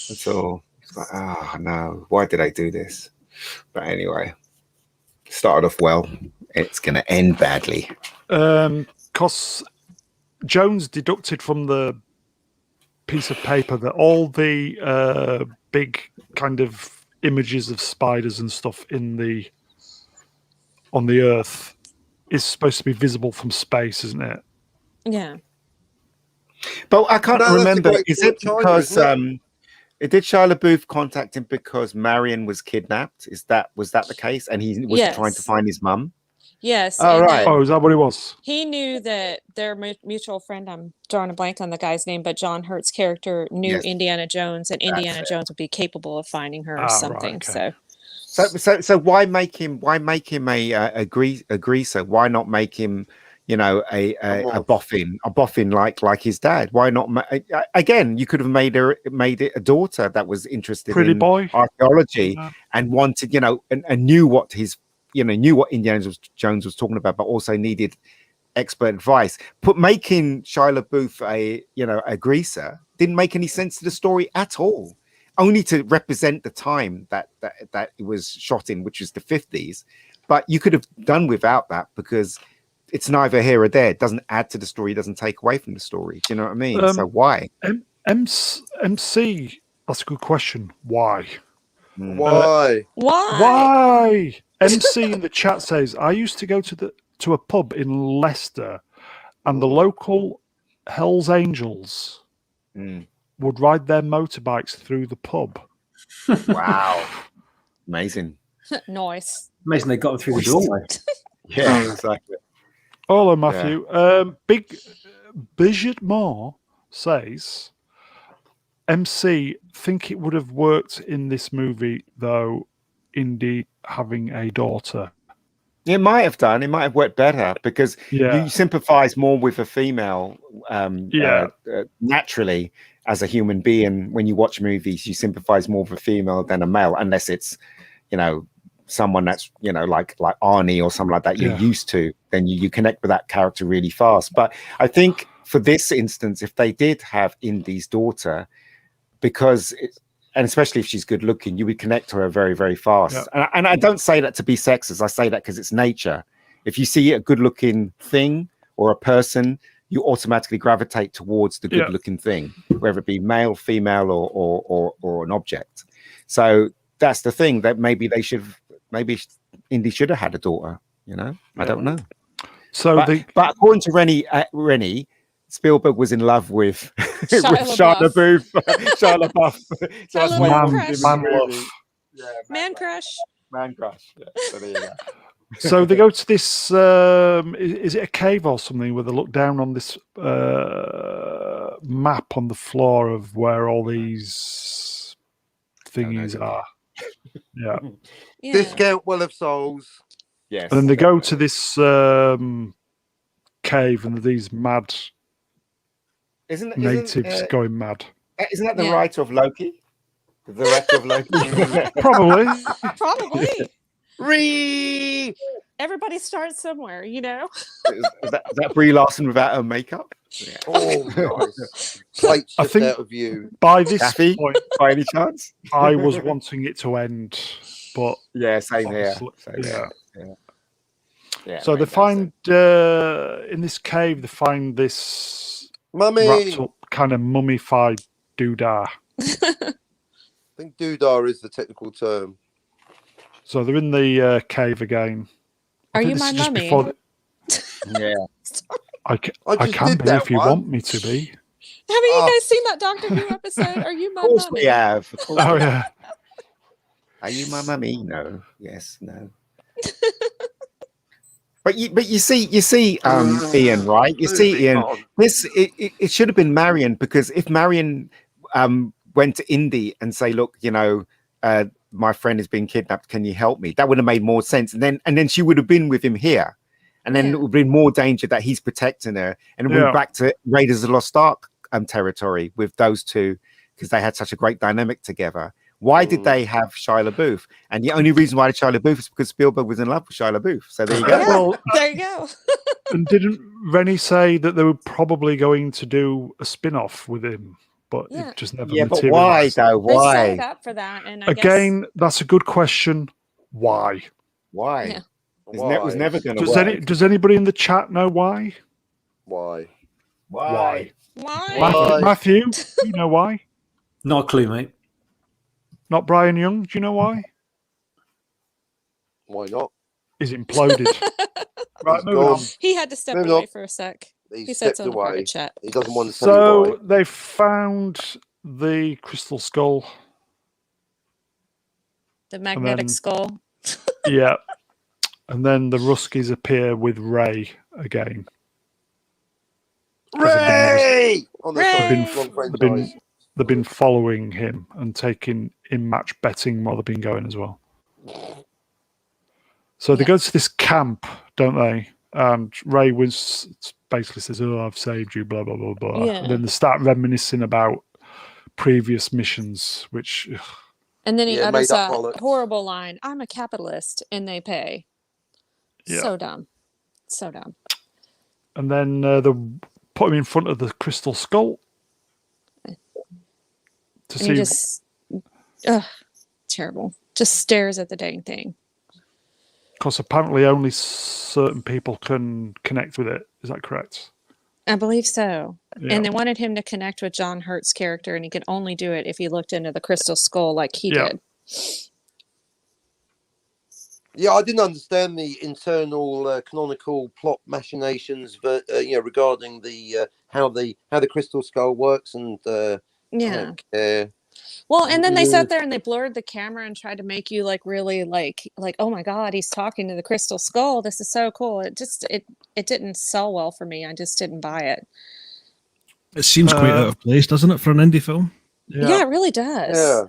That's all. It's like, oh no, why did I do this? But anyway, started off well. It's going to end badly. Because Jones deducted from the piece of paper that all the big kind of images of spiders and stuff on the Earth is supposed to be visible from space, isn't it? Yeah. But I can't No, that's remember. a great Is it China, because isn't it did Shia LaBeouf contact him because Marion was kidnapped? Was that the case? And he was trying to Yes. find his mum? Yes. Oh, and right. Oh, is that what it was? he knew that their mutual friend, I'm drawing a blank on the guy's name, but John Hurt's character knew Yes. Indiana Jones, and Indiana it. Jones would be capable of finding her or Ah, right, something. okay. So why make him a greaser? Why not make him a boffin like his dad? Why not? Again, you could have made it a daughter that was interested Pretty in boy. archaeology Yeah. and wanted and knew what knew what Indiana Jones was talking about, but also needed expert advice. Making Shia LaBeouf a greaser didn't make any sense to the story at all. Only to represent the time that it was shot in, which was the 50s. But you could have done without that because it's neither here or there. It doesn't add to the story. It doesn't take away from the story. Do you know what I mean? So why? MC, that's a good question. Why? Why? Why? MC in the chat says, I used to go to a pub in Leicester, and the local Hells Angels would ride their motorbikes through the pub. Wow. Amazing. Nice. Amazing they got them through the doorway. Yeah, exactly. Hello, Matthew. Big Bridget Moore says, MC, think it would have worked in this movie, though, Indy having a daughter. It might have done. It might have worked better because Yeah. you sympathize more with a female naturally as a human being. When you watch movies, you sympathize more with a female than a male, unless it's, someone that's, like Arnie or something like that you're used to, then you connect with that character really fast. But I think for this instance, if they did have Indy's daughter, and especially if she's good looking, you would connect to her very, very fast. Yeah. And I don't say that to be sexist. I say that because it's nature. If you see a good looking thing or a person, you automatically gravitate towards the good looking thing, whether it be male, female, or an object. So that's the thing, that maybe Indy should have had a daughter, I don't know. So but according to Reni, Spielberg was in love with Shia LaBeouf. Shia LaBeouf. So that's why Man- he crush. was in the Man movie. Yeah, Man crush. Man crush. Yeah, so there you go. So they go to this. Is it a cave or something where they look down on this map on the floor of where all these thingies are? Yeah. Yeah. Discount Well of Souls. Yes. And then they go to this cave, and these mad natives going mad. Isn't that the Yeah. writer of Loki? The director of Loki? Probably. Probably. Re. Everybody starts somewhere, is that Brie Larson without her makeup? Yeah. Oh, nice. Plates I just think- out of view. By this Daffy? point, By any chance? I was wanting it to end, but Yeah, same here. obviously- Same yeah. here. Yeah, So they makes find in this cave, they find this Mummy. wrapped up kind of mummified doodah. I think doodah is the technical term. So they're in the cave again. I Are think you this my is just mummy? before Yeah. I I just can did be that if you one. want me to be. Haven't you Oh. guys seen that Doctor Who episode? Are you Of my course mummy? we have. Of course Oh we have. yeah. Are you my mummy? No. Yes. No. But you see, Ian, right? You see, Moving Ian. on. It should have been Marion, because if Marion went to Indy and say, look, my friend has been kidnapped, can you help me? That would have made more sense. And then she would have been with him here, and then Yeah. it would have been more danger that he's protecting her, and we're Yeah. back to Raiders of the Lost Ark territory with those two, because they had such a great dynamic together. Why did they have Shia LaBeouf? And the only reason why Shia LaBeouf is because Spielberg was in love with Shia LaBeouf. So there you go. Yeah, Well, there you go. and didn't Rennie say that they were probably going to do a spin-off with him, but Yeah. it just never Yeah, but why materialized. though? They set it Why? up for that, and I Again, that's a good question. Why? Why? Yeah. It was never going to Does work. does anybody in the chat know why? Why? Why? guess why? Why? Matthew, do you know why? Not a clue, mate. Not Brian Young. Do you know why? Why not? He's imploded. Right, He's moving on. gone. He had to step Moving away on. for a sec. He He said stepped so in the private away. chat. He doesn't want to tell you So why. they found the crystal skull. The magnetic then- skull. Yeah. And then the Ruskies appear with Ray again. Ray! On the Ray! side, They've wrong been, franchise. they've been following him and taking in-match betting while they've been going as well. So they Yeah. go to this camp, don't they? And Ray basically says, "Oh, I've saved you," blah blah blah blah. Yeah. And then they start reminiscing about previous missions, which And then he Yeah, utters made up a bollocks. horrible line, "I'm a capitalist and they pay." Yeah. So dumb. So dumb. and then they put him in front of the crystal skull to And see. he just, terrible. Just stares at the dang thing. Because apparently only certain people can connect with it. Is that correct? I believe so. Yeah. And they wanted him to connect with John Hurt's character, and he could only do it if he looked into the crystal skull like he Yeah. did. Yeah, I didn't understand the internal canonical plot machinations, but regarding the how the crystal skull works, and I Yeah. don't care. Well, and then they Yeah. sat there and they blurred the camera and tried to make you really like, oh my God, he's talking to the crystal skull. This is so cool. It didn't sell well for me. I just didn't buy it. It seems quite out of place, doesn't it, for an indie film? Yeah, it really does. Yeah.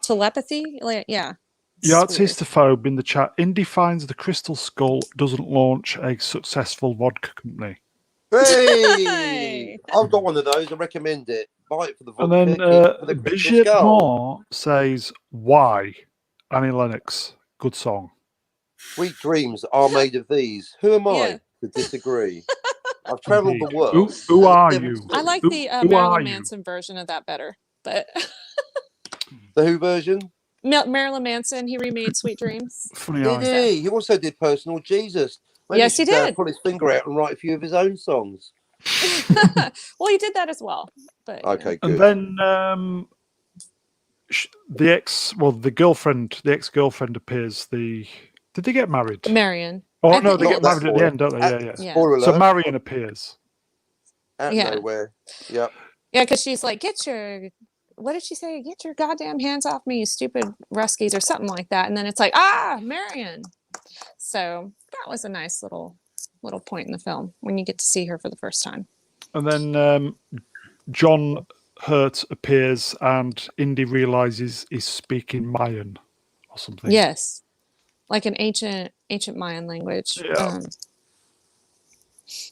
Telepathy? Yeah. Yartistophobe in the chat. Indy finds the crystal skull doesn't launch a successful vodka company. Hey, Hey! I've got one of those. I recommend it. Buy it for the And vodka. then keep it for the crystal Brigitte skull. Moore says, "Why?" Annie Lennox. Good song. Sweet dreams are made of these. Who am I Yeah. to disagree? I've travelled the Indeed. world. Who are I've you? never I seen- like Who- the who are Marilyn you? Manson version of that better. But the Who version. Marilyn Manson, he remade Sweet Dreams. Funny Did eye. he? He also did Personal Jesus. Maybe Yes, he should, did. Pull his finger out and write a few of his own songs. Well, he did that as well. But you know. Okay, And good. then the ex-girlfriend appears. Did they get married? Marion. Oh I no, think- they Not get that married at the spoiler. end, don't they? Yeah, yeah. Yeah. Spoiler So alert. Marion appears. Out of Yeah. nowhere. Yep. Yeah, because she's like, what did she say? Get your goddamn hands off me, you stupid Ruskies, or something like that. And then it's like, Marion. So that was a nice little point in the film when you get to see her for the first time. And then John Hurt appears, and Indy realizes he's speaking Mayan or something. Yes, like an ancient Mayan language. Yeah.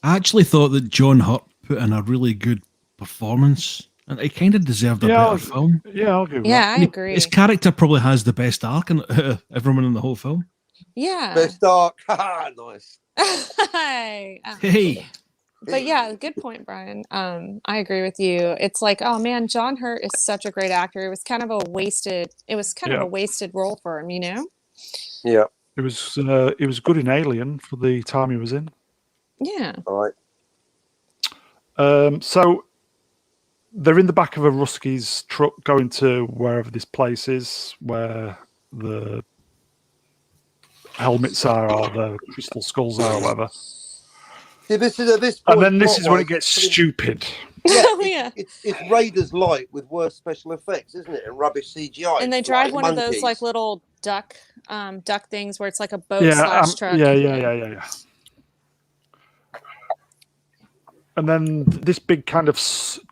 I actually thought that John Hurt put in a really good performance, and he kind of deserved a better film. Yeah, I'll give Yeah, that. I agree. His character probably has the best arc in everyone in the whole film. Yeah. Best arc. Nice. Hey. But yeah, good point, Brian. I agree with you. It's like, oh man, John Hurt is such a great actor. It was kind of a wasted role for him, you know? Yeah. It was good in Alien for the time he was in. Yeah. All right. So they're in the back of a Ruskies truck going to wherever this place is, where the helmets are or the crystal skulls are or whatever. See, this is at this point. And then this is when it gets stupid. Yeah, it's Raiders Light with worse special effects, isn't it? And rubbish CGI. And they drive one of those like little duck things where it's like a boat / truck. Yeah. And then this big kind of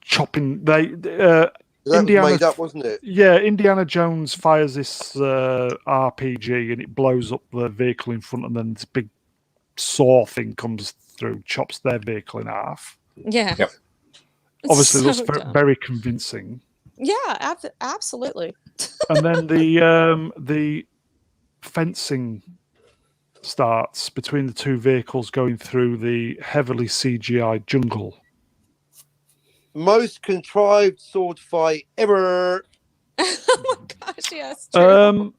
chopping. That was made up, wasn't it? Yeah, Indiana Jones fires this RPG and it blows up the vehicle in front, and then this big saw thing comes through, chops their vehicle in half. Yeah. Yep. Obviously, so looks very convincing. Yeah, absolutely. And then the fencing starts between the two vehicles going through the heavily CGI jungle. Most contrived sword fight ever. Oh my gosh, yes. True.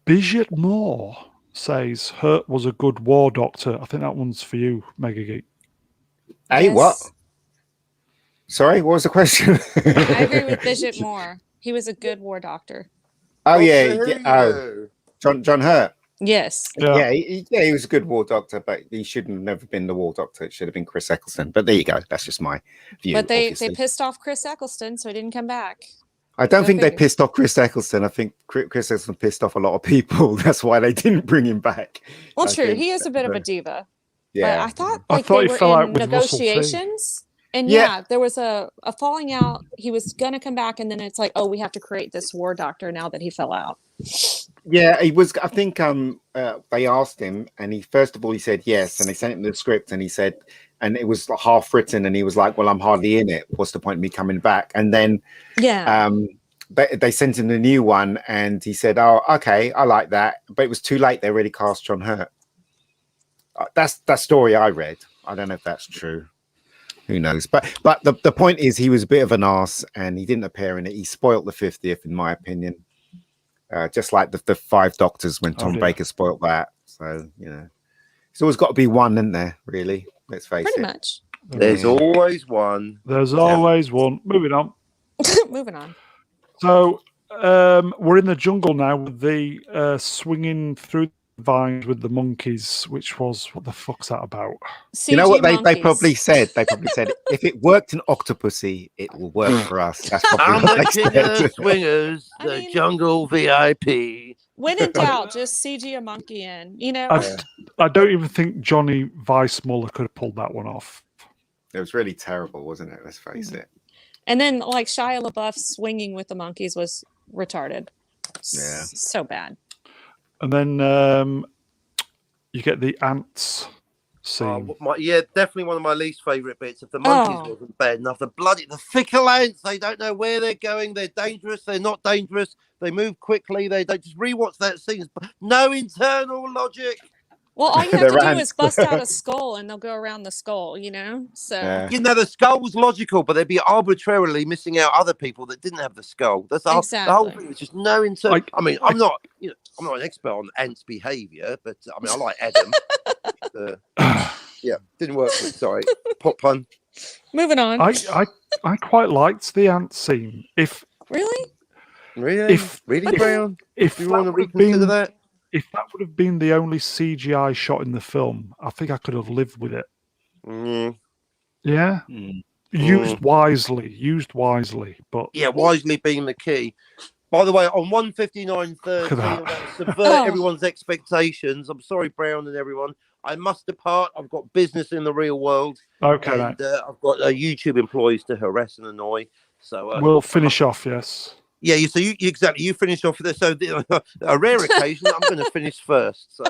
Bijit Moore says Hurt was a good war doctor. I think that one's for you, MegaGeek. Hey, what? Sorry, what was the question? I agree with Bijit Moore. He was a good war doctor. Oh yeah. John Hurt. Yes. Yeah, he was a good war doctor, but he shouldn't have never been the war doctor. It should have been Chris Eccleston. But there you go. That's just my view. But they pissed off Chris Eccleston, so he didn't come back. I don't think they pissed off Chris Eccleston. I think Chris Eccleston pissed off a lot of people. That's why they didn't bring him back. Well, true. He is a bit of a diva. Yeah. But I thought he they fell were out in with negotiations. And there was a falling out. He was going to come back, and then it's like, oh, we have to create this war doctor now that he fell out. Yeah, he was. I think they asked him, and he first of all he said yes, and they sent him the script, and he said, and it was half written, and he was like, "Well, I'm hardly in it. What's the point of me coming back?" And then they sent him the new one, and he said, "Oh, okay, I like that," but it was too late. They already cast John Hurt. That's that story I read. I don't know if that's true. Who knows? But the point is, he was a bit of an arse, and he didn't appear in it. He spoilt the 50th, in my opinion. Just like the Five Doctors when Tom Baker spoilt that. So, it's always got to be one, isn't there, really? Let's face it. Pretty much. There's always one. There's always one. Moving on. Moving on. So, we're in the jungle now with the swinging through vines with the monkeys, which was, what the fuck's that about? CG you know what they monkeys. probably said? They probably said, if it worked in Octopussy, it will work for us. That's I'm probably the what they king of said. swingers, the jungle VIP. When in doubt, just CG a monkey in. I don't even think Johnny Weissmuller could have pulled that one off. It was really terrible, wasn't it? Let's face it. And then, like, Shia LaBeouf swinging with the monkeys was retarded. Yeah. So bad. And then you get the ants scene. Definitely one of my least favourite bits. If the monkeys wasn't bad enough, the fickle ants, they don't know where they're going. They're dangerous. They're not dangerous. They move quickly. They don't just rewatch that scene. No internal logic. Well, all you have to do is bust out a skull and they'll go around the skull, So the skull was logical, but they'd be arbitrarily missing out other people that didn't have the skull. That's the whole thing. There's just no internal. I'm not an expert on ants' behaviour, but I like Adam. Didn't work. Sorry, pop pun. Moving on. I quite liked the ant scene. Really, Brown. If you want to reconsider that. If that would have been the only CGI shot in the film, I think I could have lived with it. Mm. Yeah. Used wisely, but Yeah, wisely being the key. By the way, on 159.13, I'm going to subvert everyone's expectations. I'm sorry, Brown and everyone. I must depart. I've got business in the real world. Okay, and I've got YouTube employees to harass and annoy. So we'll finish off. Yes. Yeah, so you exactly. You finish off with this. So a rare occasion, I'm going to finish first. So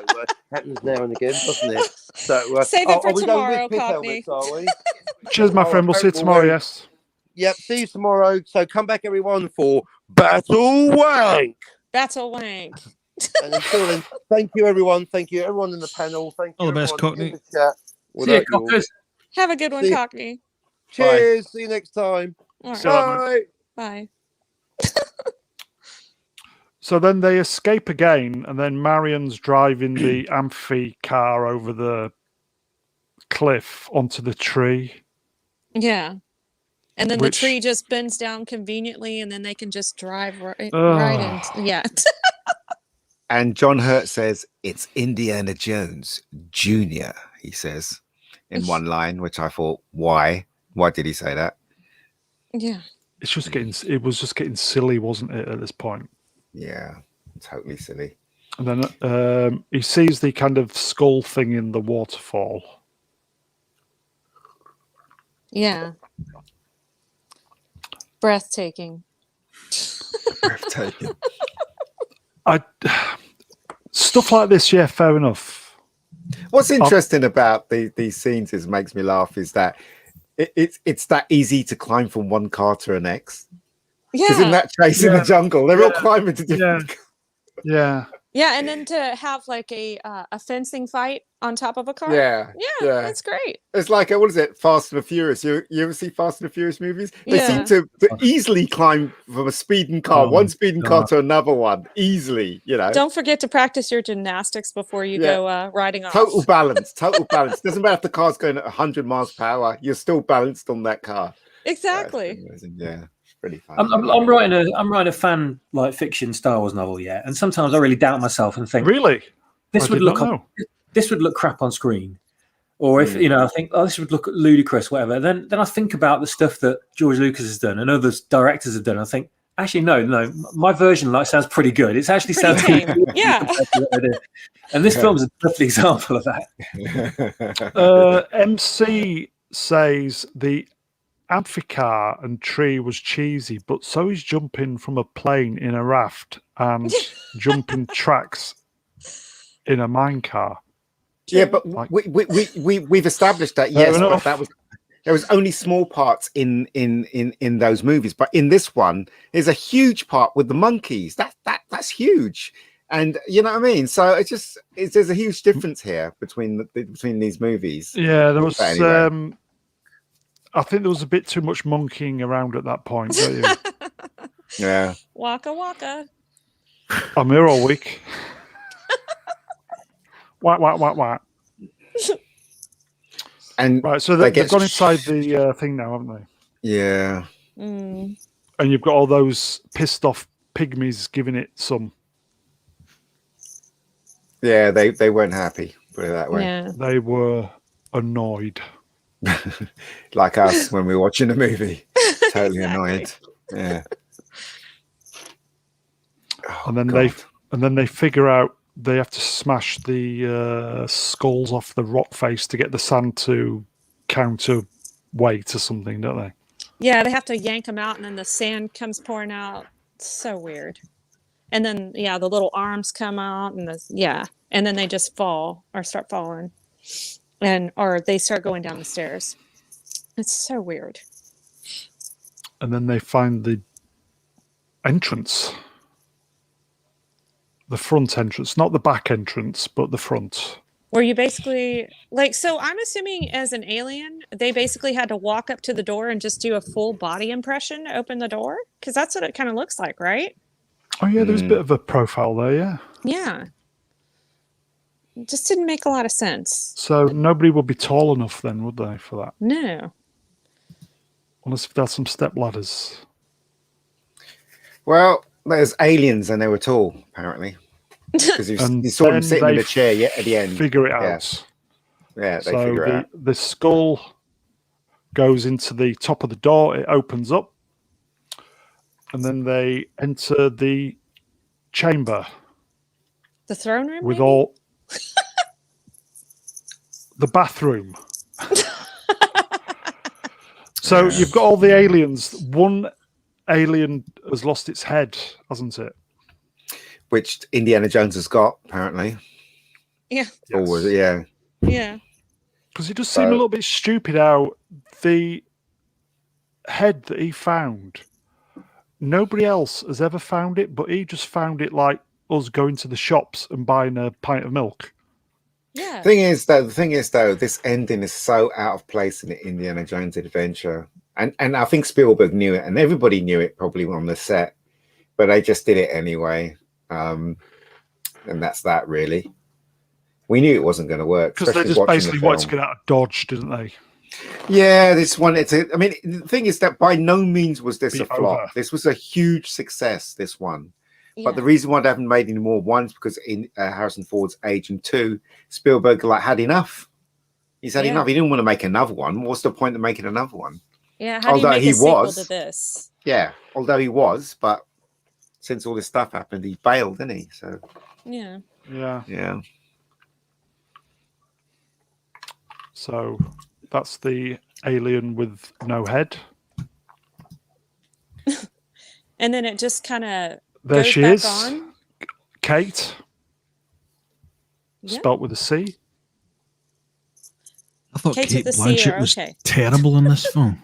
happens now and again, doesn't it? So save it for are we tomorrow, going with Cockney. helmets, are we? Cheers, my friend. We'll see you tomorrow. Yes. Yep. See you tomorrow. So come back, everyone, for Battle Wank. Battle Wank. And until then, thank you, everyone. Thank you, everyone in the panel. Thank you, All the best, everyone Cockney. in the chat. See you, Cockers. Have a good one, Cockney. Cheers. See you next time. All right. Bye. Bye. So then they escape again, and then Marion's driving the amphi car over the cliff onto the tree. Yeah. And then Which- the tree just bends down conveniently, and then they can just drive right in. Yeah. And John Hurt says, it's Indiana Jones Jr., he says in one line, which I thought, why? Why did he say that? Yeah. It was just getting silly, wasn't it, at this point? Yeah, totally silly. And then he sees the kind of skull thing in the waterfall. Yeah. Breathtaking. Breathtaking. Stuff like this, yeah, fair enough. What's interesting about these scenes makes me laugh is that it's that easy to climb from one car to the next. Because in that chase in the jungle, they're all climbing to different. Yeah. Yeah, and then to have like a fencing fight on top of a car. Yeah, that's great. It's like what is it? Fast and the Furious. You ever see Fast and the Furious movies? They Yeah. seem to easily climb from a speeding car, one speeding car to another one, easily. You know. Don't forget to practice your gymnastics before you go riding off. Total balance. Total balance. Doesn't matter if the car's going at 100 miles per hour. You're still balanced on that car. Exactly. Yeah. Pretty fun. I'm writing a fan like fiction Star Wars novel, and sometimes I really doubt myself and think, really, this would look crap on screen, or if I think, this would look ludicrous, whatever. Then I think about the stuff that George Lucas has done and other directors have done. I think, actually, no, my version sounds pretty good. It actually sounds tame. pretty good. Yeah. And this film is a perfect example of that. MC says the amphicar and tree was cheesy, but so is jumping from a plane in a raft and jumping tracks in a minecart. Yeah, but we've established that. Yes, but there was only small parts in those movies, but in this one, there's a huge part with the monkeys. That's huge, and you know what I mean. So there's a huge difference here between these movies. Yeah, there was. Anyway. I think there was a bit too much monkeying around at that point, don't you? Yeah. Waka waka. I'm here all week. Whack. And right, so they've gone inside the thing now, haven't they? Yeah. Mm. And you've got all those pissed off pygmies giving it some. Yeah, they weren't happy, put it that way. Yeah. They were annoyed. Like us when we were watching a movie. Totally annoyed. Yeah. And then they figure out they have to smash the skulls off the rock face to get the sand to counterweight or something, don't they? Yeah, they have to yank them out, and then the sand comes pouring out. It's so weird. And then the little arms come out, and and then they just fall or start falling, or they start going down the stairs. It's so weird. And then they find the entrance. The front entrance, not the back entrance, but the front. Where you basically, so I'm assuming as an alien, they basically had to walk up to the door and just do a full body impression to open the door? Because that's what it kind of looks like, right? Oh, yeah, there's a bit of a profile there, yeah. Yeah. It just didn't make a lot of sense. So nobody would be tall enough then, would they, for that? No. Unless if there's some step ladders. Well, there's aliens and they were tall, apparently. Because you saw them sitting in a chair at the end. Figure it out. Yeah, they so figure it out. The skull goes into the top of the door. It opens up, and then they enter the chamber The throne room? with maybe? all the bathroom. So you've got all the aliens. One alien has lost its head, hasn't it? Which Indiana Jones has got, apparently. Yeah. Or was it? Yeah. Yeah. Because it does seem a little bit stupid how the head that he found, nobody else has ever found it, but he just found it like us going to the shops and buying a pint of milk. Yeah. The thing is though, this ending is so out of place in the Indiana Jones adventure. And I think Spielberg knew it, and everybody knew it probably on the set, but they just did it anyway. And that's that, really. We knew it wasn't going to work. Because they just basically wanted to get out of Dodge, didn't they? Yeah, this one. I mean, the thing is that by no means was this a flop. Over. This was a huge success, this one. Yeah. But the reason why they haven't made any more, one, is because in Harrison Ford's age, and two, Spielberg had enough. He's had enough. He didn't want to make another one. What's the point of making another one? Yeah, how do you make a sequel to this? Yeah, although he was, but since all this stuff happened, he bailed, didn't he? So Yeah. yeah. So that's the alien with no head. And then it just kind of There goes she back is. on. Kate, Yeah. spelt with a C. I thought Kate Kate with the C Blanchett are was okay. terrible in this film.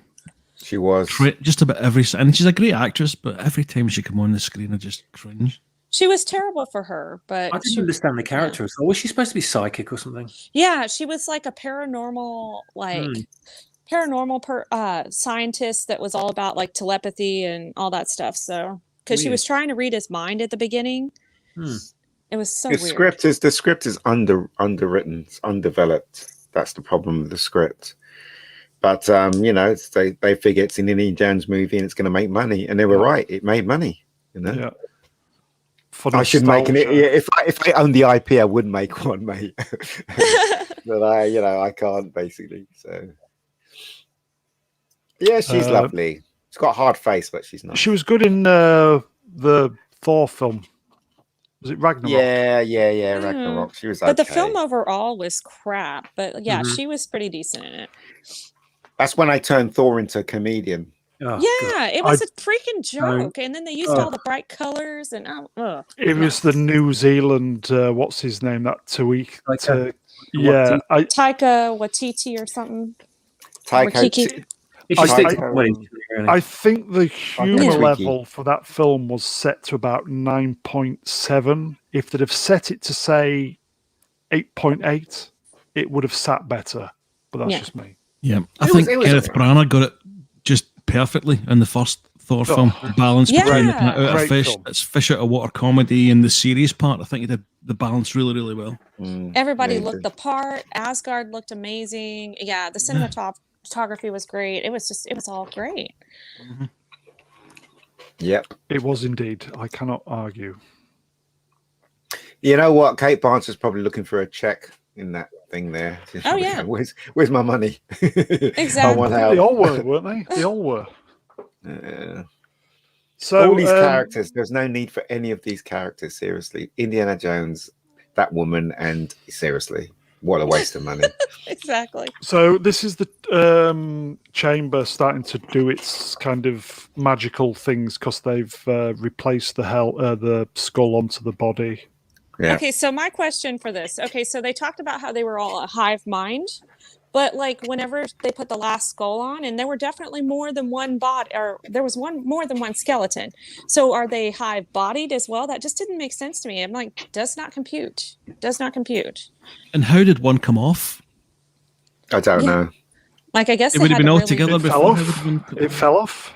She was. Just about and she's a great actress, but every time she come on the screen, I just cringe. She was terrible for her, but I didn't understand the character at all. Was she supposed to be psychic or something? yeah, she was like a paranormal, scientist that was all about like telepathy and all that stuff. So because she was trying to read his mind at the beginning, it was so weird. The script is underwritten, it's undeveloped. That's the problem with the script. But they figure it's an Indiana Jones movie and it's going to make money, and they were right. It made money. Yeah. I should make it. If I owned the IP, I would make one, mate. But I can't basically. So yeah, she's lovely. She's got a hard face, but she's nice. She was good in the Thor film. Was it Ragnarok? Yeah, Ragnarok. She was okay. But the film overall was crap. But yeah, she was pretty decent in it. That's when I turned Thor into a comedian. Oh, yeah, it was a freaking joke. And then they used all the bright colors and it was the New Zealand what's his name? That Taika Waititi or something. Taika. I think the humor level for that film was set to about 9.7. If they'd have set it to say 8.8, it would have sat better. But that's just me. Yeah, I think Kenneth Branagh got it just perfectly in the first Thor film. The balance between the kind of out of fish, it's fish out of water comedy, and the serious part. I think he did the balance really, really well. Everybody looked the part. Asgard looked amazing. Yeah, the cinematography was great. It was all great. Yep, it was indeed. I cannot argue. You know what? Kate Barnes is probably looking for a check in that thing there. Oh yeah, where's my money? Exactly. They all were, weren't they? They all were. So all these characters, there's no need for any of these characters. Seriously, Indiana Jones, that woman, and seriously, what a waste of money. Exactly. So this is the chamber starting to do its kind of magical things because they've replaced the skull onto the body. Yeah. Okay, so my question for this. Okay, so they talked about how they were all a hive mind, but like whenever they put the last skull on, and there were definitely more than one body, or there was more than one skeleton. So are they hive bodied as well? That just didn't make sense to me. I'm like, does not compute. And how did one come off? I don't know. Like I guess it would have been all together before. It fell off.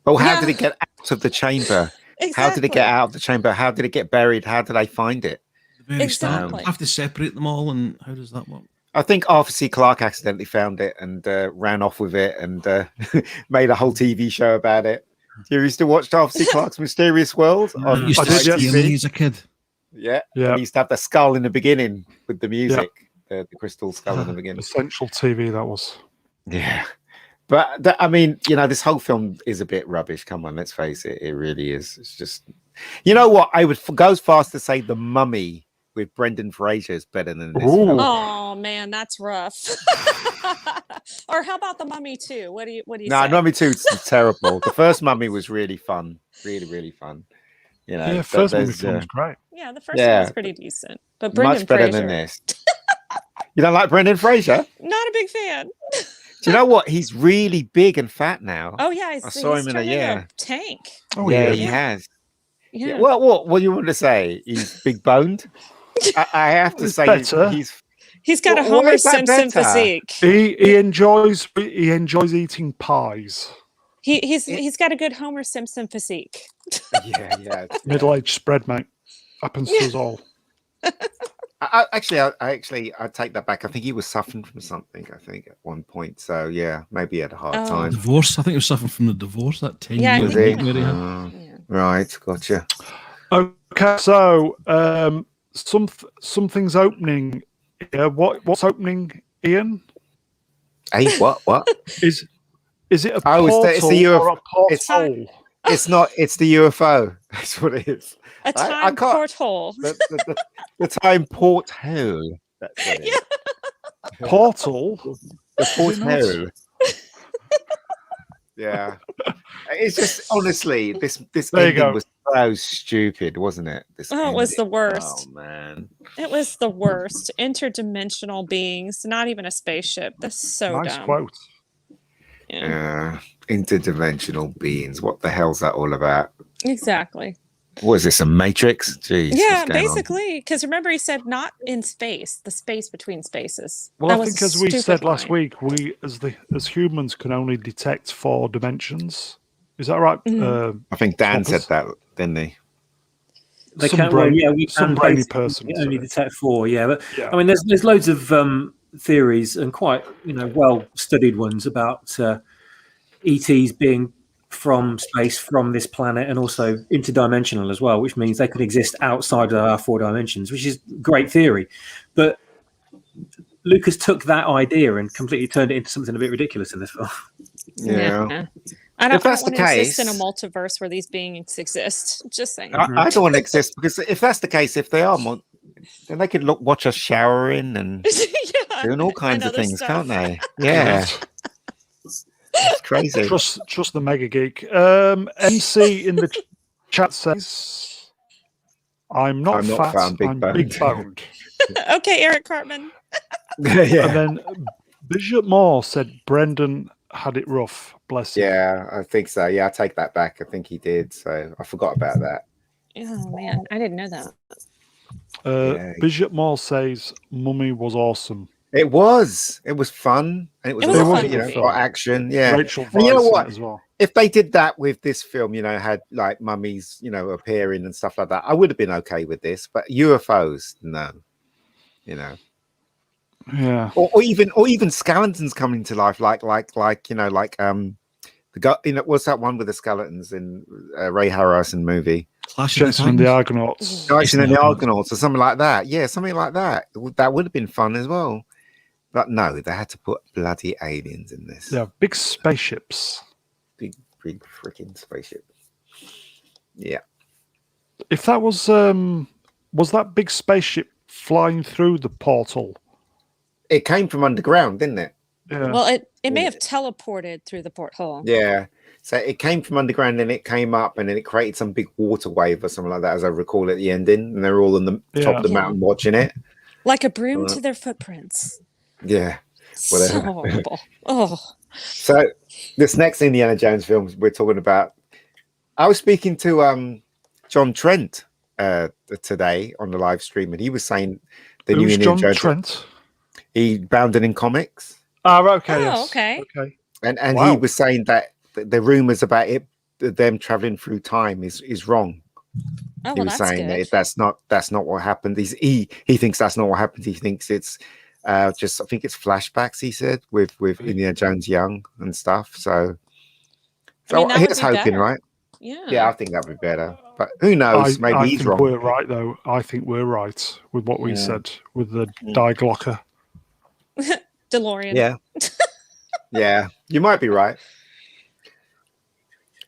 Oh, how did it get out of the chamber? Exactly. How did it get out of the chamber? How did it get buried? How did they find it? Exactly. You have to separate them all, and how does that work? I think Arthur C. Clarke accidentally found it and ran off with it and made a whole TV show about it. You used to watch Arthur C. Clarke's Mysterious World? I used to see him when he was a kid. Yeah. He used to have the skull in the beginning with the music, the crystal skull in the beginning. Essential TV, that was. Yeah. But I mean, this whole film is a bit rubbish. Come on, let's face it. It really is. It's just, you know what? I would go as far as to say The Mummy with Brendan Fraser is better than this Ooh. film. Oh man, that's rough. Or how about The Mummy 2? What do you No, say? Mummy 2 is terrible. The first Mummy was really fun. Really, really fun. Yeah, first Mummy film's great. Yeah, the first one was pretty decent. But Brendan much better Fraser, than this. You don't like Brendan Fraser? not a big fan. Do you know what? He's really big and fat now. Oh yeah, I saw him in turned into a tank. Oh yeah, yeah. he has. Yeah. Yeah. What do you want to say? He's big boned. I have to It's say better. He's got a Why Homer is that Simpson better? physique. He enjoys eating pies. He's got a good Homer Simpson physique. yeah. Middle-aged spread, mate. Happens to us all. I take that back. I think he was suffering from something. I think at one point. So yeah, maybe he had a hard time. Divorce. I think he was suffering from the divorce. That 10 Yeah, I years. think Was he? where he had. Yeah. Right, gotcha. Okay, so something's opening. Yeah, what's opening, Ian? Hey, what? Is it a Oh, portal it's the or a it's- porthole? It's not. It's the UFO. That's what it is. A I time can't- porthole. The time porthole. That's what it is. Portal? The Is it porthole. Yeah. It's just honestly, this There you ending go. was so stupid, wasn't it? This Oh, it was the ending. worst. Oh man. It was the worst. Interdimensional beings, not even a spaceship. That's so Nice dumb. quote. Yeah, Interdimensional beings. What the hell's that all about? exactly. What is this, a Matrix? Jeez. Yeah, what's going on? basically, because remember he said not in space, the space between spaces. Well, That I was think a as we stupid said last line. week, we as humans can only detect 4 dimensions. Is that right? Mhm. I think Dan Swappers? said that, didn't he? They Some can, brain- we some can brainy basically person only said it. detect 4. Yeah, but Yeah. I mean, there's loads of theories and quite well studied ones about ETs being from space, from this planet, and also interdimensional as well, which means they could exist outside of our 4 dimensions, which is great theory. But Lucas took that idea and completely turned it into something a bit ridiculous in this film. Yeah. I don't If that's want the to exist in a case- multiverse where these beings exist. Just saying. I don't want to exist because if that's the case, if they are, then they could watch us showering and Yeah, doing all kinds and of other things, stuff. can't they? Yeah, it's crazy. Trust the Mega Geek. MC in the chat says, "I'm not fat. I'm big boned." Okay, Eric Cartman. Yeah, And then Bishop Moore said Brendan had it rough. Bless him. yeah, I think so. Yeah, I take that back. I think he did. So I forgot about that. Oh man, I didn't know that. Yeah. Bishop Moore says Mummy was awesome. It was fun, and it was, It was a a lot, fun movie. got action. Yeah, Rachel And you know Weisz in what? it as well. If they did that with this film, had like mummies, appearing and stuff like that, I would have been okay with this. But UFOs, no, Yeah. or even skeletons coming to life, like the guy, what's that one with the skeletons in Ray Harryhausen movie? Clash of the Jason and the Titans. Argonauts. Action and the the Argonauts. Argonauts, or something like that. Yeah, something like that. That would have been fun as well. But no, they had to put bloody aliens in this. Yeah, big spaceships. Big freaking spaceship. Yeah. If that was that big spaceship flying through the portal? It came from underground, didn't it? Yeah. Well, it may have teleported through the porthole. Yeah. So it came from underground and it came up and then it created some big water wave or something like that, as I recall at the ending. And they're all on the top of the Yeah. mountain watching it. Like a broom to their footprints. Yeah. So Whatever. horrible. Oh, So this next Indiana Jones film we're talking about, I was speaking to John Trent today on the live stream, and he was saying the new Who's Indiana John Jones. Trent? He bounded in comics, Oh, okay. Oh, Yes. okay. Okay. and Wow. he was saying that the rumors about them traveling through time is wrong. Oh, He well, was that's saying good. that that's not what happened. He thinks that's not what happened. He thinks it's just, I think it's flashbacks. He said with Indiana Jones young and stuff. So I mean, that would here's be hoping, better. right? Yeah. Yeah, I think that'd be better. But who knows? Maybe I he's think wrong. we're right, though. I think we're right with what we Yeah. said with the Die Glocker. DeLorean. Yeah. Yeah, you might be right.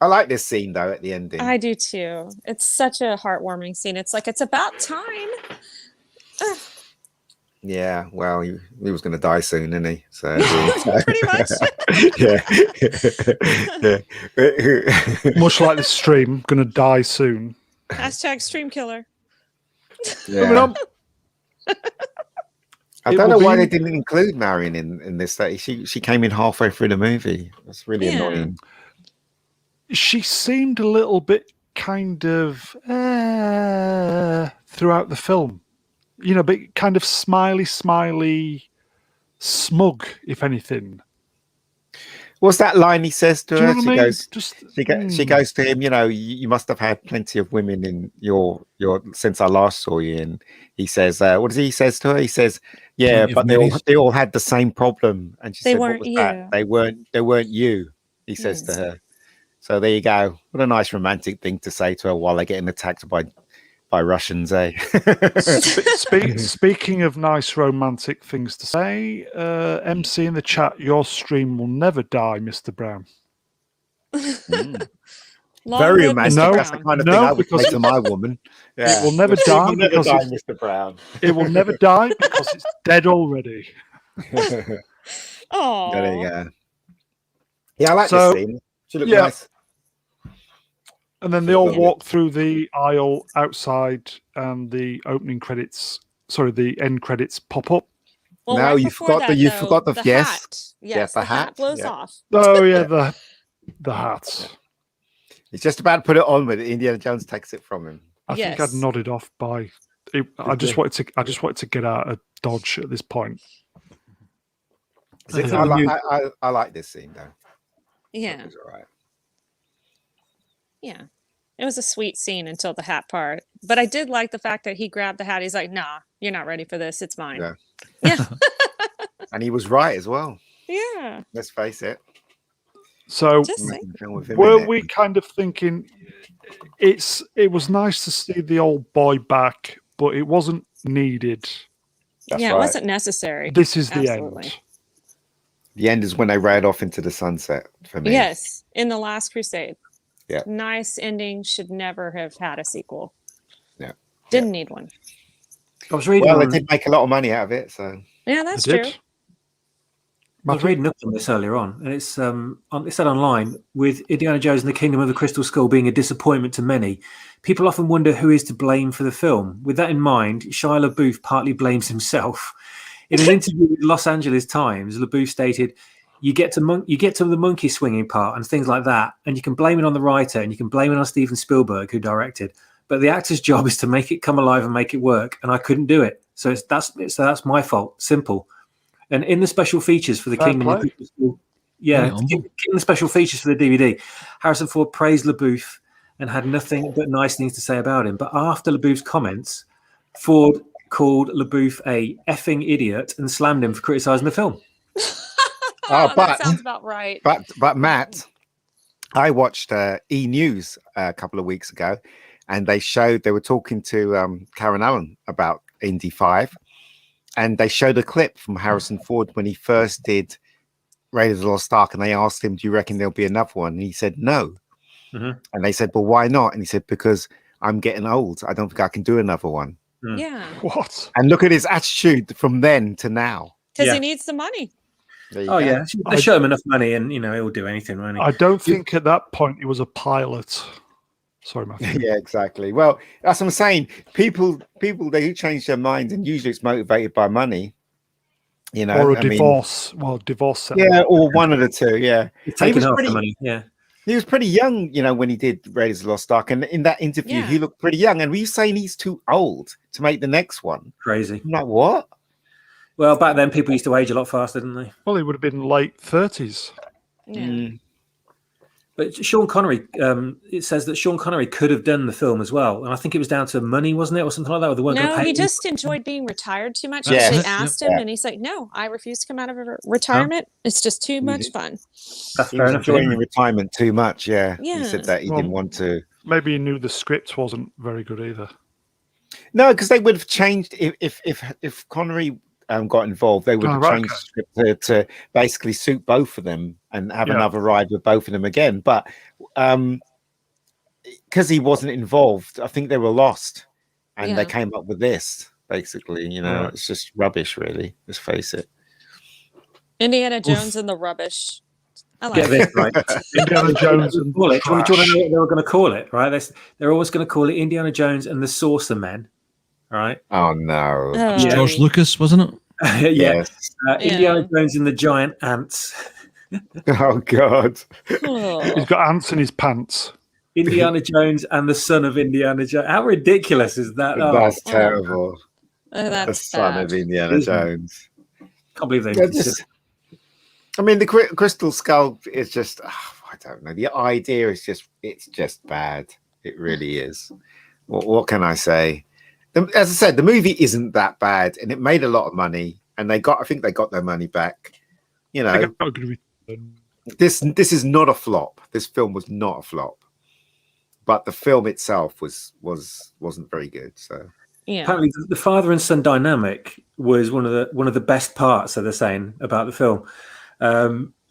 I like this scene though at the ending. I do too. It's such a heartwarming scene. It's like it's about time. Ugh. Yeah, well, he was going to die soon, isn't he? So Pretty much. yeah. Much like this stream, going to die soon. Hashtag stream killer. Yeah. I It don't know will why be- they didn't include Marion in this. She came in halfway through the movie. That's really Yeah. annoying. She seemed a little bit kind of throughout the film. You know, but kind of smiley, smug, if anything. What's that line he says to Do you her? know what She I mean? goes, she goes to him. You know, you must have had plenty of women in your since I last saw you. And he says, what does he says to her? He says, yeah, Plenty of but Marys. they all had the same problem. And she They said, weren't what was that? you. They weren't you. He says to her. So there you go. What a nice romantic thing to say to her while they're getting attacked by Russians, eh? Speaking of nice romantic things to say, MC in the chat, your stream will never die, Mr. Brown. Long Very live romantic. Mr. That's the Brown. kind of No, thing I would because say to my woman. Yeah. It will never Your stream die will never because die, it's- Mr. Brown. It will never die because it's dead already. Oh. There you go. Yeah, I like So, this scene. She looked yeah. nice. And then they all Yeah. walk through the aisle outside, and the opening credits, sorry, the end credits pop up. Well, No, right you before forgot that, the- you though, forgot the- yes. hat. Yeah, Yes, the the hat hat, blows yeah. off. Oh yeah, the hat. He's just about to put it on, but Indiana Jones takes it from him. I think Yes. I'd nodded off by. I just wanted to get out of Dodge at this point. I like this scene though. Yeah, It's all right. yeah. It was a sweet scene until the hat part. But I did like the fact that he grabbed the hat. He's like, "Nah, you're not ready for this. It's mine." Yeah. Yeah. And he was right as well. Yeah. Let's face it. So Just saying. Making a film with him were in it. we kind of thinking it was nice to see the old boy back, but it wasn't needed. That's Yeah, right. it wasn't necessary. This is the Absolutely. end. The end is when they ride off into the sunset for me. Yes, in The Last Crusade. Yeah. Nice ending. Should never have had a sequel. Yeah. Didn't need one. I was reading. Well, they on- did make a lot of money out of it, so Yeah, that's I true. did. I was reading up on this earlier on, and it said online, with Indiana Jones and the Kingdom of the Crystal Skull being a disappointment to many, people often wonder who is to blame for the film. With that in mind, Shia LaBeouf partly blames himself. In an interview with Los Angeles Times, LaBeouf stated, "You get to the monkey swinging part and things like that, and you can blame it on the writer and you can blame it on Steven Spielberg, who directed. But the actor's job is to make it come alive and make it work, and I couldn't do it. So that's my fault. Simple." And in the special features for the Fair Kingdom of play. the Crystal Skull, yeah, Very humble. in the special features for the DVD, Harrison Ford praised LaBeouf and had nothing but nice things to say about him. But after LaBeouf's comments, Ford called LaBeouf a effing idiot and slammed him for criticizing the film. Oh, but- that sounds about right. But Matt, I watched E News a couple of weeks ago, and they were talking to Karen Allen about Indy 5, and they showed a clip from Harrison Ford when he first did Raiders of the Lost Ark, and they asked him, "Do you reckon there'll be another one?" And he said no. Mhm. And they said, "Well, why not?" And he said, "Because I'm getting old. I don't think I can do another one." Yeah, What? And look at his attitude from then to now. because Yeah. he needs the money. There you Oh go. yeah, they show him enough money, and he'll do anything, won't he? I don't think at that point he was a pilot. Sorry, Matthew. Yeah, exactly. Well, that's what I'm saying. People, they do change their minds, and usually it's motivated by money. Or a I mean, divorce. Divorce settlement. yeah, or one of the two. Yeah, He's he taking was off pretty- the money. Yeah, he was pretty young, when he did Raiders of the Lost Ark, and in that interview, Yeah. he looked pretty young. And were you saying he's too old to make the next one? crazy. I'm like, what? Well, back then people used to age a lot faster, didn't they? Well, he would have been late 30s. Yeah. Mm. But Sean Connery, it says that Sean Connery could have done the film as well, and I think it was down to money, wasn't it, or something like that? Or they weren't going to No, pay he him? just enjoyed being retired too much. That's They it, asked yep. him, and he's like, "No, I refuse to come out of retirement. It's just too much fun." That's He fair was enough. for enjoying him. retirement too much. Yeah, he Yeah. said that he Well, didn't want to. Maybe he knew the script wasn't very good either. No, because they would have changed if Connery got involved, they would have right, changed the script to basically suit both of them and have Yeah. another ride with both of them again. But because he wasn't involved, I think they were lost, and they Yeah. came up with this. Basically, Right. it's just rubbish, really. Let's face it. Indiana Jones and the rubbish. I like Get it. this right. Indiana Jones and Call it. Do you want to trash. know what they were going to call it? Right? They're always going to call it Indiana Jones and the Saucer Men. Right? Oh no! Oh, George Lucas, wasn't it? Yeah. Yes. Indiana Jones and the Giant Ants. Oh God! oh. He's got ants in his pants. Indiana Jones and the son of Indiana Jones. How ridiculous is that? That's terrible. Oh, that's The son bad. of Indiana Isn't it? Jones. Can't believe they They're consider- just- I mean, the Crystal Skull is just, I don't know. The idea is it's just bad. It really is. What can I say? As I said, the movie isn't that bad, and it made a lot of money, and I think they got their money back. You I know, got a good return. this is not a flop. This film was not a flop, but the film itself wasn't very good. So Yeah. Apparently, the father and son dynamic was one of the best parts. So they're saying about the film.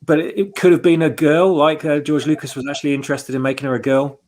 But it could have been a girl, like George Lucas was actually interested in making her a girl.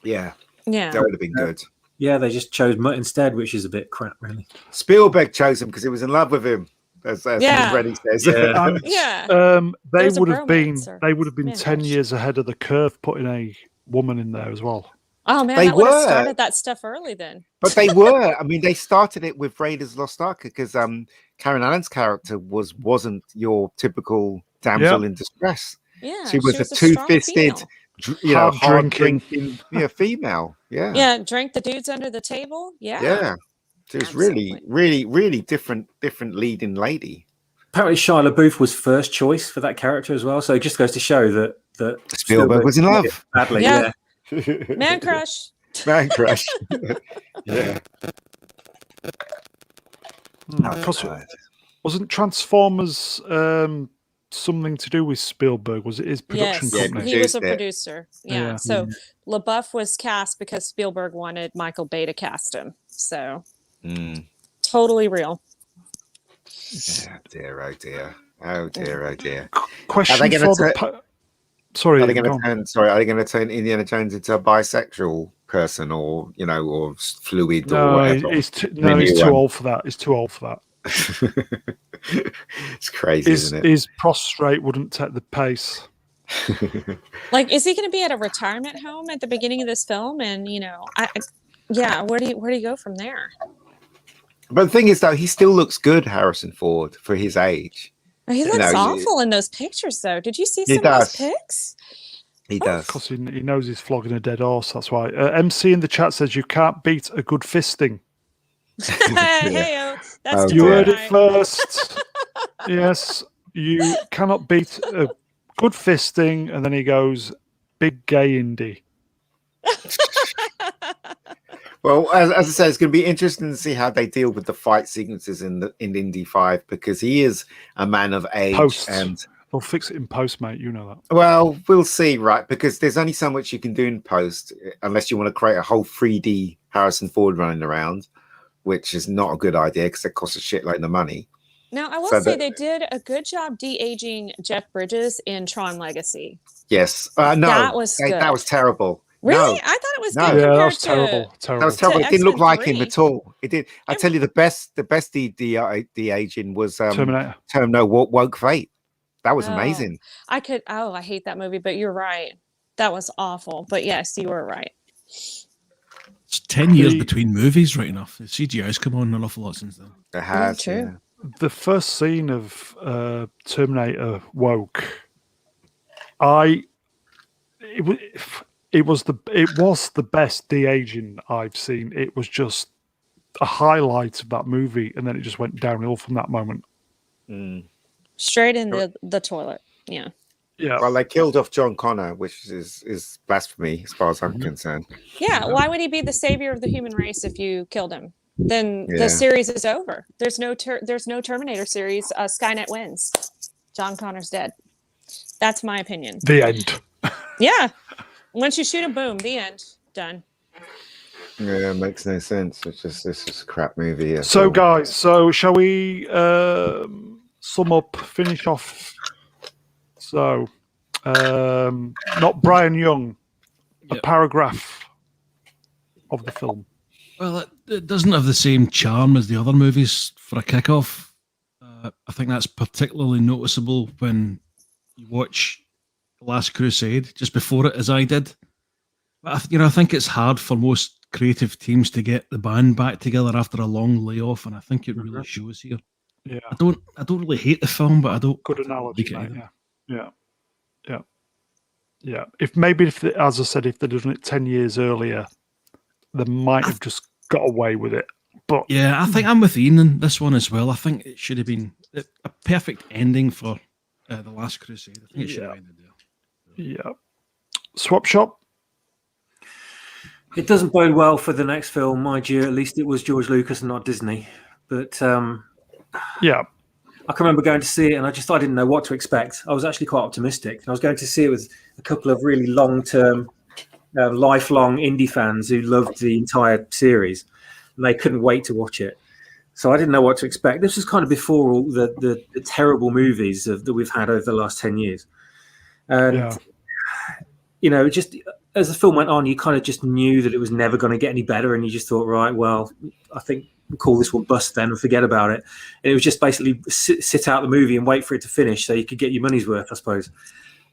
yeah, Yeah. that would have been good. Yeah, they just chose Mutt instead, which is a bit crap, really. Spielberg chose him because he was in love with him, as Yeah. Reni says. Yeah. And, Yeah. they There's a would have been bromance or 10 marriage. years ahead of the curve, putting a woman in there as well. Oh man, They that would have were. started that stuff early then. But they were. I mean, they started it with Raiders Lost Ark because Karen Allen's character wasn't your typical damsel in distress. Yeah. She was a strong two-fisted, female. hard drinking. drinking female. Yeah. Yeah, drank the dudes under the table. Yeah. Yeah. She was Absolutely. really different leading lady. Apparently, Shia LaBeouf was first choice for that character as well. So it just goes to show that Spielberg was in did love. it badly. Yeah. Yeah. Man crush. Man crush. Yeah. Because wasn't Transformers something to do with Spielberg? Was it his production Yes. company? He was a produced it. producer. Yeah. Yeah. So LaBeouf was cast because Spielberg wanted Michael Bay to cast him. So Mm. totally real. Yeah, dear, oh dear. Oh dear, oh dear. Question Are they gonna for the... Sorry, Are they go going on. to turn? Sorry, are they going to turn Indiana Jones into a bisexual person, or or fluid, or No, whatever? he's too New one. old for that. He's too old for that. It's crazy, isn't it? His prostrate wouldn't take the pace. Like, is he going to be at a retirement home at the beginning of this film? And where do you go from there? But the thing is, though, he still looks good, Harrison Ford, for his age. He looks No, awful in those pictures, though. Did you see He some of those does. pics? He does. Because he knows he's flogging a dead horse. That's why. MC in the chat says you can't beat a good fisting. Hey, that's Oh, You heard it right. first. Yes, you cannot beat a good fisting. And then he goes, big gay indie. Well, as I said, it's going to be interesting to see how they deal with the fight sequences in Indy 5, because he is a man of age. Posts. And They'll fix it in post, mate. You know that. well, we'll see, right? Because there's only so much you can do in post, unless you want to create a whole 3D Harrison Ford running around, which is not a good idea because it costs a shitload of money. Now, I will So say the- they did a good job de-aging Jeff Bridges in Tron Legacy. Yes, no, That was that good. was terrible. Really? No, I thought it was No. good Yeah, that compared was to... terrible. that Terrible. was terrible. To It didn't look X-Men like him 3. at all. It did. I tell you, the best de-aging was Terminator. Woke Fate. That was Oh. amazing. I hate that movie, but you're right. That was awful. But yes, you were right. It's 10 years The- between movies, right enough. The CGI's come on an awful lot since then. It has. true. The first scene of Terminator Woke, it was the best de-aging I've seen. It was just a highlight of that movie, and then it just went downhill from that moment. Mm. Straight in the toilet. Yeah. Yeah. Well, they killed off John Connor, which is blasphemy as far as I'm concerned. Yeah. Why would he be the savior of the human race if you killed him? Then Yeah. the series is over. There's no Terminator series. Skynet wins. John Connor's dead. That's my opinion. The end. Yeah. Once you shoot him, boom, the end. Done. Yeah, it makes no sense. It's just a crap movie. That's So, all. guys, shall we sum up, finish off? So, not Brian Young, a Yep. paragraph of the film. Well, it doesn't have the same charm as the other movies for a kickoff. I think that's particularly noticeable when you watch The Last Crusade just before it, as I did. But I think it's hard for most creative teams to get the band back together after a long layoff, and I think it really shows here. Yeah, I don't really hate the film, but I don't good analogy, like it mate. either. Yeah. As I said, if they'd done it 10 years earlier, they might have just got away with it. But Yeah, I think I'm with Ian in this one as well. I think it should have been a perfect ending for The Last Crusade. I think it should have ended there. yeah, Swap Shop. It doesn't bode well for the next film, mind you. At least it was George Lucas and not Disney. But Yeah, I can remember going to see it, and I didn't know what to expect. I was actually quite optimistic. I was going to see it with a couple of really long-term, lifelong indie fans who loved the entire series, and they couldn't wait to watch it. So I didn't know what to expect. This was kind of before all the terrible movies that we've had over the last 10 years. And, just as the film went on, you kind of just knew that it was never going to get any better. And you just thought, right, well, I think we'll call this one bust then and forget about it. And it was just basically sit out the movie and wait for it to finish so you could get your money's worth, I suppose.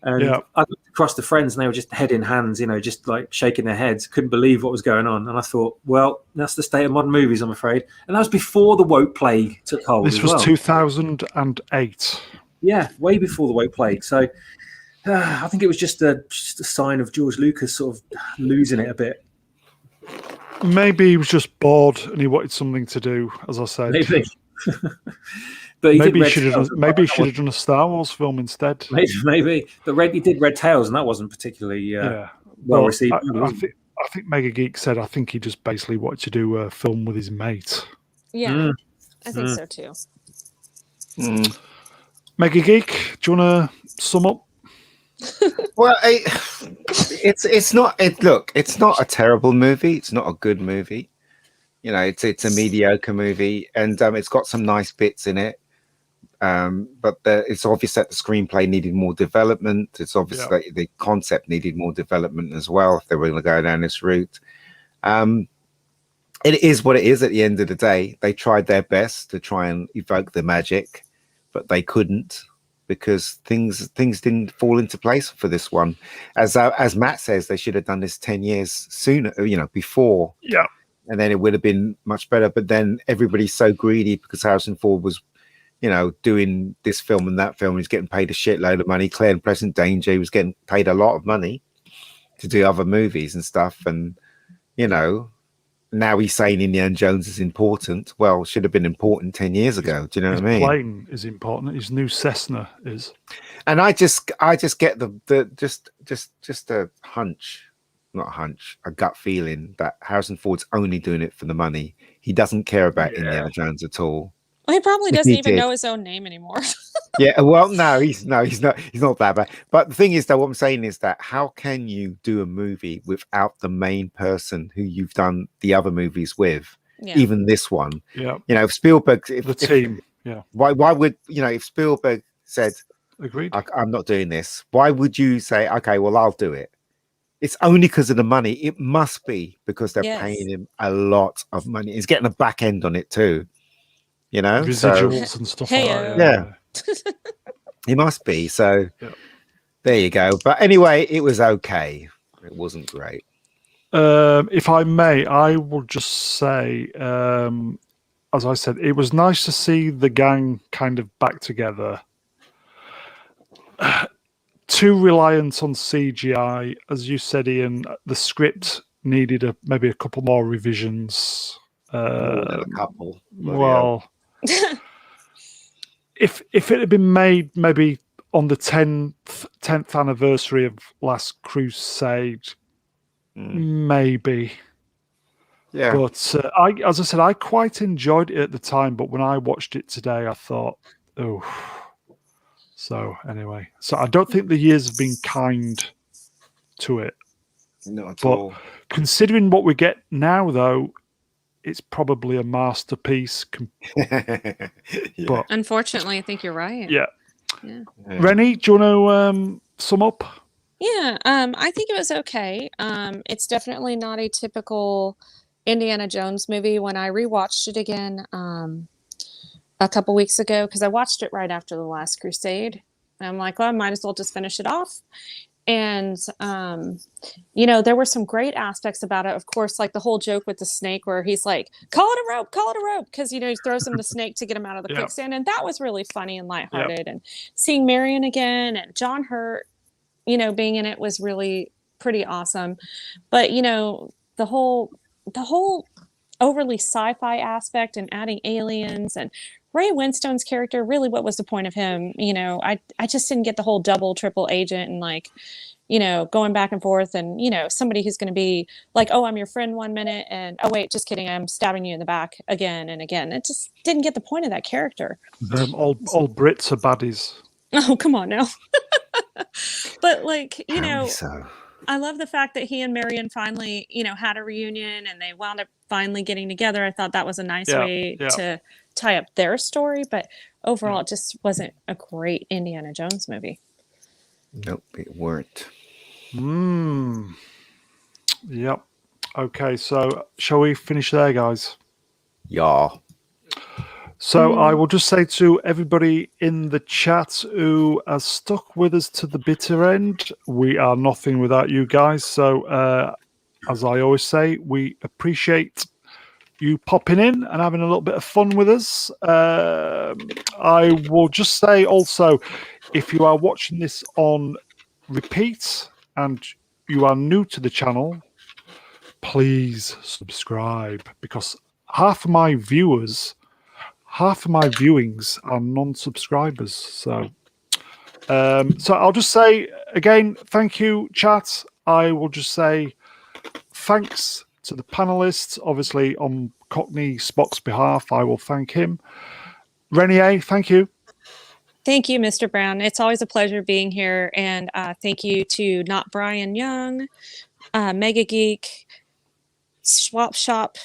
And I looked across the friends and they were just head in hands, just like shaking their heads, couldn't believe what was going on. And I thought, well, that's the state of modern movies, I'm afraid. And that was before the woke plague took hold. This was 2008. Yeah, way before the woke plague. So I think it was just a sign of George Lucas sort of losing it a bit. Maybe he was just bored and he wanted something to do, as I said. Maybe. But maybe he should have done a Star Wars film instead. Maybe. But he did Red Tails, and that wasn't particularly well received. I think MegaGeek said I think he just basically wanted to do a film with his mate. Yeah, I think so too. MegaGeek, do you want to sum up? Well, it's not. Look, it's not a terrible movie. It's not a good movie. It's a mediocre movie, and it's got some nice bits in it. But it's obvious that the screenplay needed more development. It's obvious that the concept needed more development as well if they were going to go down this route. It is what it is at the end of the day. They tried their best to try and evoke the magic, but they couldn't because things didn't fall into place for this one. As Matt says, they should have done this 10 years sooner, before. Yeah. And then it would have been much better. But then everybody's so greedy because Harrison Ford was, doing this film and that film. He's getting paid a shitload of money. Claire and Present Danger, he was getting paid a lot of money to do other movies and stuff. And, now he's saying Indiana Jones is important. Well, should have been important 10 years ago. Do you know what I mean? His plane is important. His new Cessna is. And I just get just a hunch. Not a hunch, a gut feeling that Harrison Ford's only doing it for the money. He doesn't care about Indiana Jones at all. Well, he probably doesn't even know his own name anymore. Yeah, well, no, he's not that bad. But the thing is, though, what I'm saying is that how can you do a movie without the main person who you've done the other movies with, even this one? Yeah, if Spielberg, why would if Spielberg said, agreed, I'm not doing this, why would you say, okay, well, I'll do it? It's only because of the money. It must be because they're paying him a lot of money. He's getting a back end on it too. Residuals and stuff like that. Yeah. He must be. So there you go. But anyway, it was okay. It wasn't great. If I may, I will just say, as I said, it was nice to see the gang kind of back together. Too reliant on CGI. As you said, Ian, the script needed maybe a couple more revisions. A couple. Well, if it had been made maybe on the 10th anniversary of Last Crusade, maybe. Yeah. But as I said, I quite enjoyed it at the time. But when I watched it today, I thought, oh. So anyway, I don't think the years have been kind to it. Not at But all. considering what we get now, though, it's probably a masterpiece. Yeah. But Unfortunately, I think you're right. yeah. Yeah. Reni, do you want to sum up? Yeah, I think it was okay. It's definitely not a typical Indiana Jones movie. When I rewatched it again a couple weeks ago, because I watched it right after The Last Crusade, and I'm like, well, I might as well just finish it off. And there were some great aspects about it. Of course, like the whole joke with the snake, where he's like, "Call it a rope," because he throws him the snake to get him out of the Yep. quicksand, and that was really funny and lighthearted. And seeing Marion again and John Hurt, being in it was really pretty awesome. But the whole overly sci-fi aspect and adding aliens and Ray Winstone's character, really, what was the point of him? I just didn't get the whole double, triple agent and going back and forth and somebody who's going to be like, oh, I'm your friend 1 minute, and oh wait, just kidding, I'm stabbing you in the back again and again. It just didn't get the point of that character. All Brits are baddies. Oh, come on now. But So. I love the fact that he and Marion finally, had a reunion and they wound up finally getting together. I thought that was a nice way to tie up their story, but overall it just wasn't a great Indiana Jones movie. Nope, it weren't. Yep. Okay, so shall we finish there, guys? Yeah. So I will just say to everybody in the chat who has stuck with us to the bitter end, we are nothing without you guys. So as I always say, we appreciate you popping in and having a little bit of fun with us. I will just say also, if you are watching this on repeat and you are new to the channel, please subscribe, because half of my viewings are non-subscribers. So I'll just say again, thank you, chat. I will just say thanks to the panelists. Obviously, on Cockney Spock's behalf, I will thank him. Reni, thank you. Thank you, Mr. Brown. It's always a pleasure being here. And thank you to Not Brian Young, MegaGeek, Swapswap.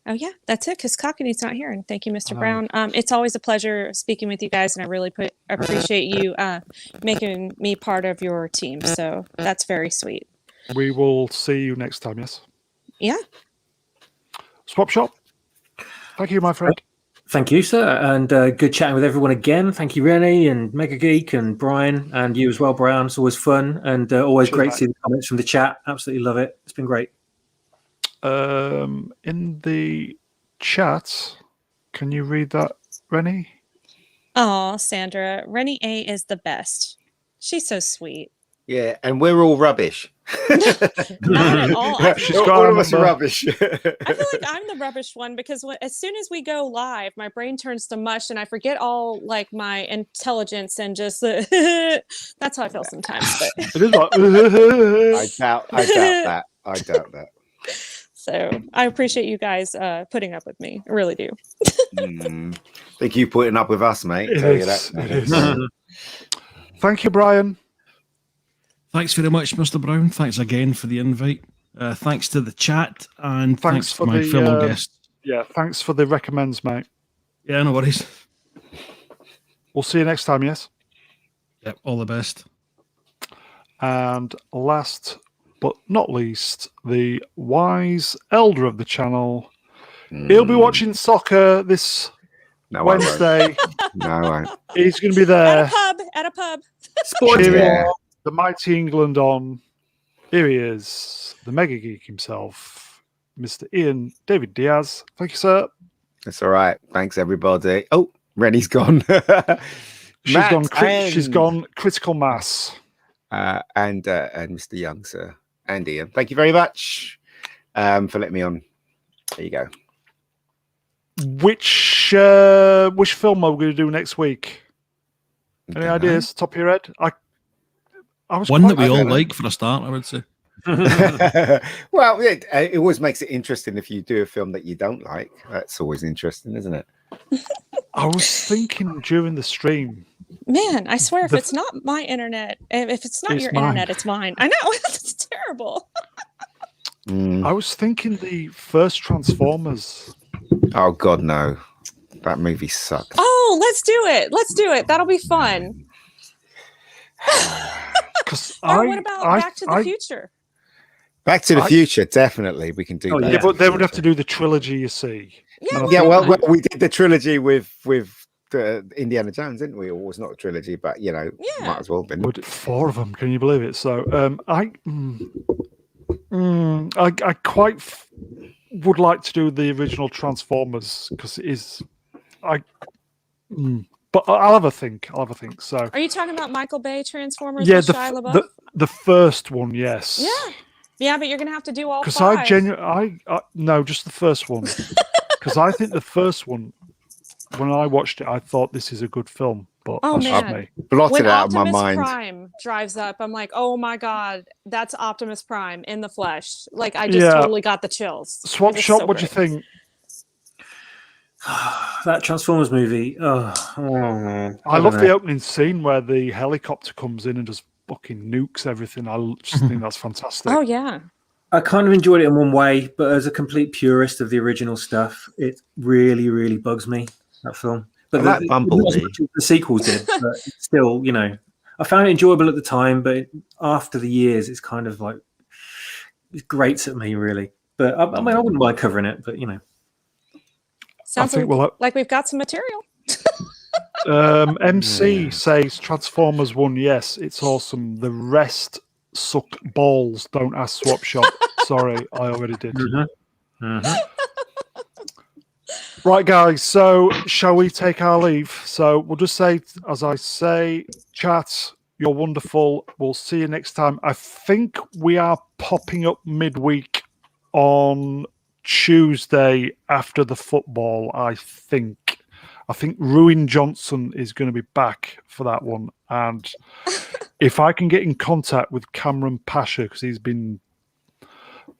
Oh, yeah, that's it, because Cockney's not here. And thank you, Mr. Brown. It's always a pleasure speaking with you guys, and I really appreciate you making me part of your team. So that's very sweet. We will see you next time, yes? Yeah. Swapshop, thank you, my friend. Thank you, sir, and good chatting with everyone again. Thank you, Reni and MegaGeek and Brian, and you as well, Brown. It's always fun and always great to see the comments from the chat. Absolutely love it. It's been great. In the chat, can you read that, Reni? Oh, Sandra, Reni A is the best. She's so sweet. Yeah, and we're all rubbish. Not at all. All of us are rubbish. I feel like I'm the rubbish one, because as soon as we go live, my brain turns to mush and I forget all like my intelligence and just that's how I feel sometimes. But It is like, I doubt that. I doubt that. so I appreciate you guys putting up with me. I really do. Think you putting up with us, mate. It Tell you is, that. it is. Thank you, Brian. Thanks very much, Mr. Brown. Thanks again for the invite. Thanks to the chat, and thanks for my fellow guests. Yeah, thanks for the recommends, mate. Yeah, no worries. We'll see you next time, yes? Yep, all the best. And last but not least, the wise elder of the channel. He'll be watching soccer this Wednesday. No, I won't. He's going to be there. At a pub. Cheering the mighty England on. Here he is, the mega geek himself, Mr. Ian David Diaz. Thank you, sir. That's all right. Thanks, everybody. Oh, Reni's gone. She's gone critical mass. And Mr. Young, sir, and Ian. Thank you very much for letting me on. There you go. Which film are we going to do next week? Any ideas? Top of your head? I was one that we all like for a start, I would say. Well, it always makes it interesting if you do a film that you don't like. That's always interesting, isn't it? I was thinking during the stream. Man, I swear, if it's not my internet, if it's not your internet, it's mine. I know. It's terrible. terrible. Mm. I was thinking the first Transformers. Oh God, no! That movie sucked. Oh, let's do it. Let's do it. That'll be fun. Or what about Back to the Future? Back to the Future, definitely we can do. Oh, Back Yeah, to but the they would have to Future. do the trilogy, you see. Yeah, Yeah, why well, not? we did the trilogy with Indiana Jones, didn't we? Or was not a trilogy, but you know, Yeah. might as well have been. Would 4 of them? Can you believe it? So, I quite would like to do the original Transformers because it is. But I'll have a think. So, Are you talking about Michael Bay Transformers yeah, with Shia LaBeouf? the first one, yes. Yeah, but you're gonna have to do all Because 5. I no, just the first one. Because I think the first one, when I watched it, I thought this is a good film. But Oh, that's just man. me. Blotted When out of my Optimus mind. Prime drives up, I'm like, oh my god, that's Optimus Prime in the flesh. Like I just totally got the chills. Swap It was Shop, so what do you great. think? That Transformers movie. I I don't love the know. opening scene where the helicopter comes in and just fucking nukes everything. I just think that's fantastic. Oh yeah. I kind of enjoyed it in one way, but as a complete purist of the original stuff, it really, really bugs me, that film. But I like Bumblebee. not as much as the sequels did, but still, you know, I found it enjoyable at the time, but after the years, it's kind of like, it grates at me, really. But I mean, I wouldn't mind covering it, but you know. Sounds think like we've got some material. MC says Transformers 1, yes, it's awesome. The rest suck balls. Don't ask Swap Shop. Sorry, I already did. Right, guys, so shall we take our leave? So we'll just say, as I say, chat, you're wonderful. We'll see you next time. I think we are popping up midweek on Tuesday after the football, I think. I think Ruin Johnson is going to be back for that one. And if I can get in contact with Cameron Pasha, because he's been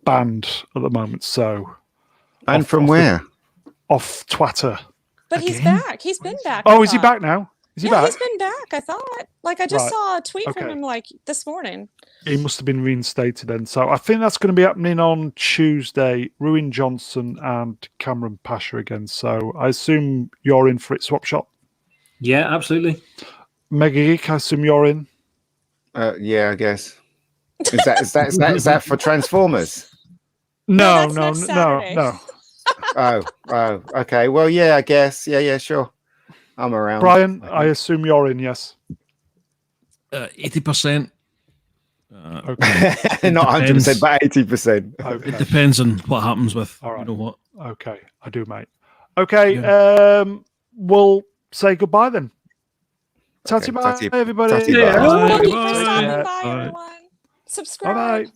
banned at the moment, so... And from where? Off Twitter. But he's back. He's been back. Oh, I is he thought. back now? Is he Yeah, back? he's been back. I thought. Like I just Right. saw a tweet from Okay. him like this morning. He must have been reinstated then. So I think that's going to be happening on Tuesday. Ruin Johnson and Cameron Pasha again. So I assume you're in for it, Swap Shop. Yeah, absolutely. MegaGeek, I assume you're in. Yeah, I guess. Is that for Transformers? No, that's no, next no, Saturday. Oh, okay. Well, yeah, I guess. Yeah, sure. I'm around. Brian, I assume you're in, yes. 80%. Okay. Not 100%, depends. but 80%. It Okay. depends on what happens with, All right. you know what. Okay. I do, mate. Okay. Yeah. We'll say goodbye then. Okay, Tatty bye, tatty- everybody. tatty Yeah. bye. Thank you for Bye. stopping by, Bye. everyone. Subscribe. Bye-bye.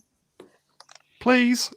Please.